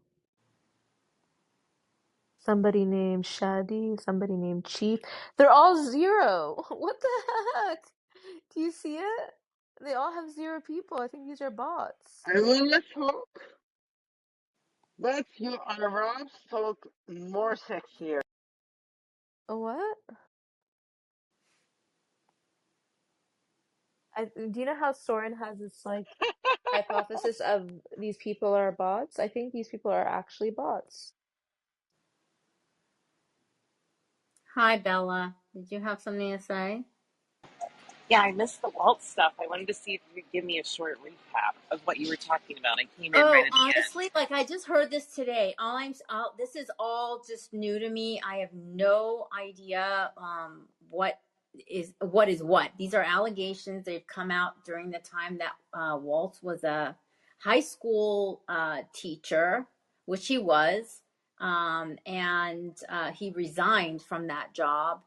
Somebody named Shadi, somebody named Chief. They're all 0. What the heck? Do you see it? They all have zero people. I think these are bots. I will let's talk. Let's hear Arabs talk more sexier. A what? Do you know how Soren has this like hypothesis of these people are bots? I think these people are actually bots. Hi, Bella. Did you have something to say? Yeah, I missed the Walt stuff. I wanted to see if you could give me a short recap of what you were talking about. I came in right Oh, at the end. honestly, like I just heard this today. This is all just new to me. I have no idea what is what. These are allegations. They've come out during the time that Walt was a high school teacher, which he was, and he resigned from that job.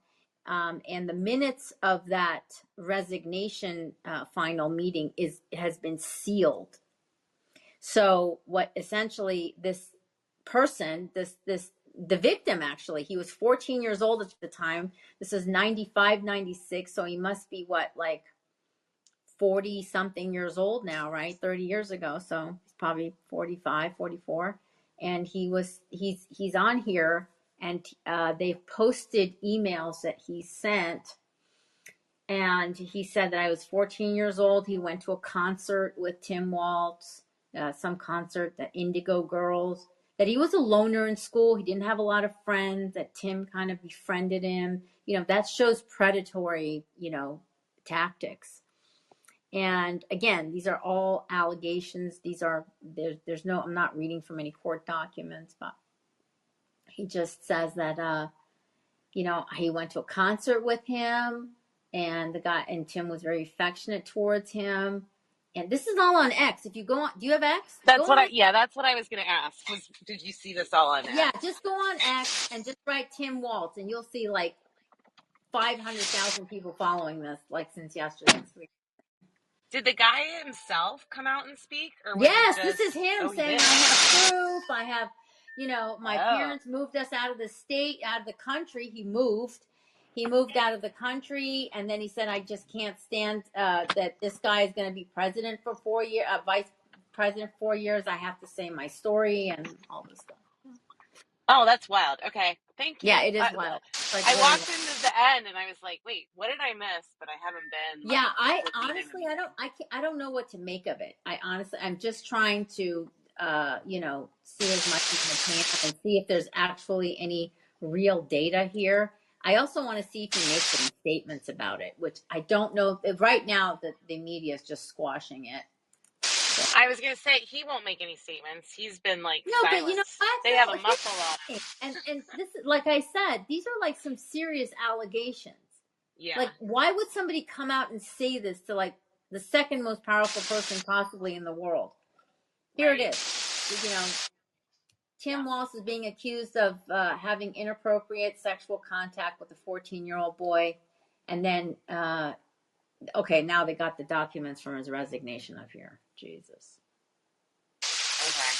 And the minutes of that resignation final meeting has been sealed. So what essentially this person, the victim actually, he was 14 years old at the time. This is 95, 96. So he must be what, like 40 something years old now, right? 30 years ago. So he's probably 45, 44. And he's on here, and they've posted emails that he sent, and he said that I was 14 years old. He went to a concert with Tim Waltz, some concert, the Indigo Girls, that he was a loner in school. He didn't have a lot of friends, that Tim kind of befriended him. That shows predatory, tactics. And again, these are all allegations. There's no, I'm not reading from any court documents, but he just says that, he went to a concert with him, and Tim was very affectionate towards him. And this is all on X. If you go on, do you have X? Go on. That's what I was going to ask. Did you see this all on Yeah, X? just go on X and just write Tim Waltz, and you'll see like 500,000 people following this, like since yesterday. Did the guy himself come out and speak, or was it Yes, this just? is him Oh, he saying did. I have proof. I have, my Oh, parents moved us out of the state, out of the country. He moved. He moved out of the country, and then he said, I just can't stand that this guy is going to be president for 4 years, vice president 4 years. I have to say my story and all this stuff. oh, that's wild. Okay, thank you. Yeah, it is wild. It's like I really wild. walked into the end and I was like, wait, what did I miss? But I haven't been Yeah, I looking into honestly, I don't know what to make of it. I'm just trying to, see as much as I can and see if there's actually any real data here. I also want to see if he makes any statements about it, which I don't know. Right now, the media is just squashing it. So. I was gonna say he won't make any statements. He's been like No, but you know silenced. what They have a though? Here's muffle on the him. thing. And this is, like I said, these are like some serious allegations. Yeah, Like, why would somebody come out and say this to like the second most powerful person possibly in the world? Here it right. is. Yeah. Tim Walz is being accused of having inappropriate sexual contact with a 14-year-old boy. And then, okay, now they got the documents from his resignation up here. Jesus. Okay.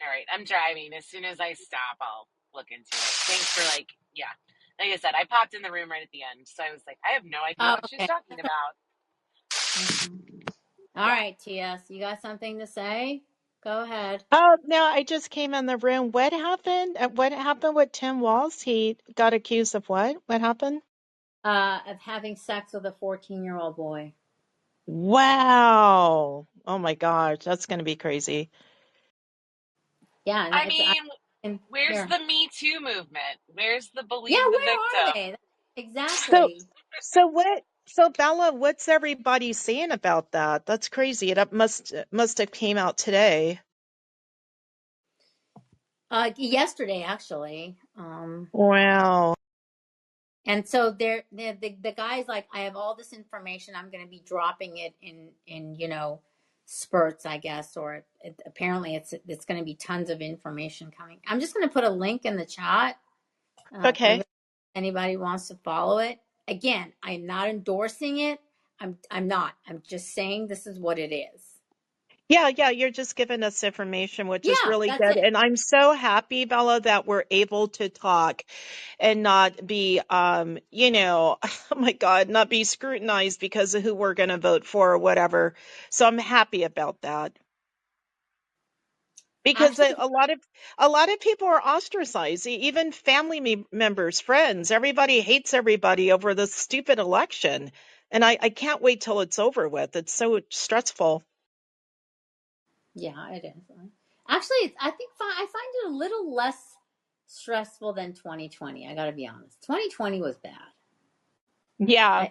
All right. I'm driving. As soon as I stop, I'll look into it. Thanks for yeah. Like I said, I popped in the room right at the end, so I was like, I have no idea Oh, what she's okay. talking about. Mhm. All Yeah. right, TS, you got something to say? Go ahead. Oh, no, I just came in the room. What happened? What happened with Tim Walz? He got accused of what? What happened? Of having sex with a 14-year-old boy. Wow. Oh my gosh, that's going to be crazy. Yeah, and I mean, and where's here. the Me Too movement? Where's the Yeah, Believe the where are Victim? they? So, Exactly. so Bella, what's everybody saying about that? That's crazy. It must have came out today. Yesterday, actually. Wow. And so the guy's like, I have all this information. I'm going to be dropping it in spurts, I guess, or apparently it's going to be tons of information coming. I'm just going to put a link in the chat. Okay. If anybody wants to follow it. Again, I'm not endorsing it. I'm not. I'm just saying this is what it is. Yeah, you're just giving us information, which is Yeah, really that's good. it. And I'm so happy, Bella, that we're able to talk and not be, oh my God, not be scrutinized because of who we're going to vote for or whatever. So I'm happy about that. Because Actually, a lot of people are ostracized, even family members, friends. Everybody hates everybody over this stupid election. And I can't wait till it's over with. It's so stressful. yeah, it is. Actually, I think I find it a little less stressful than 2020. I got to be honest. 2020 was bad. Yeah,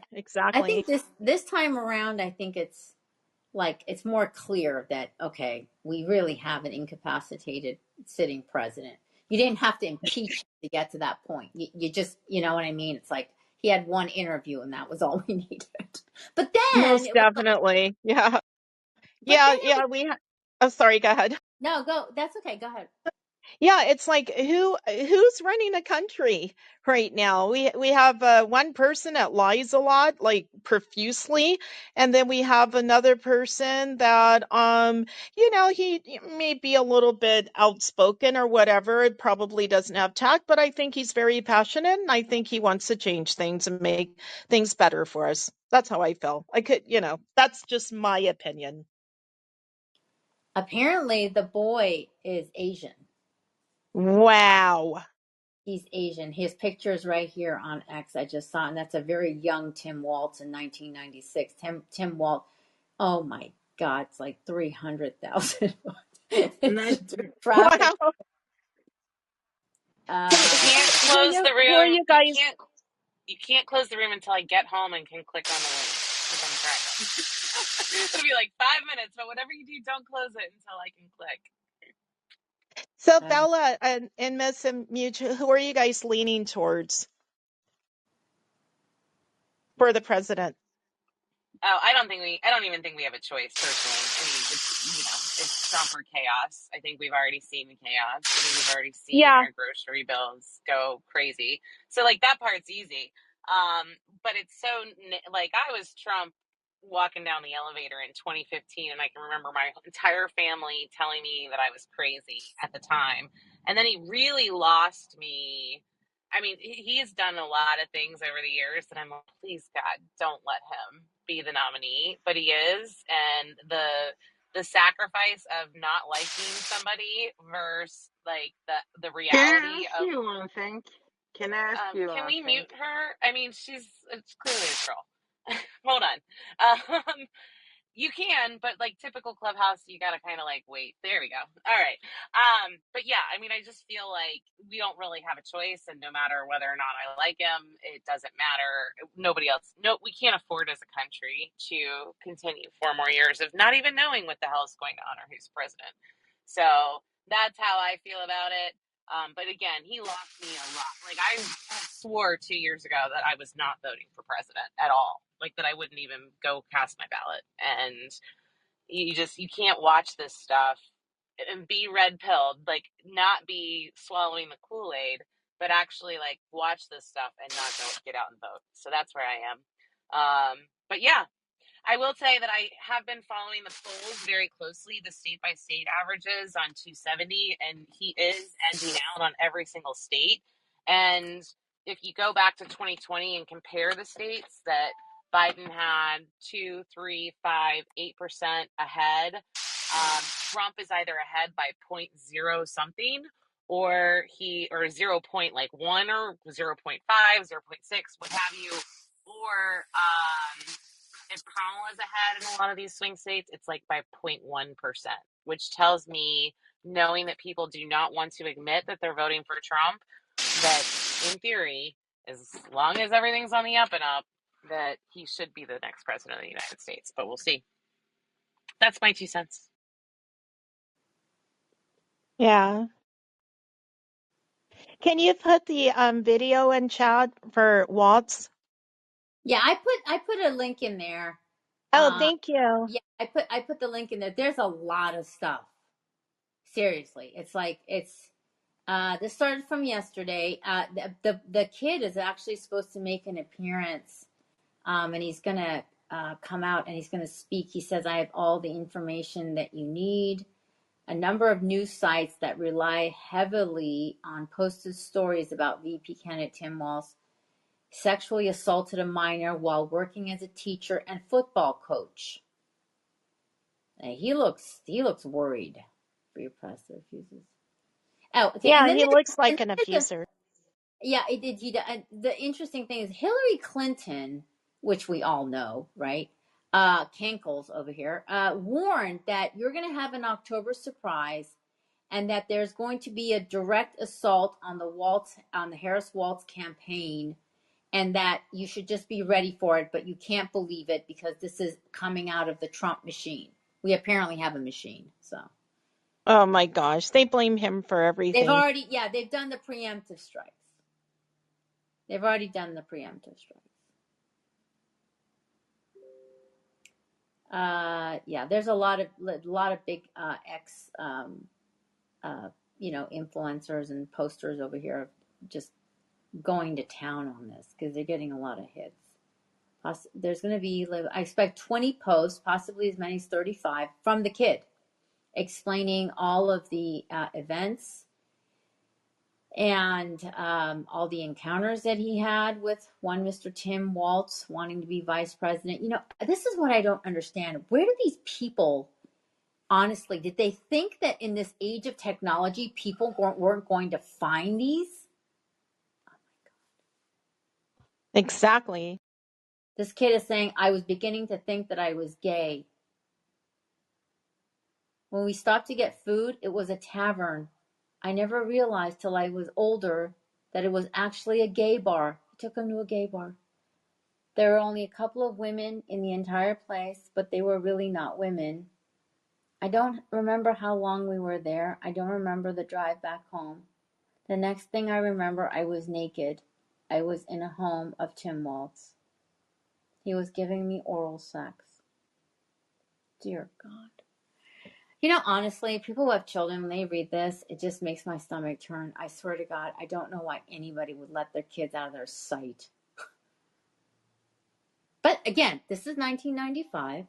I exactly. think this time around, I think it's like it's more clear that okay, we really have an incapacitated sitting president. You didn't have to impeach him to get to that point. You just, you know what I mean? It's like he had one interview and that was all we needed. But then Most it was like, definitely. Yeah. but then Yeah, it was yeah, oh, sorry, go ahead. no, go. That's okay. Go ahead. Yeah, it's like who's running a country right now? We have one person that lies a lot, like profusely, and then we have another person that he may be a little bit outspoken or whatever. It probably doesn't have tact, but I think he's very passionate and I think he wants to change things and make things better for us. That's how I feel. That's just my opinion. Apparently, the boy is Asian. Wow. He's Asian. His picture is right here on X. I just saw, and that's a very young Tim Waltz in 1996. Tim Waltz. Oh my God, it's like 300,000. It's Nice. just traffic. Wow. Uh, You can't Who are close you the who are room. you guys You can't close the room until I get home and can click on the link because I'm driving. It'll be like 5 minutes, but whatever you do, don't close it until I can click. So uh, Bella and Miss Mutual, who are you guys leaning towards for the president? Oh, I don't even think we have a choice personally. I mean, it's Trump or chaos. I think we've already seen the chaos. I think we've already seen Yeah. our grocery bills go crazy. So like that part's easy. But it's so like I was Trump walking down the elevator in 2015 and I can remember my entire family telling me that I was crazy at the time. And then he really lost me. I mean, he's done a lot of things over the years that I'm like, please God, don't let him be the nominee, but he is, and the sacrifice of not liking somebody versus like the Can I reality ask of you one thing? Can I ask you can one we thing? mute her? I mean, it's clearly a troll. Hold on. You can, but like typical Clubhouse, you gotta kind of like wait. There we go. All right. But yeah, I mean, I just feel like we don't really have a choice, and no matter whether or not I like him, it doesn't matter. Nobody else. No, we can't afford as a country to continue 4 more years of not even knowing what the hell is going on or who's president. So that's how I feel about it. But again, he lost me a lot. Like I swore 2 years ago that I was not voting for president at all. Like that I wouldn't even go cast my ballot. And you can't watch this stuff and be red pilled, like not be swallowing the Kool-Aid, but actually like watch this stuff and not go get out and vote. So that's where I am. But yeah, I will say that I have been following the polls very closely, the state by state averages on 270, and he is edging out on every single state. And if you go back to 2020 and compare the states that Biden had 2, 3, 5, 8% ahead, Trump is either ahead by point zero something or 0 point like 1 or 0 0.5, 0 0.6, what have you, or if Kamala's ahead in a lot of these swing states, it's like by 0.1%, which tells me, knowing that people do not want to admit that they're voting for Trump, that in theory, as long as everything's on the up and up, that he should be the next president of the United States. But we'll see. That's my 2 cents. Yeah. Can you put the video in chat for Waltz? yeah, I put a link in there. Oh, thank you. Yeah, I put the link in there. There's a lot of stuff. Seriously, it's like it's. This started from yesterday. The kid is actually supposed to make an appearance, and he's gonna come out and he's going to speak. He says, I have all the information that you need. A number of news sites that rely heavily on posted stories about VP candidate Tim Walz sexually assaulted a minor while working as a teacher and football coach. And he looks worried. Free press that refuses. Oh, okay. Yeah, he looks like an abuser. Yeah, it did. The interesting thing is Hillary Clinton, which we all know, right? Cankles over here, warned that you're going to have an October surprise, and that there's going to be a direct assault on the Harris Walz campaign, and that you should just be ready for it, but you can't believe it because this is coming out of the Trump machine. We apparently have a machine, so Oh my gosh, they blame him for everything. they've done the preemptive strikes. They've already done the preemptive strikes. There's a lot of big influencers and posters over here just going to town on this because they're getting a lot of hits. There's going to be, I expect 20 posts, possibly as many as 35 from the kid, explaining all of the events and all the encounters that he had with one Mr. Tim Walz wanting to be vice president. This is what I don't understand. Where do these people, honestly, did they think that in this age of technology, people weren't going to find these? Exactly. This kid is saying, I was beginning to think that I was gay. When we stopped to get food, it was a tavern. I never realized till I was older that it was actually a gay bar. He took him to a gay bar. There were only a couple of women in the entire place, but they were really not women. I don't remember how long we were there. I don't remember the drive back home. The next thing I remember, I was naked. I was in a home of Tim Walz. He was giving me oral sex. Dear God. Honestly, people who have children, when they read this, it just makes my stomach turn. I swear to God, I don't know why anybody would let their kids out of their sight. But again, this is 1995,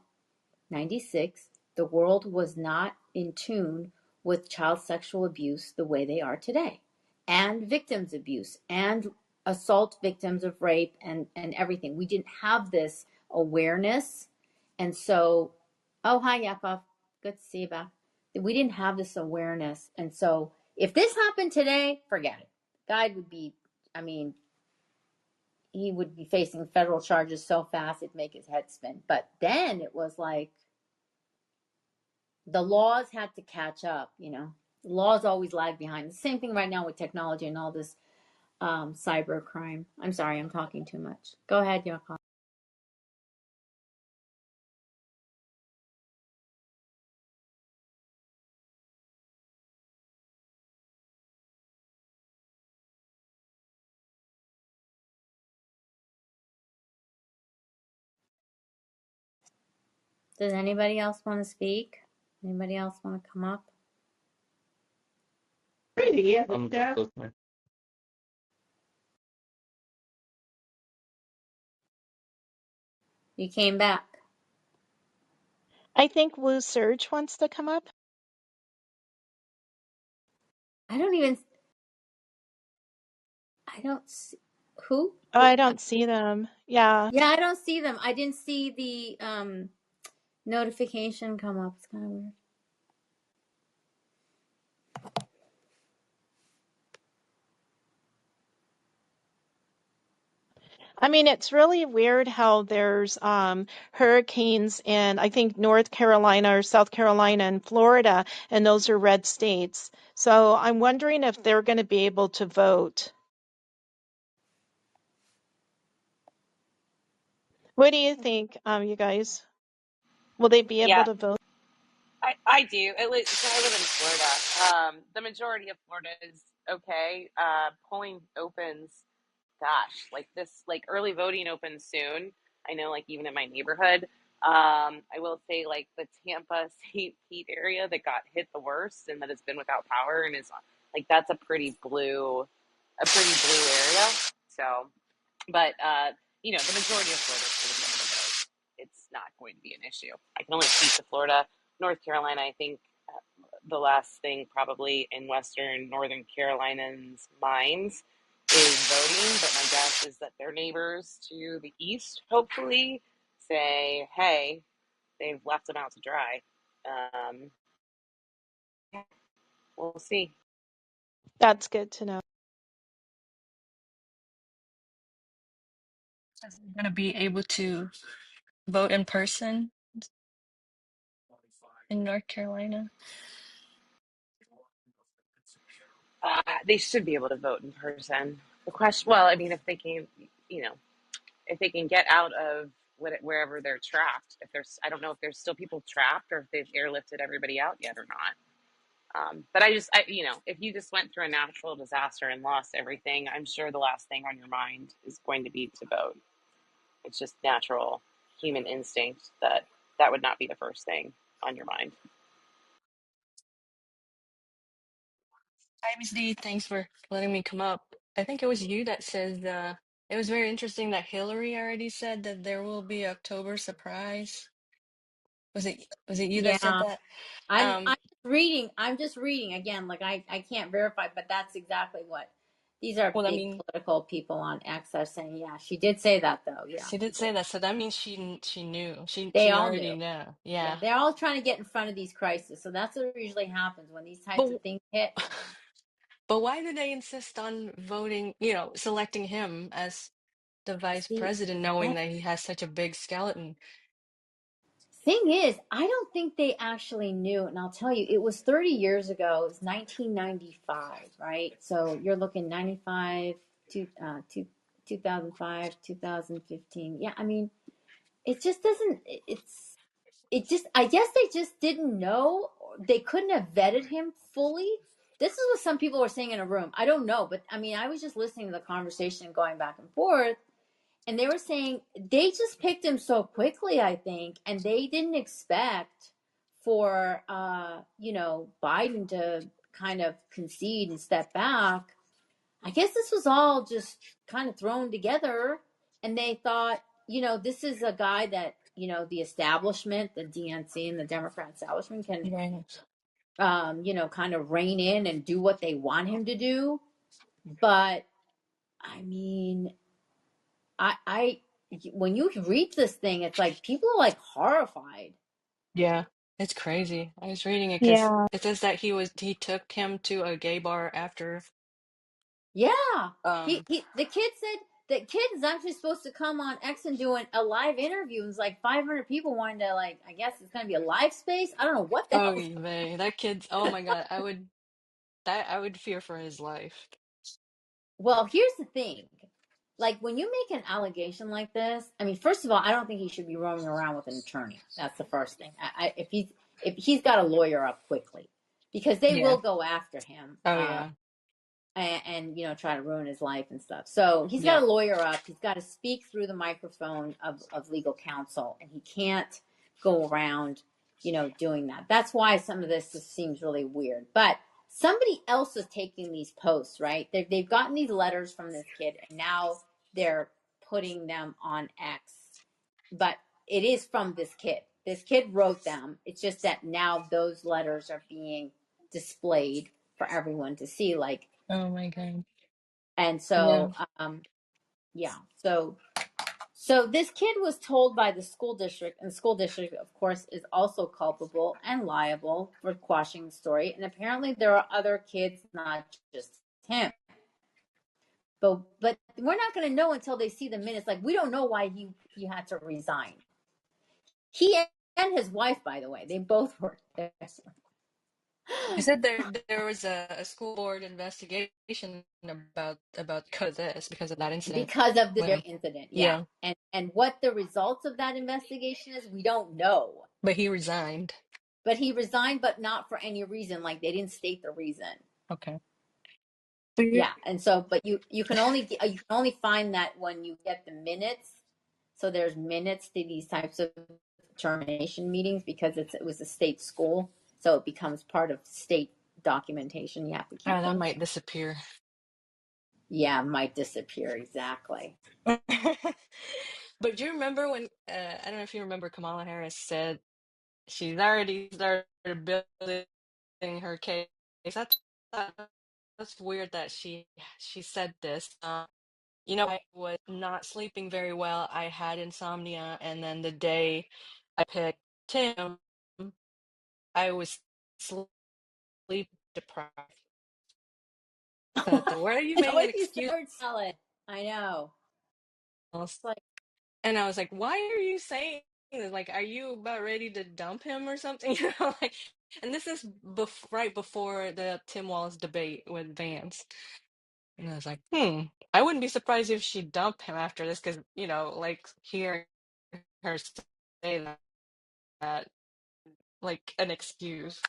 96. The world was not in tune with child sexual abuse the way they are today, and victims abuse, and assault victims of rape, and everything. We didn't have this awareness. And so, oh, hi, Yakov. Good to see you back. We didn't have this awareness. And so if this happened today, forget it. Guy would be, he would be facing federal charges so fast it'd make his head spin. But then it was like the laws had to catch up, The laws always lag behind. The same thing right now with technology and all this cyber crime. I'm sorry, I'm talking too much. Go ahead, Yakov. Does anybody else want to speak? Anybody else want to come up? I'm listening. You came back. I think Blue Surge wants to come up. I don't see who? Oh, I don't see them. Yeah. Yeah, I don't see them. I didn't see the notification come up. It's kind of weird. It's really weird how there's hurricanes in, I think, North Carolina or South Carolina and Florida, and those are red states. So I'm wondering if they're going to be able to vote. What do you think, you guys? Will they be able Yeah, to vote? I do. So I live in Florida. The majority of Florida is okay. Polling opens, gosh, like this, like early voting opens soon. I know, like even in my neighborhood. I will say, like the Tampa St. Pete area that got hit the worst and that has been without power and is like that's a pretty blue area. So, but the majority of Florida is going to be able to vote. going to be an issue. I can only speak to Florida. North Carolina, I think the last thing probably in Western Northern Carolinians' minds is voting, but my guess is that their neighbors to the east hopefully say, hey, they've left them out to dry. Yeah, we'll see. That's good to know. Going to be able to vote in person in North Carolina. They should be able to vote in person. The question, well, I mean, if they can, if they can get out of wherever they're trapped, if there's, I don't know if there's still people trapped or if they've airlifted everybody out yet or not. But if you just went through a natural disaster and lost everything, I'm sure the last thing on your mind is going to be to vote. It's just natural human instinct that would not be the first thing on your mind. Hi, Miss D. Thanks for letting me come up. I think it was you that said it was very interesting that Hillary already said that there will be October surprise. Was it you that said Yeah, that? I'm Um, I'm just reading. I'm just reading again. Like I can't verify, but that's exactly what these are well, I big mean, political people on X are saying. Yeah, she did say that though. Yeah, she she did did. say that, so that means she knew. She They she all already knew. knew. Yeah, Yeah. they're all trying to get in front of these crises. So that's what usually happens when these types of But things hit. but why do they insist on voting, selecting him as the vice See, president, knowing that he has such a big skeleton? thing is, I don't think they actually knew, and I'll tell you, it was 30 years ago. It was 1995, right? So you're looking 95 to 2005, 2015. Yeah, I mean, it just doesn't. It just. I guess they just didn't know. They couldn't have vetted him fully. This is what some people were saying in a room. I don't know, but I mean, I was just listening to the conversation going back and forth, and they were saying they just picked him so quickly, I think, and they didn't expect for Biden to kind of concede and step back. I guess this was all just kind of thrown together, and they thought, this is a guy that the establishment, the DNC and the Democrat establishment can Right. kind of rein in and do what they want him to do. But I mean, I when you read this thing, it's like people are like horrified. Yeah, it's crazy. I was reading it because Yeah. it says that he took him to a gay bar after. Yeah, Um. the kid said that kid is actually supposed to come on X and do a live interview. It was like 500 people wanted to, like, I guess it's gonna be a live space. I don't know what the Oh, hell. man, that kid's. Oh my God, I would fear for his life. Well, here's the thing. Like when you make an allegation like this, I mean, first of all, I don't think he should be roaming around with an attorney. That's the first thing. If he's got a lawyer up quickly, because they Yeah. will go after him. Oh yeah. And try to ruin his life and stuff. So he's got Yeah. a lawyer up. He's got to speak through the microphone of legal counsel, and he can't go around, doing that. That's why some of this just seems really weird. But somebody else is taking these posts, right? They've gotten these letters from this kid, and now they're putting them on X. But it is from this kid. This kid wrote them. It's just that now those letters are being displayed for everyone to see. Like, Oh my God. and Yeah. so, yeah. So this kid was told by the school district, and the school district, of course, is also culpable and liable for quashing the story. And apparently, there are other kids, not just him. But we're not going to know until they see the minutes. Like, we don't know why he had to resign. He and his wife, by the way, they both were there. He said there was a school board investigation about because of that incident Because of the with him. incident, yeah. Yeah, And what the results of that investigation is, we don't know. but he resigned. But he resigned, but not for any reason. Like, they didn't state the reason. Okay. So Yeah, and so, but you can only find that when you get the minutes. So there's minutes to these types of termination meetings because it was a state school, so it becomes part of state documentation. You have to keep that those. might disappear. Yeah, might disappear exactly. But do you remember when I don't know if you remember Kamala Harris said she's already started building her case. That's weird that she said this. I was not sleeping very well. I had insomnia, and then the day I picked Tim, I was sleep deprived. I thought, why are you I know making an what you excuse? said, Salad. I know. It's like, And I was like, why are you saying this? Like, are you about ready to dump him or something? Like, and this is right before the Tim Walz debate with Vance. And I was like, I wouldn't be surprised if she dumped him after this because, like hearing her say that, like an excuse.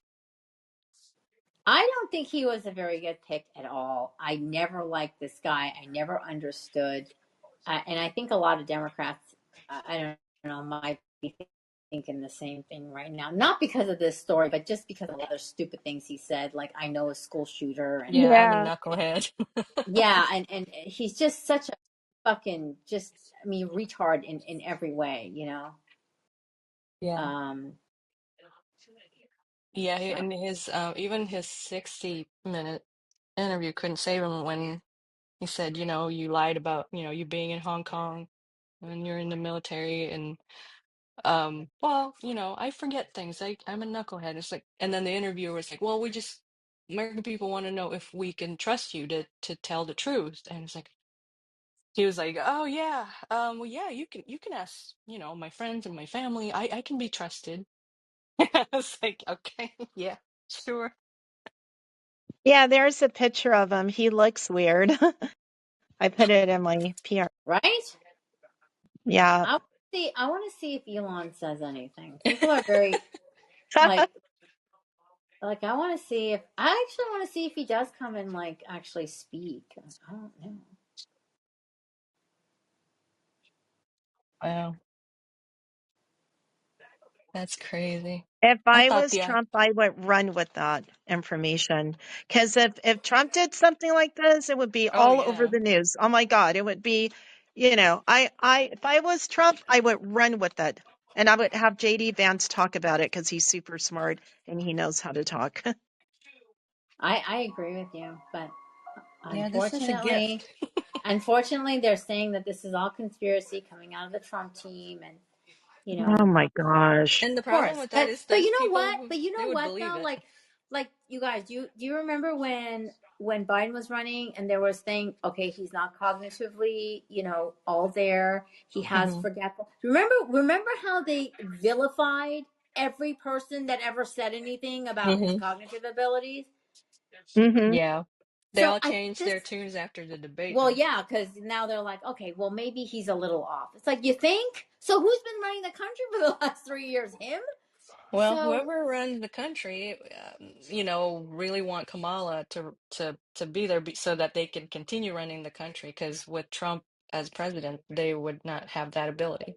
I don't think he was a very good pick at all. I never liked this guy. I never understood. And I think a lot of Democrats, I don't know, might be thinking the same thing right now. Not because of this story, but just because of other stupid things he said, like I know a school shooter, and Yeah, I'm a Yeah. knucklehead. yeah, and he's just such a fucking retard in every way, you know. Yeah. Um, Yeah, so and his even his 60-minute interview couldn't save him when he said, you lied about, you being in Hong Kong when you're in the military and well, I forget things. I'm a knucklehead. It's like, and then the interviewer was like, well, American people want to know if we can trust you to tell the truth. And it's like, he was like, oh yeah, well yeah, you can ask, my friends and my family. I can be trusted. I was like, okay, yeah, sure. Yeah, there's a picture of him. He looks weird. I put it in my PR. right. Yeah. I want to see if Elon says anything. People are very like I want to see if I actually want to see if he does come and like actually speak. I don't know. Wow, that's crazy. If I I thought was the Trump, I would run with that information. Because if Trump did something like this, it would be oh all over yeah. the news. Oh my God, it would be, if I was Trump, I would run with it. And I would have JD Vance talk about it because he's super smart and he knows how to talk. I agree with you, but Yeah, this is a unfortunately, gift. they're saying that this is all conspiracy coming out of the Trump team, and Oh my gosh. And the of problem course. with that is But there's you know people what? who they would believe Though, it. like you guys, do you remember when Biden was running and there was thing? Okay, he's not cognitively, all there. He has Hmm. forgetful. Remember how they vilified every person that ever said anything about his Hmm. cognitive abilities? Hmm. Yeah. They So all I changed this their tunes after the debate, Well, though. yeah, because now they're like, okay, well, maybe he's a little off. It's like, you think? So who's been running the country for the last 3 years? Him? Well, So, whoever runs the country, really want Kamala to be there so that they can continue running the country. Because with Trump as president, they would not have that ability.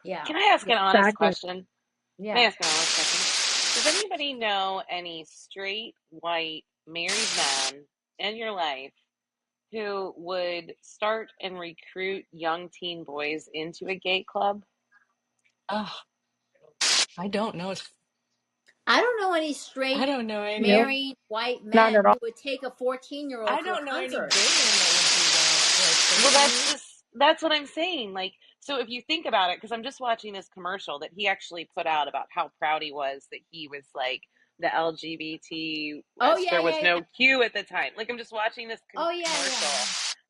yeah, Can I ask yeah, an honest Exactly. question? Can I yeah. ask an honest question? Does anybody know any straight, white, married men in your life who would start and recruit young teen boys into a gay club? Oh, I don't know. I don't know any I straight, don't know any. Nope, married, white not at men all. who would take a 14-year-old I to a don't know any concert. gay men that would do that. Like Well, 13. that's what I'm saying. Like, so if you think about it, because I'm just watching this commercial that he actually put out about how proud he was that he was like the LGBT, Oh, yeah, there yeah, was yeah. no Q at the time. Like, I'm just watching this Oh, yeah, yeah. commercial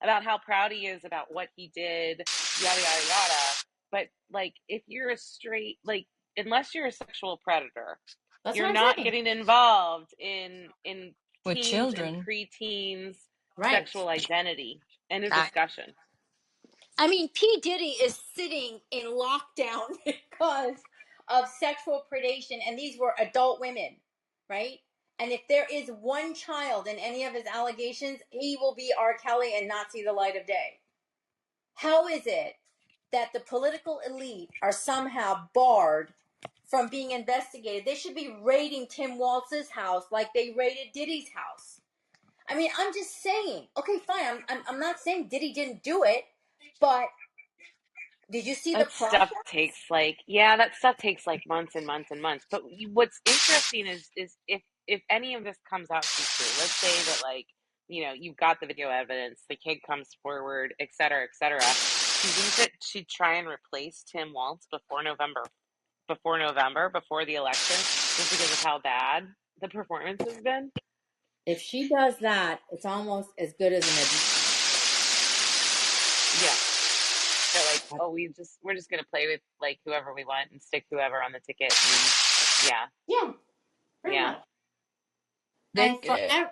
about how proud he is about what he did, yada, yada, yada. But like, if you're a straight, like, unless you're a sexual predator, That's you're what I'm not saying. getting involved in With teens and children. preteens Right. sexual identity. End of I, discussion. I mean, P. Diddy is sitting in lockdown because of sexual predation, and these were adult women, right? And if there is one child in any of his allegations, he will be R. Kelly and not see the light of day. How is it that the political elite are somehow barred from being investigated? They should be raiding Tim Walz's house like they raided Diddy's house. I mean, I'm just saying. Okay, fine. I'm not saying Diddy didn't do it, but Did you see the That process? stuff takes like, yeah, that stuff takes like months and months and months. But what's interesting is if any of this comes out to be true, let's say that like, you've got the video evidence, the kid comes forward, et cetera, et cetera. Do you think that she'd try and replace Tim Waltz before the election, just because of how bad the performance has been? If she does that, it's almost as good as Yeah. They're like, an. oh, we're just gonna play with like whoever we want and stick whoever on the ticket. And yeah, Yeah, pretty yeah. much. And Nick, forever.